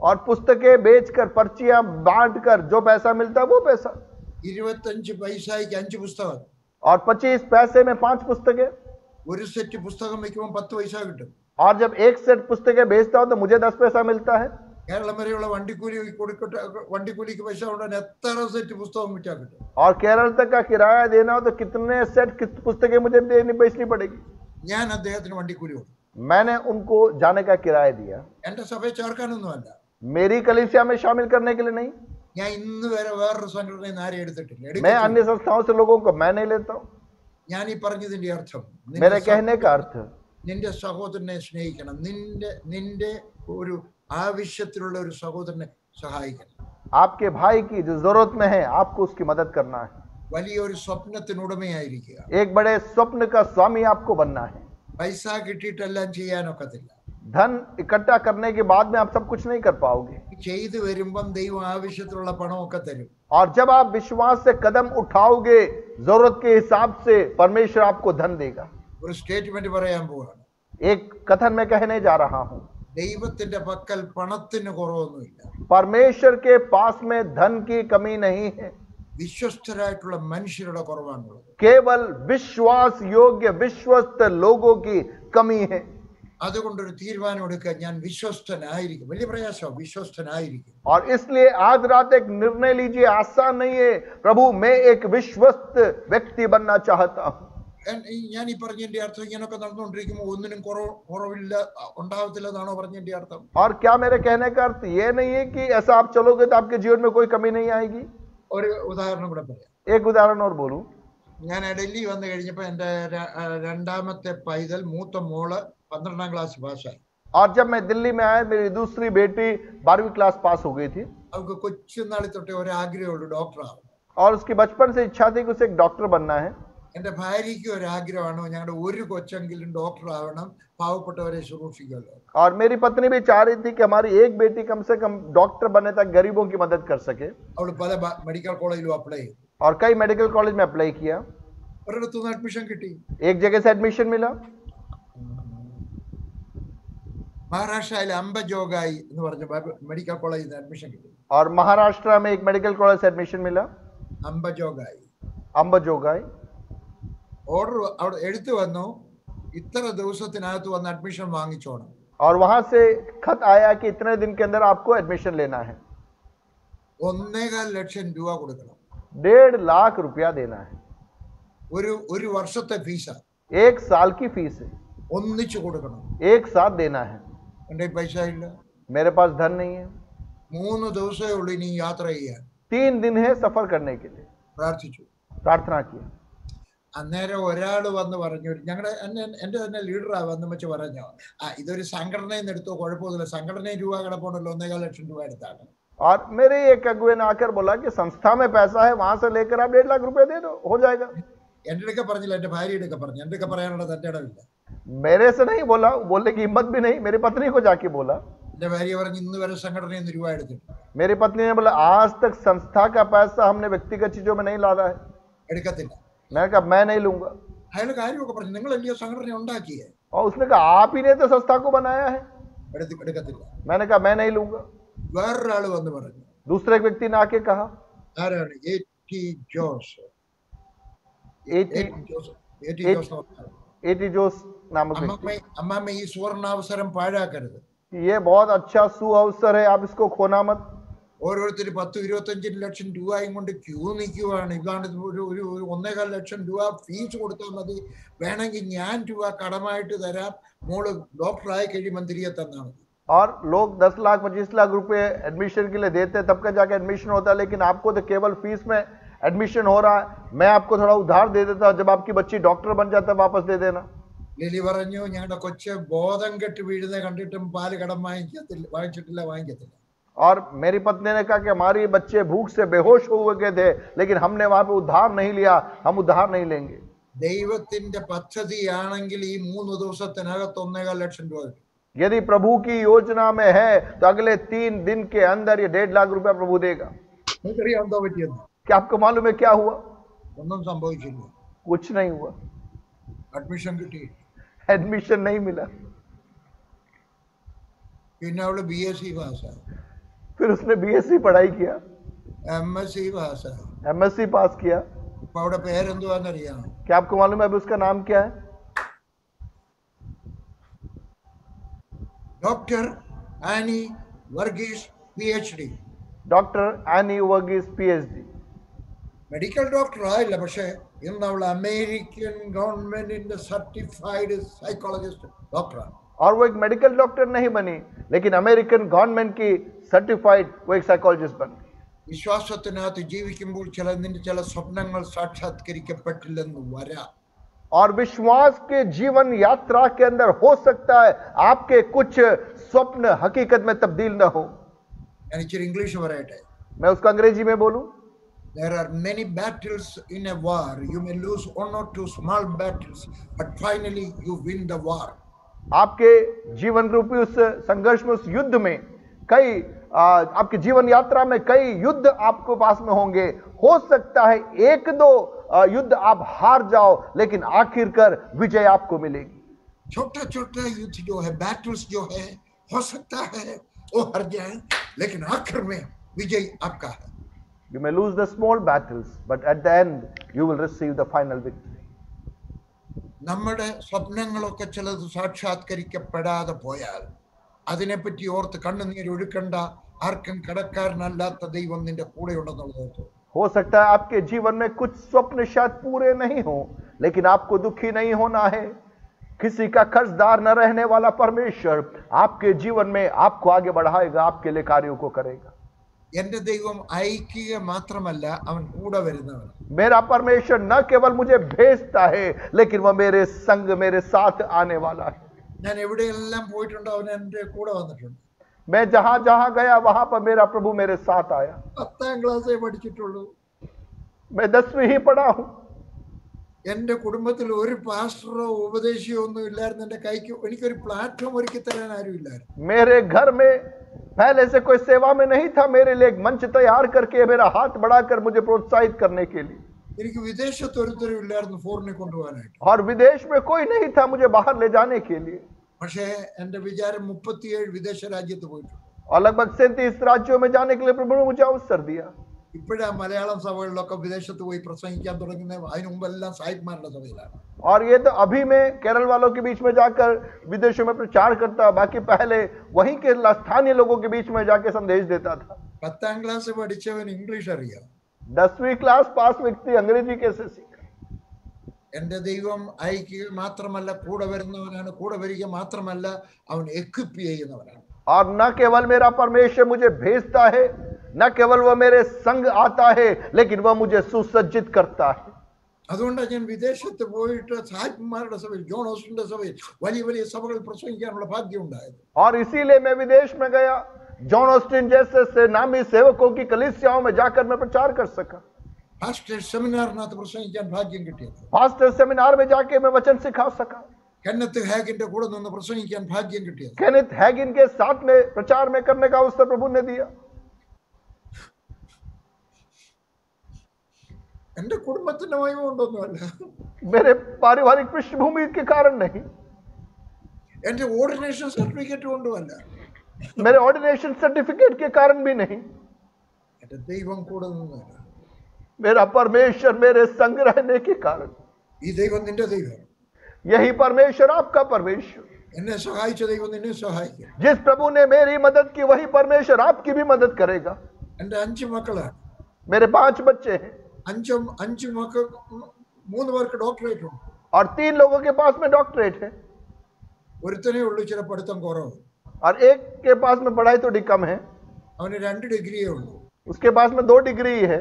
और पुस्तकें बेचकर, पर्चियां बांटकर जो पैसा मिलता है वो पैसा. 25 പൈസയ്ക്ക് 5 പുസ്തകം. और 25 पैसे में 5 पुस्तकें. ഒരു സെറ്റ് പുസ്തകം വെക്കുമ്പോൾ 10 പൈസ കിട്ടും. और जब एक सेट पुस्तकें बेचता हूं तो मुझे 10 पैसा मिलता है. കേരളം വരെയുള്ള വണ്ടിക്കൂലി കൊടുക്കട്ടെ, വണ്ടിക്കൂലിക്ക് പൈസ ഉണ്ടെങ്കിൽ എത്ര സെറ്റ് പുസ്തകം വിറ്റാ കിട്ടും. और केरल तक का किराया देना हो तो कितने सेट पुस्तकें मुझे बेचनी पड़ेगी. ഞാൻ അദ്ദേഹത്തിന് വണ്ടിക്കൂലി കൊടുക്കും. मैंने उनको जाने का किराया दिया. എന്റെ സഭയെ ചേർക്കാനൊന്നുമല്ല, मेरी कलीसिया में शामिल करने के लिए नहीं. ഞാൻ ഇന്ന് വരെ വേറൊരു സംഘടനയിൽ നിന്ന് ആരെയും എടുത്തിട്ടില്ല. मैं अन्य संस्थाओं से लोगों को मैं नहीं लेता हूं. ഞാൻ ഈ പറഞ്ഞതിന്റെ അർത്ഥം, मेरे कहने का अर्थ, നിന്റെ സഹോദരനെ സ്നേഹിക്കണം, നിന്റെ ഒരു ആവശ്യത്തിലുള്ള ഒരു സഹോദരനെ സഹായിക്കണം. आपके भाई की जो जरूरत में है आपको उसकी मदद करना है. വലിയൊരു സ്വപ്നത്തിനുടമയായിരിക്കുക. एक बड़े स्वप्न का स्वामी आपको बनना है. പൈസ കിട്ടിയിട്ടെല്ലാം ചെയ്യാനൊക്കത്തില്ല. धन इकट्ठा करने के बाद में आप सब कुछ नहीं कर पाओगे. ചെയ്തു വരുമ്പം ദൈവം ആവശ്യത്തിലുള്ള പണമൊക്കെ തരും. और जब आप विश्वास से कदम उठाओगे, जरूरत के हिसाब से परमेश्वर आपको धन देगा. ഒരു സ്റ്റേറ്റ്മെന്റ് പറയാൻ പോവാണ്. एक कथन में कहने जा रहा हूं. ദൈവത്തിന്റെ പക്കൽ പണത്തിന് കുറവൊന്നുമില്ല. परमेश्वर के पास में धन की कमी नहीं है. വിശ്വസ്തരായിട്ടുള്ള മനുഷ്യരുടെ കുറവാണുള്ളത്. केवल विश्वास योग्य विश्वस्त लोगों की कमी है. അതുകൊണ്ടൊരു തീരുമാനം എടുക്കുക, ഞാൻ വിശ്വസ്തനായിരിക്കും. വലിയ പ്രയാസം, വിശ്വസ്തനായിരിക്കും. और इसलिए आज रात एक निर्णय लीजिए, आसान नहीं है. प्रभु मैं एक विश्वस्त व्यक्ति बनना चाहता हूं. ഞാൻ ഈ പറഞ്ഞതിന്റെ അർത്ഥം ഇങ്ങനൊക്കെ നടന്നുകൊണ്ടിരിക്കുമ്പോൾ ഒന്നിനും കുറവില്ല ഉണ്ടാവത്തില്ലെന്നാണോ പറഞ്ഞതിന്റെ അർത്ഥം? और क्या मेरे कहने का अर्थ ये नहीं है कि ऐसा आप चलोगे तो आपके जीवन में कोई कमी नहीं आएगी. ഒരു ഉദാഹരണം കൂടെ പറയാം. एक उदाहरण और बोलूं. ഞാൻ ഡൽഹി വന്നു കഴിഞ്ഞപ്പോൾ എൻ്റെ രണ്ടാമത്തെ പൈതൽ, മൂത്ത മോള് 12ാം ക്ലാസ് പാസ്സായി. और जब मैं दिल्ली में आया, मेरी दूसरी बेटी 12वीं क्लास पास हो गई थी. അവൾക്ക് കൊച്ചുനാളിൽ തൊട്ടേ ഒരു ആഗ്രഹമുള്ളൂ, ഡോക്ടറാവും. और उसकी बचपन से इच्छा थी कि उसे एक डॉक्टर बनना है. എൻ്റെ ഭാര്യയ്ക്ക് ഒരു ആഗ്രഹമാണ്, ഞങ്ങളുടെ ഒരു കൊച്ചെങ്കിലും ഡോക്टर ആവണം, പാവപ്പെട്ടവരെ ശുശ്രൂഷിക്കുമല്ലോ. और मेरी पत्नी भी चाह रही थी कि हमारी एक बेटी कम से कम डॉक्टर बने ताकि गरीबों की मदद कर सके. അവൾ പല മെഡിക്കൽ കോളേജിലും അപ്ലൈ ചെയ്തു. और कई मेडिकल कॉलेज में अप्लाई किया. ഒരിടത്തുനിന്ന് അഡ്മിഷൻ കിട്ടി. एक जगह से एडमिशन मिला. മഹാരാഷ്ട്രയിലെ അംബജോഗായി എന്ന് പറഞ്ഞ മെഡിക്കൽ കോളേജിൽ നിന്ന് അഡ്മിഷൻ കിട്ടി. और महाराष्ट्र में एक मेडिकल कॉलेज से एडमिशन मिला. അംബജോഗായി. अंबजोगाई. ഓർഡർ അവിടെ എഴുത്ത് വന്നു, ഇത്ര ദിവസത്തിനകത്ത് വന്ന് അഡ്മിഷൻ വാങ്ങിച്ചോണം. और वहां से खत आया कि इतने दिन के अंदर आपको एडमिशन लेना है. 1.25 ലക്ഷം രൂപ കൊടുക്കണം. 1.5 लाख रुपया देना है. ഒരു വർഷത്തെ ഫീസാ. 1 साल की फीस है. ഒന്നിച്ചു കൊടുക്കണം. एक साथ देना है. എൻ്റെ പൈസ ഇല്ല. मेरे पास धन नहीं है. 3 ദിവസമേ ഉള്ളൂ ഇനി യാത്ര ചെയ്യാൻ. 3 दिन है सफर करने के लिए. പ്രാർത്ഥിച്ചു. प्रार्थना किया. അന്നേരം ഒരാൾ വന്ന് പറഞ്ഞു, ഞങ്ങളുടെ എൻ്റെ തന്നെ ലീഡറാ വന്ന് വെച്ച് പറഞ്ഞു, ഇതൊരു സംഘടനയിൽ നിന്ന് എടുത്തോ, കുഴപ്പമൊന്നുമില്ല, സംഘടനയിൽ രൂപ കിടപ്പുണ്ടല്ലോ, 1.25 ലക്ഷം രൂപ എടുത്താണ്. और मेरे एक अगुए ने आकर बोला कि संस्था में पैसा है, वहां से लेकर आप 1.5 लाख रुपए दे दो, हो जाएगा. എൻ്റെ അടുക്ക പറഞ്ഞില്ല, എൻ്റെ ഭാര്യയുടെ അടുക്ക പറഞ്ഞു. എൻ്റെ അടുക്ക പറയാനുള്ളത് എൻ്റെ ഇടമില്ല. मेरे से नहीं बोला, बोलने की हिम्मत भी नहीं. मेरी पत्नी को जाके बोला. എൻ്റെ ഭാര്യ പറഞ്ഞു, ഇന്ന് വരെ സംഘടനയിൽ നിന്ന് രൂപ എടുത്തിട്ട്. मेरी पत्नी ने बोला आज तक संस्था का पैसा हमने व्यक्तिगत चीजों में नहीं लाना है. എടുക്കത്തില്ല. मैंने कहा मैं नहीं लूंगा. അയാൾ കാര്യമൊക്കെ പറഞ്ഞു, നിങ്ങളല്ലയോ സംഘടന ഉണ്ടാക്കിയേ. और उसने कहा आप ही ने तो संस्था को बनाया है. എടുക്കത്തില്ല. मैंने कहा मैं नहीं लूंगा. വേറൊരാൾ വന്ന് പറഞ്ഞു. दूसरे एक व्यक्ति ने आके कहा. ആരാണ്? A.T. ജോസ്. A.T. जोस नामक व्यक्ति. അമ്മാമ്മ ഈ സുവർണാവസരം പാഴാക്കരുത്. ये बहुत अच्छा सुअवसर है, आप इसको खोना मत. ഓരോരുത്തർ 10-25 ലക്ഷം രൂപയും കൊണ്ട് ക്യൂ നിൽക്കുവാണ്. ഇതാണ് ഒരു 1.25 ലക്ഷം രൂപ ഫീസ് കൊടുത്താൽ മതി, വേണമെങ്കിൽ ഞാൻ രൂപ കടമായിട്ട് തരാം, മോള് ഡോക്ടറായി കഴിയുമ്പോൾ തിരികെ തന്നാൽ മതി. और लोग 10 लाख 25 लाख रुपए एडमिशन के लिए देते हैं, तब का जाके एडमिशन होता है, लेकिन आपको तो केवल फीस में एडमिशन हो रहा है। मैं आपको थोड़ा उधार दे देता हूं, जब आपकी बच्ची डॉक्टर बन जाता है वापस दे देना। ലിലി പറഞ്ഞു ഞങ്ങളുടെ കൊച്ച് ബോധം കെട്ട് വീഴുന്ന കണ്ടിട്ടും പാല് കടം വാങ്ങിക്കത്തില്ല. और मेरी पत्नी ने कहा कि हमारी बच्चे भूख से बेहोश हो गए थे, लेकिन हमने वहां पे उधार नहीं लिया, हम उधार नहीं लेंगे। ദൈവത്തിന്റെ പദ്ധതിയാണെങ്കിൽ ഈ 3 ദിവസത്തിനകത്ത് 1.5 ലക്ഷം രൂപ കിട്ടും. यदि प्रभु की योजना में है तो अगले 3 दिन के अंदर ये 1.5 लाख रुपया प्रभु देगा। നിങ്ങൾക്കറിയാം എന്താ പറ്റിയെന്ന്? क्या आपको मालूम है क्या हुआ? ഒന്നും സംഭവിച്ചില്ല. कुछ नहीं हुआ, അഡ്മിഷൻ കിട്ടി. एडमिशन नहीं मिला। പിന്നെ അവള് BSc പാസ്സായി, फिर उसने बीएससी पढ़ाई किया, MSc പാസ്സായി. एमएससी पास किया। അപ്പൊ അവിടെ പേരെന്തുവാന്നറിയാം? क्या आपको मालूम है अभी उसका नाम क्या है? Doctor Annie Varghese PhD. Doctor Annie Varghese PhD. Medical doctor ആയില്ല, പക്ഷെ ഇന്ന് അവൾ അമേരിക്കൻ ഗവൺമെന്റിന്റെ സർട്ടിഫൈഡ് സൈക്കോളജിസ്റ്റ് ഡോക്ടറാണ്. और वो एक मेडिकल डॉक्टर नहीं बनी, लेकिन अमेरिकन गवर्नमेंट की सर्टिफाइड वो एक साइकोलॉजिस्ट बन गई। വിശ്വാസത്തിനകത്ത് ജീവിക്കുമ്പോൾ ചില സ്വപ്നങ്ങൾ സാക്ഷാത്കരിക്കപ്പെട്ടില്ലെന്ന് വരാം. और विश्वास के जीवन यात्रा के अंदर हो सकता है आपके कुछ स्वप्न हकीकत में तब्दील न हो। ഞാൻ ഇച്ചിരി ഇംഗ്ലീഷ് പറയട്ടെ. मैं उसको अंग्रेजी में बोलूं? There are many battles in a war. You may lose 1 or 2 small battles, but finally you win the war. आपके जीवन रूपी उस संघर्ष में, उस युद्ध में कई आपके जीवन यात्रा में कई युद्ध आपको पास में होंगे। हो सकता है 1-2 युद्ध आप हार जाओ, लेकिन आखिरकार विजय आपको मिलेगी। छोटा छोटा युद्ध जो है, बैटल्स जो है, हो सकता है वो हार जाए, लेकिन आखिर में विजय आपका है. You may lose the small battles, but at the end you will receive the final victory. നമ്മുടെ സ്വപ്നങ്ങളൊക്കെ ചിലത് സാക്ഷാത്കരിക്കപ്പെടാതെ പോയാൽ അതിനെപ്പറ്റി ഓർത്ത് കണ്ണുനീര് ഒഴുക്കണ്ട. ആർക്കും കടക്കാരനല്ലാത്ത ദൈവം നിന്റെ കൂടെ ഉണ്ടെന്നുള്ളത്. हो सकता है आपके जीवन में कुछ स्वप्न शायद पूरे नहीं हो, लेकिन आपको दुखी नहीं होना है। किसी का कर्जदार न रहने वाला परमेश्वर आपके जीवन में आपको आगे बढ़ाएगा, आपके लिए कार्यों को करेगा। എന്റെ ദൈവം അയക്കുക മാത്രമല്ല, അവൻ കൂടെ വരുന്നവൻ. मेरा परमेश्वर न केवल मुझे भेजता है, लेकिन वह मेरे संग मेरे साथ आने वाला है। ഞാൻ എവിടെയെല്ലാം പോയിട്ടുണ്ടോ അവൻ എന്റെ കൂടെ വന്നിട്ടുണ്ട്. मैं जहां जहां गया वहां पर मेरा प्रभु मेरे साथ आया. 10ാം ക്ലാസ്സേ പഠിച്ചിട്ടുള്ളൂ. मैं 10वीं ही पढ़ा हूं. എന്റെ കുടുംബത്തിൽ ഒരു പാസ്റ്ററോ ഉപദേശിയോ ഒന്നും ഇല്ലായിരുന്നു. എന്റെ കൈക്ക് എനിക്കൊരു പ്ലാറ്റ്ഫോം ഒരുക്കി തരാൻ ആരും ഇല്ലായിരുന്നു. मेरे घर में पहले से कोई सेवा में नहीं था, मेरे लिए एक मंच तैयार करके मेरा हाथ बढ़ाकर मुझे प्रोत्साहित करने के लिए. എനിക്ക് വിദേശത്ത് ഒരുത്തരും ഇല്ലായിരുന്നു ഫോറിനെ കൊണ്ടുപോകാനായിട്ട്. और विदेश में कोई नहीं था मुझे बाहर ले जाने के लिए. പക്ഷേ എന്റെ വിചാരം 37 വിദേശ രാജ്യത്ത് പോയിട്ടുണ്ട്. और लगभग 37 राज्यों में जाने के लिए प्रभु ने मुझे अवसर दिया. ഇപ്പോഴാ മലയാളം സഭകളിലൊക്കെ വിദേശത്ത് പോയി പ്രസംഗിക്കാൻ തുടങ്ങുന്നത്. അതിനു മുമ്പെല്ലാം സായിപ്പ്മാരുടെ സഭയിലാണ്. और ये तो अभी मैं केरल वालों के बीच में जाकर विदेशों में प्रचार करता, बाकी पहले वहीं के स्थानीय लोगों के बीच में जाके संदेश देता था. 10ാം ക്ലാസ് പഠിച്ചവൻ ഇംഗ്ലീഷ് അറിയാം. 10वीं क्लास पास व्यक्ति अंग्रेजी कैसे सीखा? എന്റെ ദൈവം അയക്കുക മാത്രമല്ല, കൂടെ വരുന്നവനാണ്. കൂടെ വരിക മാത്രമല്ല, അവൻ എക്വിപ്പ് ചെയ്യുന്നവനാണ്. और न केवल मेरा परमेश्वर मुझे भेजता है, न केवल वह मेरे संग आता है, लेकिन वह मुझे सुसज्जित करता है. അതുകൊണ്ടാണ് ഞാൻ വിദേശത്ത് പോയിട്ട് സായിപ്പ്മാരുടെ സഭയിൽ, ജോൺ ഓസ്റ്റിന്റെ സഭയിൽ വലിയ വലിയ സഭകളിൽ പ്രസംഗിക്കാനുള്ള ഭാഗ്യം ഉണ്ടായത്. और इसीलिए मैं विदेश में गया, जॉन ऑस्टिन जैसे नामी सेवकों की कलीसियाओं में जाकर मैं प्रचार कर सका. പാസ്റ്റർ സെമിനാറിനകത്ത് പ്രസംഗിക്കാൻ ഭാഗ്യം കിട്ടിയത്. पास्टर सेमिनार में जाके मैं वचन सिखा सका. കെന്നത്ത് ഹാഗിന്റെ കൂടെ നിന്ന് പ്രസംഗിക്കാൻ ഭാഗ്യം കിട്ടിയത്. केनेथ हैगिन के साथ में प्रचार में करने का अवसर प्रभु ने दिया. എന്റെ കുടുംബത്തിന്റെ മഹിമ കൊണ്ടൊന്നുമല്ല, मेरे पारिवारिक पृष्ठभूमि के कारण नहीं, എന്റെ ഓർഡിനേഷൻ സർട്ടിഫിക്കറ്റ് കൊണ്ടുമല്ല, मेरे ऑर्डिनेशन सर्टिफिकेट के कारण भी नहीं. എന്റെ ദൈവം കൂടെ നിന്നല്ല. मेरा परमेश्वर मेरे संग रहने के कारण. ഈ ദൈവം നിന്റെ ദൈവം. यही परमेश्वर आपका परमेश्वर. എന്നെ സഹായിച്ച ദൈവം നിന്നെ സഹായിക്കും. जिस प्रभु ने मेरी मदद की वही परमेश्वर आपकी भी मदद करेगा. എന്റെ 5 മക്കളാണ്. मेरे 5 बच्चे हैं. 5 മക്കൾ, 3 പേർക്ക് ഡോക്ടറേറ്റ് ഉണ്ട്. और 3 लोगों के पास में डॉक्टरेट है. ഒരുത്തനേ ഉള്ളൂ ചില പഠിത്തം കുറവ്. और एक के पास में पढ़ाई थोड़ी कम है, അവന് 2 ഡിഗ്രിയേ ഉള്ളൂ. उसके पास में 2 डिग्री है,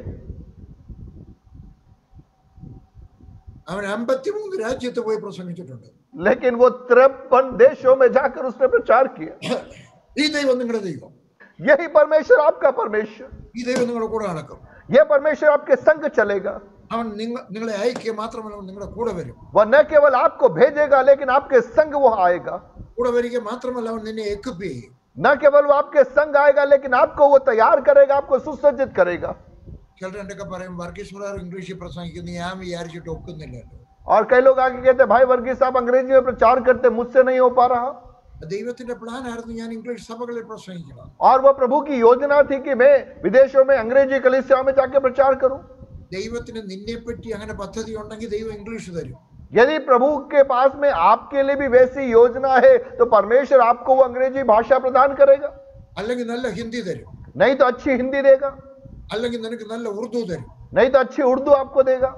അവൻ 53 രാജ്യത്ത് പോയി പ്രസംഗിച്ചിട്ടുണ്ട്. लेकिन वो 53 देशों में जाकर उसने प्रचार किया. ഈ ദൈവം നിങ്ങളുടെ ദൈവം. यही परमेश्वर आपका परमेश्वर, ഈ ദൈവം നിങ്ങളുടെ കൂടെ നടക്കും. यह परमेश्वर आपके संग चलेगा. അവൻ നിങ്ങളെ അയക്കുക മാത്രമല്ല, അവൻ നിങ്ങളുടെ കൂടെ വരും. वह न केवल आपको भेजेगा लेकिन आपके संग वो आएगा. കൂടെ വരിക മാത്രമല്ല, അവൻ നിന്നെ എക്വിപ്പ് ചെയ്യും. न केवल वो आपके संग आएगा लेकिन आपको वो तैयार करेगा, आपको सुसज्जित करेगा. ചിലർ എന്തൊക്കെ പറയും, വർഗീസ് ബ്രദർ ഇംഗ്ലീഷിൽ പ്രസംഗിക്കുന്നു, ഞാൻ വിചാരിച്ചിട്ട് ഒക്കുന്നില്ലല്ലോ. और कई लोग आगे कहते हैं, भाई वर्गीस साहब अंग्रेजी में प्रचार करते, मुझसे नहीं हो पा रहा. ദൈവത്തിന്റെ പ്ലാൻ ആയിരുന്നു ഞാൻ ഇംഗ്ലീഷ് സഭകളിൽ പ്രസംഗിക്കണം. और वह प्रभु की योजना थी कि मैं विदेशों में अंग्रेजी कलीसियाओं में जाके प्रचार करूं. ദൈവത്തിന് നിന്നെ പറ്റി അങ്ങനെ പദ്ധതി ഉണ്ടെങ്കിൽ ദൈവം ഇംഗ്ലീഷ് തരും. यदि प्रभु के पास में आपके लिए भी वैसी योजना है तो परमेश्वर आपको वो अंग्रेजी भाषा प्रदान करेगा. അല്ലെങ്കിൽ നല്ല ഹിന്ദി തരും. नहीं तो अच्छी हिंदी देगा, അല്ലെങ്കിൽ നിനക്ക് നല്ല ഉറുദു തരും. नहीं तो अच्छी उर्दू आपको देगा,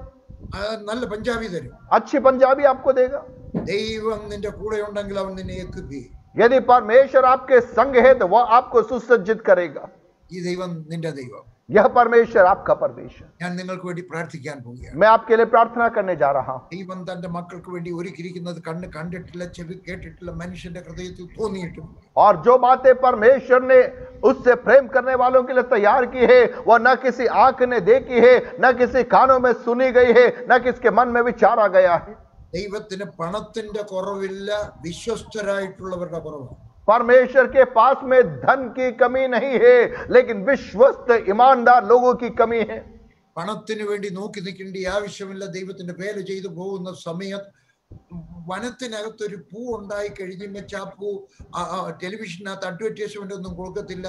നല്ല പഞ്ചാബി തരും. अच्छी पंजाबी आपको देगा. ദൈവം നിന്റെ കൂടെ ഉണ്ടെങ്കിൽ അവൻ നിന്നെ എക്വിപ്പ് ചെയ്യും. यदि परमेश्वर आपके संग है तो वह आपको सुसज्जित करेगा. ഈ ദൈവം നിന്റെ ദൈവം. यह परमेश्वर आपका परमेश्वर. ഞാൻ നിങ്ങൾക്ക് വേണ്ടി പ്രാർത്ഥിക്കാൻ പോവുകയാണ്. मैं आपके लिए प्रार्थना करने जा रहा हूं. ദൈവം തന്റെ മക്കൾക്ക് വേണ്ടി ഒരുക്കിയിരിക്കുന്നത് കണ്ണ് കണ്ടിട്ടില്ല, ചെവി കേട്ടിട്ടില്ല, മനുഷ്യന്റെ ഹൃദയത്തിൽ തോന്നിയിട്ടില്ല. और जो बातें परमेश्वर ने उससे प्रेम करने वालों के लिए तैयार की है, वह न किसी आंख ने देखी है, न किसी कानों में सुनी गई है, न किसके मन में विचारा गया है. ദൈവത്തിന് പണത്തിന്റെ കുറവില്ല, വിശ്വസ്തരായിട്ടുള്ളവരുടെ കുറവാണ്. परमेश्वर के पास में धन की कमी नहीं है, लेकिन विश्वस्त ईमानदार लोगों की कमी है. പണത്തിന് വേണ്ടി നോക്കി നിൽക്കേണ്ട ആവശ്യമില്ല. ദൈവത്തിന്റെ പേര് ചെയ്തു പോകുന്ന സമയത്ത് വനത്തിനകത്തൊരു പൂ ഉണ്ടായി കഴിഞ്ഞ ആ പൂ ടെലിവിഷനകത്ത് അഡ്വർടൈസ്മെന്റ് ഒന്നും കൊടുക്കത്തില്ല.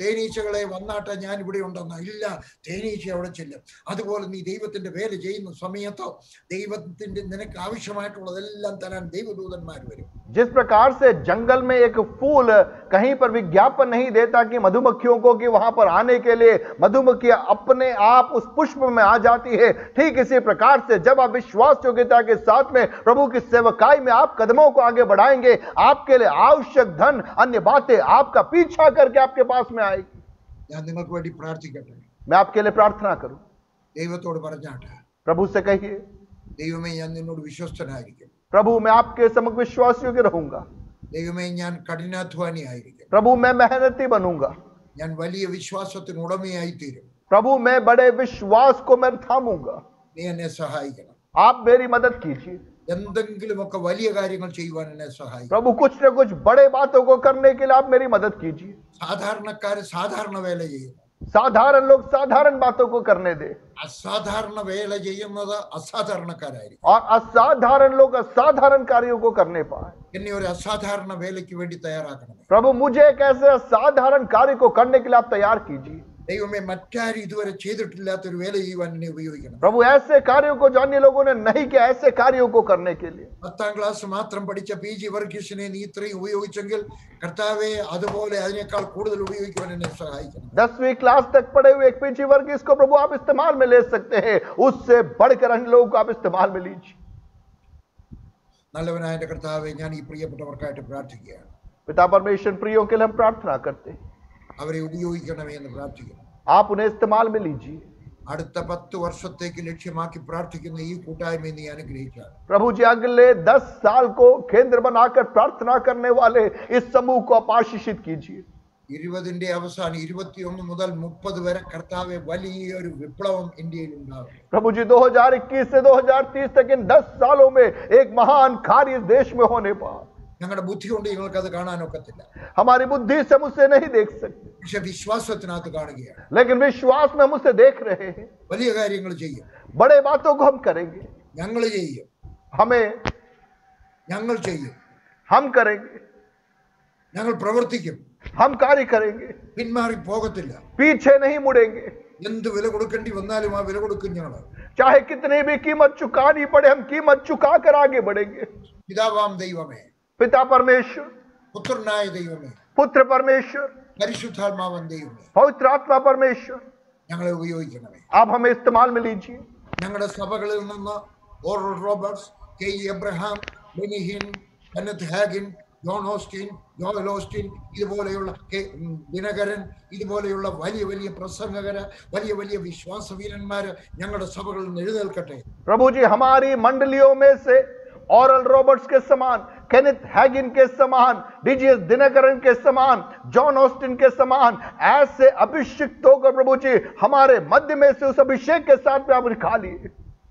തേനീച്ചകളെ വന്നാട്ടെ ഞാൻ ഇവിടെ ഉണ്ടെന്ന ഇല്ല, തേനീച്ച അവിടെ ചെല്ലും. അതുപോലെ നീ ദൈവത്തിന്റെ പേര് ചെയ്യുന്ന സമയത്തോ ദൈവത്തിന്റെ നിനക്ക് ആവശ്യമായിട്ടുള്ളതെല്ലാം തരാൻ ദൈവദൂതന്മാർ വരും. जिस प्रकार से जंगल में एक फूल कहीं पर विज्ञापन नहीं देता कि मधुमक्खियों को कि वहां पर आने के लिए मधुमक्खियां अपने आप उस पुष्प में आ जाती है, ठीक इसी प्रकार से जब आप विश्वास योग्यता के साथ में प्रभु की सेवकाई में आप कदमों को आगे बढ़ाएंगे, आपके लिए आवश्यक धन, अन्य बातें आपका पीछा करके आपके पास में आएगी. ഞാൻ നിങ്ങൾക്ക് വേണ്ടി പ്രാർത്ഥിക്കട്ടെ. मैं आपके लिए प्रार्थना करूं. ദൈവത്തോട് പറഞ്ഞാട്ടെ, प्रभु से कहिए, ദൈവമേ ഞാൻ നിന്നോട് വിശ്വസ്തനായിരിക്കും. प्रभु मैं आपके समक्ष विश्वास योग्य रहूंगा. ദൈവമേ ഞാൻ കഠിനാധ്വാനിയായിരിക്കും. प्रभु मैं मेहनती बनूंगा. ഞാൻ വലിയ വിശ്വാസത്തിന് ഉടമയായി തീരും. प्रभु मैं बड़े विश्वास को मैं थामूंगा. നീ എന്നെ സഹായിക്കണം. आप मेरी मदद कीजिए. എന്തെങ്കിലുമൊക്കെ വലിയ കാര്യങ്ങൾ ചെയ്യുവാൻ എന്നെ സഹായിക്കും. प्रभु कुछ न कुछ बड़े बातों को करने के लिए आप मेरी मदद कीजिए. സാധാരണക്കാര് സാധാരണ വേല ചെയ്യുന്നു. साधारण लोग साधारण बातों को करने दे, അസാധാരണ വേല ചെയ്യുന്നത് അസാധാരണക്കാരായിരിക്കും. और असाधारण लोग असाधारण कार्यों को करने पाए. എന്നെ ഒരു അസാധാരണ വേലയ്ക്ക് വേണ്ടി തയ്യാറാക്കണമേ. प्रभु मुझे एक ऐसे असाधारण कार्य को करने के लिए आप तैयार कीजिए. ദൈവമേ മറ്റാരും ഇതുവരെ ചെയ്തിട്ടില്ലാത്തൊരു വേല ചെയ്യുവാൻ എന്നെ ഉപയോഗിക്കണം. प्रभु ऐसे कार्यों को जो अन्य लोगों ने नहीं किया, ऐसे कार्यों को करने के लिए. 10ാം ക്ലാസ് മാത്രം പഠിച്ച PG വർഗീസിനെ നീ ഇത്രയും ഉപയോഗിച്ചെങ്കിൽ കർത്താവെ അതുപോലെ അതിനേക്കാൾ കൂടുതൽ ഉപയോഗിക്കുവാൻ എന്നെ സഹായിക്കണം. 10वीं क्लास तक पढ़े हुए एक PG वर्गीस को प्रभु आप इस्तेमाल में ले सकते हैं, उससे बढ़कर अन्य लोगों को आप इस्तेमाल में लीजिए. നല്ലവനായ എൻ്റെ കർത്താവെ, ഞാൻ ഈ പ്രിയപ്പെട്ടവർക്കായിട്ട് പ്രാർത്ഥിക്കുകയാണ്. पिता परमेश्वर प्रियों के लिए हम प्रार्थना करते हैं, അവരെ ഉപയോഗിക്കണമേ എന്ന് പ്രാർത്ഥിക്കുന്നു. आप उन्हें इस्तेमाल में लीजिए. അടുത്ത 10 വർഷത്തേക്ക് ലക്ഷ്യമാക്കി പ്രാർത്ഥിക്കുന്ന ഈ കൂട്ടായ്മയെ നീ അനുഗ്രഹിച്ചാൽ प्रभु जी अगले 10 साल को केंद्र बनाकर प्रार्थना करने वाले इस समूह को आप आशीषित कीजिए. 20ന്റെ അവസാനം 21 മുതൽ 30 വരെ കർത്താവെ വലിയൊരു വിപ്ലവം ഇന്ത്യയിൽ ഉണ്ടാകും. प्रभु जी 2021 से 2030 तक इन 10 सालों में एक महान कार्य इस देश में होने पाए. ഞങ്ങളുടെ ബുദ്ധി കൊണ്ട് ഞങ്ങൾക്ക് അത് കാണാനൊക്കത്തില്ല. हमारी बुद्धि से हम उसे नहीं देख सकते, പക്ഷെ വിശ്വാസത്തിനകത്ത് കാണുകയാണ്. लेकिन विश्वास में हम उसे देख रहे हैं. വലിയ കാര്യങ്ങൾ ചെയ്യും. बड़े बातों को हम करेंगे. ഞങ്ങൾ ചെയ്യും. ഞങ്ങൾ ചെയ്യും. हम करेंगे. ഞങ്ങൾ പ്രവർത്തിക്കും. हम कार्य करेंगे. പിന്മാറി പോകത്തില്ല. पीछे नहीं मुड़ेंगे. എന്ത് വില കൊടുക്കേണ്ടി വന്നാലും ആ വില കൊടുക്കും ഞങ്ങൾ. चाहे कितनी भी कीमत चुकानी पड़े, हम कीमत चुका कर आगे बढ़ेंगे. പിതാവാം ദൈവമേ, पिता परमेश्वर, പുത്രനായ ദൈവമേ, पुत्र परमेश्वर, പരിശുദ്ധാത്മാവൻ ദൈവമേ, पवित्र आत्मा परमेश्वर, ഞങ്ങളെ ഉപയോഗിക്കണമേ. आप हमें इस्तेमाल में लीजिए. ഞങ്ങളുടെ സഭകളിൽ നിന്ന് Oral Roberts, K. E. Abraham, Benny Hinn, Kenneth Hagin, John Osteen, Joel Osteen, ഇതുപോലെയുള്ള ദിനകരൻ, ഇതുപോലെയുള്ള വലിയ വലിയ പ്രസംഗകര്, വലിയ വലിയ വിശ്വാസവീരന്മാര് ഞങ്ങളുടെ സഭകളിൽ നിന്ന് എഴുന്നേൽക്കട്ടെ. प्रभु जी हमारी मंडलियों में से ऑरल रॉबर्ट्स के समान, केनेथ हैगिन के समान, डीजीएस दिनकरन के समान, जॉन ऑस्टिन के समान ऐसे अभिषिक्त होकर प्रभु जी हमारे मध्य में से उस अभिषेक के साथ में आप निकाल लिए.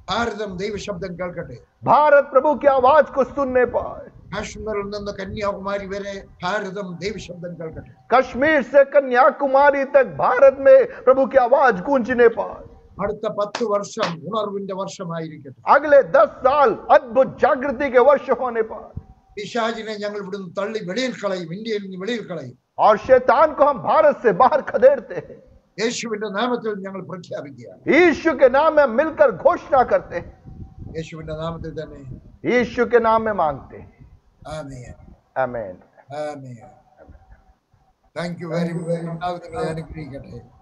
ഭാരതം ദൈവശബ്ദം കേൾക്കട്ടെ. भारत प्रभु की आवाज को सुनने पाए. കാശ്മീരിൽ നിന്ന് കന്യാകുമാരി വരെ ഭാരതം ദൈവശബ്ദം കേൾക്കട്ടെ. कश्मीर से कन्याकुमारी तक भारत में प्रभु की आवाज गूंजने पाए. അടുത്ത 10 വർഷം ഉണർവിന്റെ വർഷമായിരിക്കട്ടെ. अगले 10 साल अद्भुत जागृति के वर्ष होने पाए. പിശാചിനെ ഞങ്ങൾ ഇവിടുന്ന് തള്ളി വെളിയിൽ കളയും, ഇന്ത്യയിൽ നിന്ന് വെളിയിൽ കളയും. और शैतान को हम भारत से बाहर खदेड़ते हैं. യേശുവിന്റെ നാമത്തിൽ ഞങ്ങൾ പ്രഖ്യാപിക്കുകയാണ്. यीशु के नाम में मिलकर घोषणा करते हैं. യേശുവിന്റെ നാമത്തിൽ തന്നെ. यीशु के नाम में मांगते हैं. ആമേൻ. आमीन. ആമേൻ. Thank you very much. നിങ്ങളെ അനുഗ്രഹിക്കട്ടെ.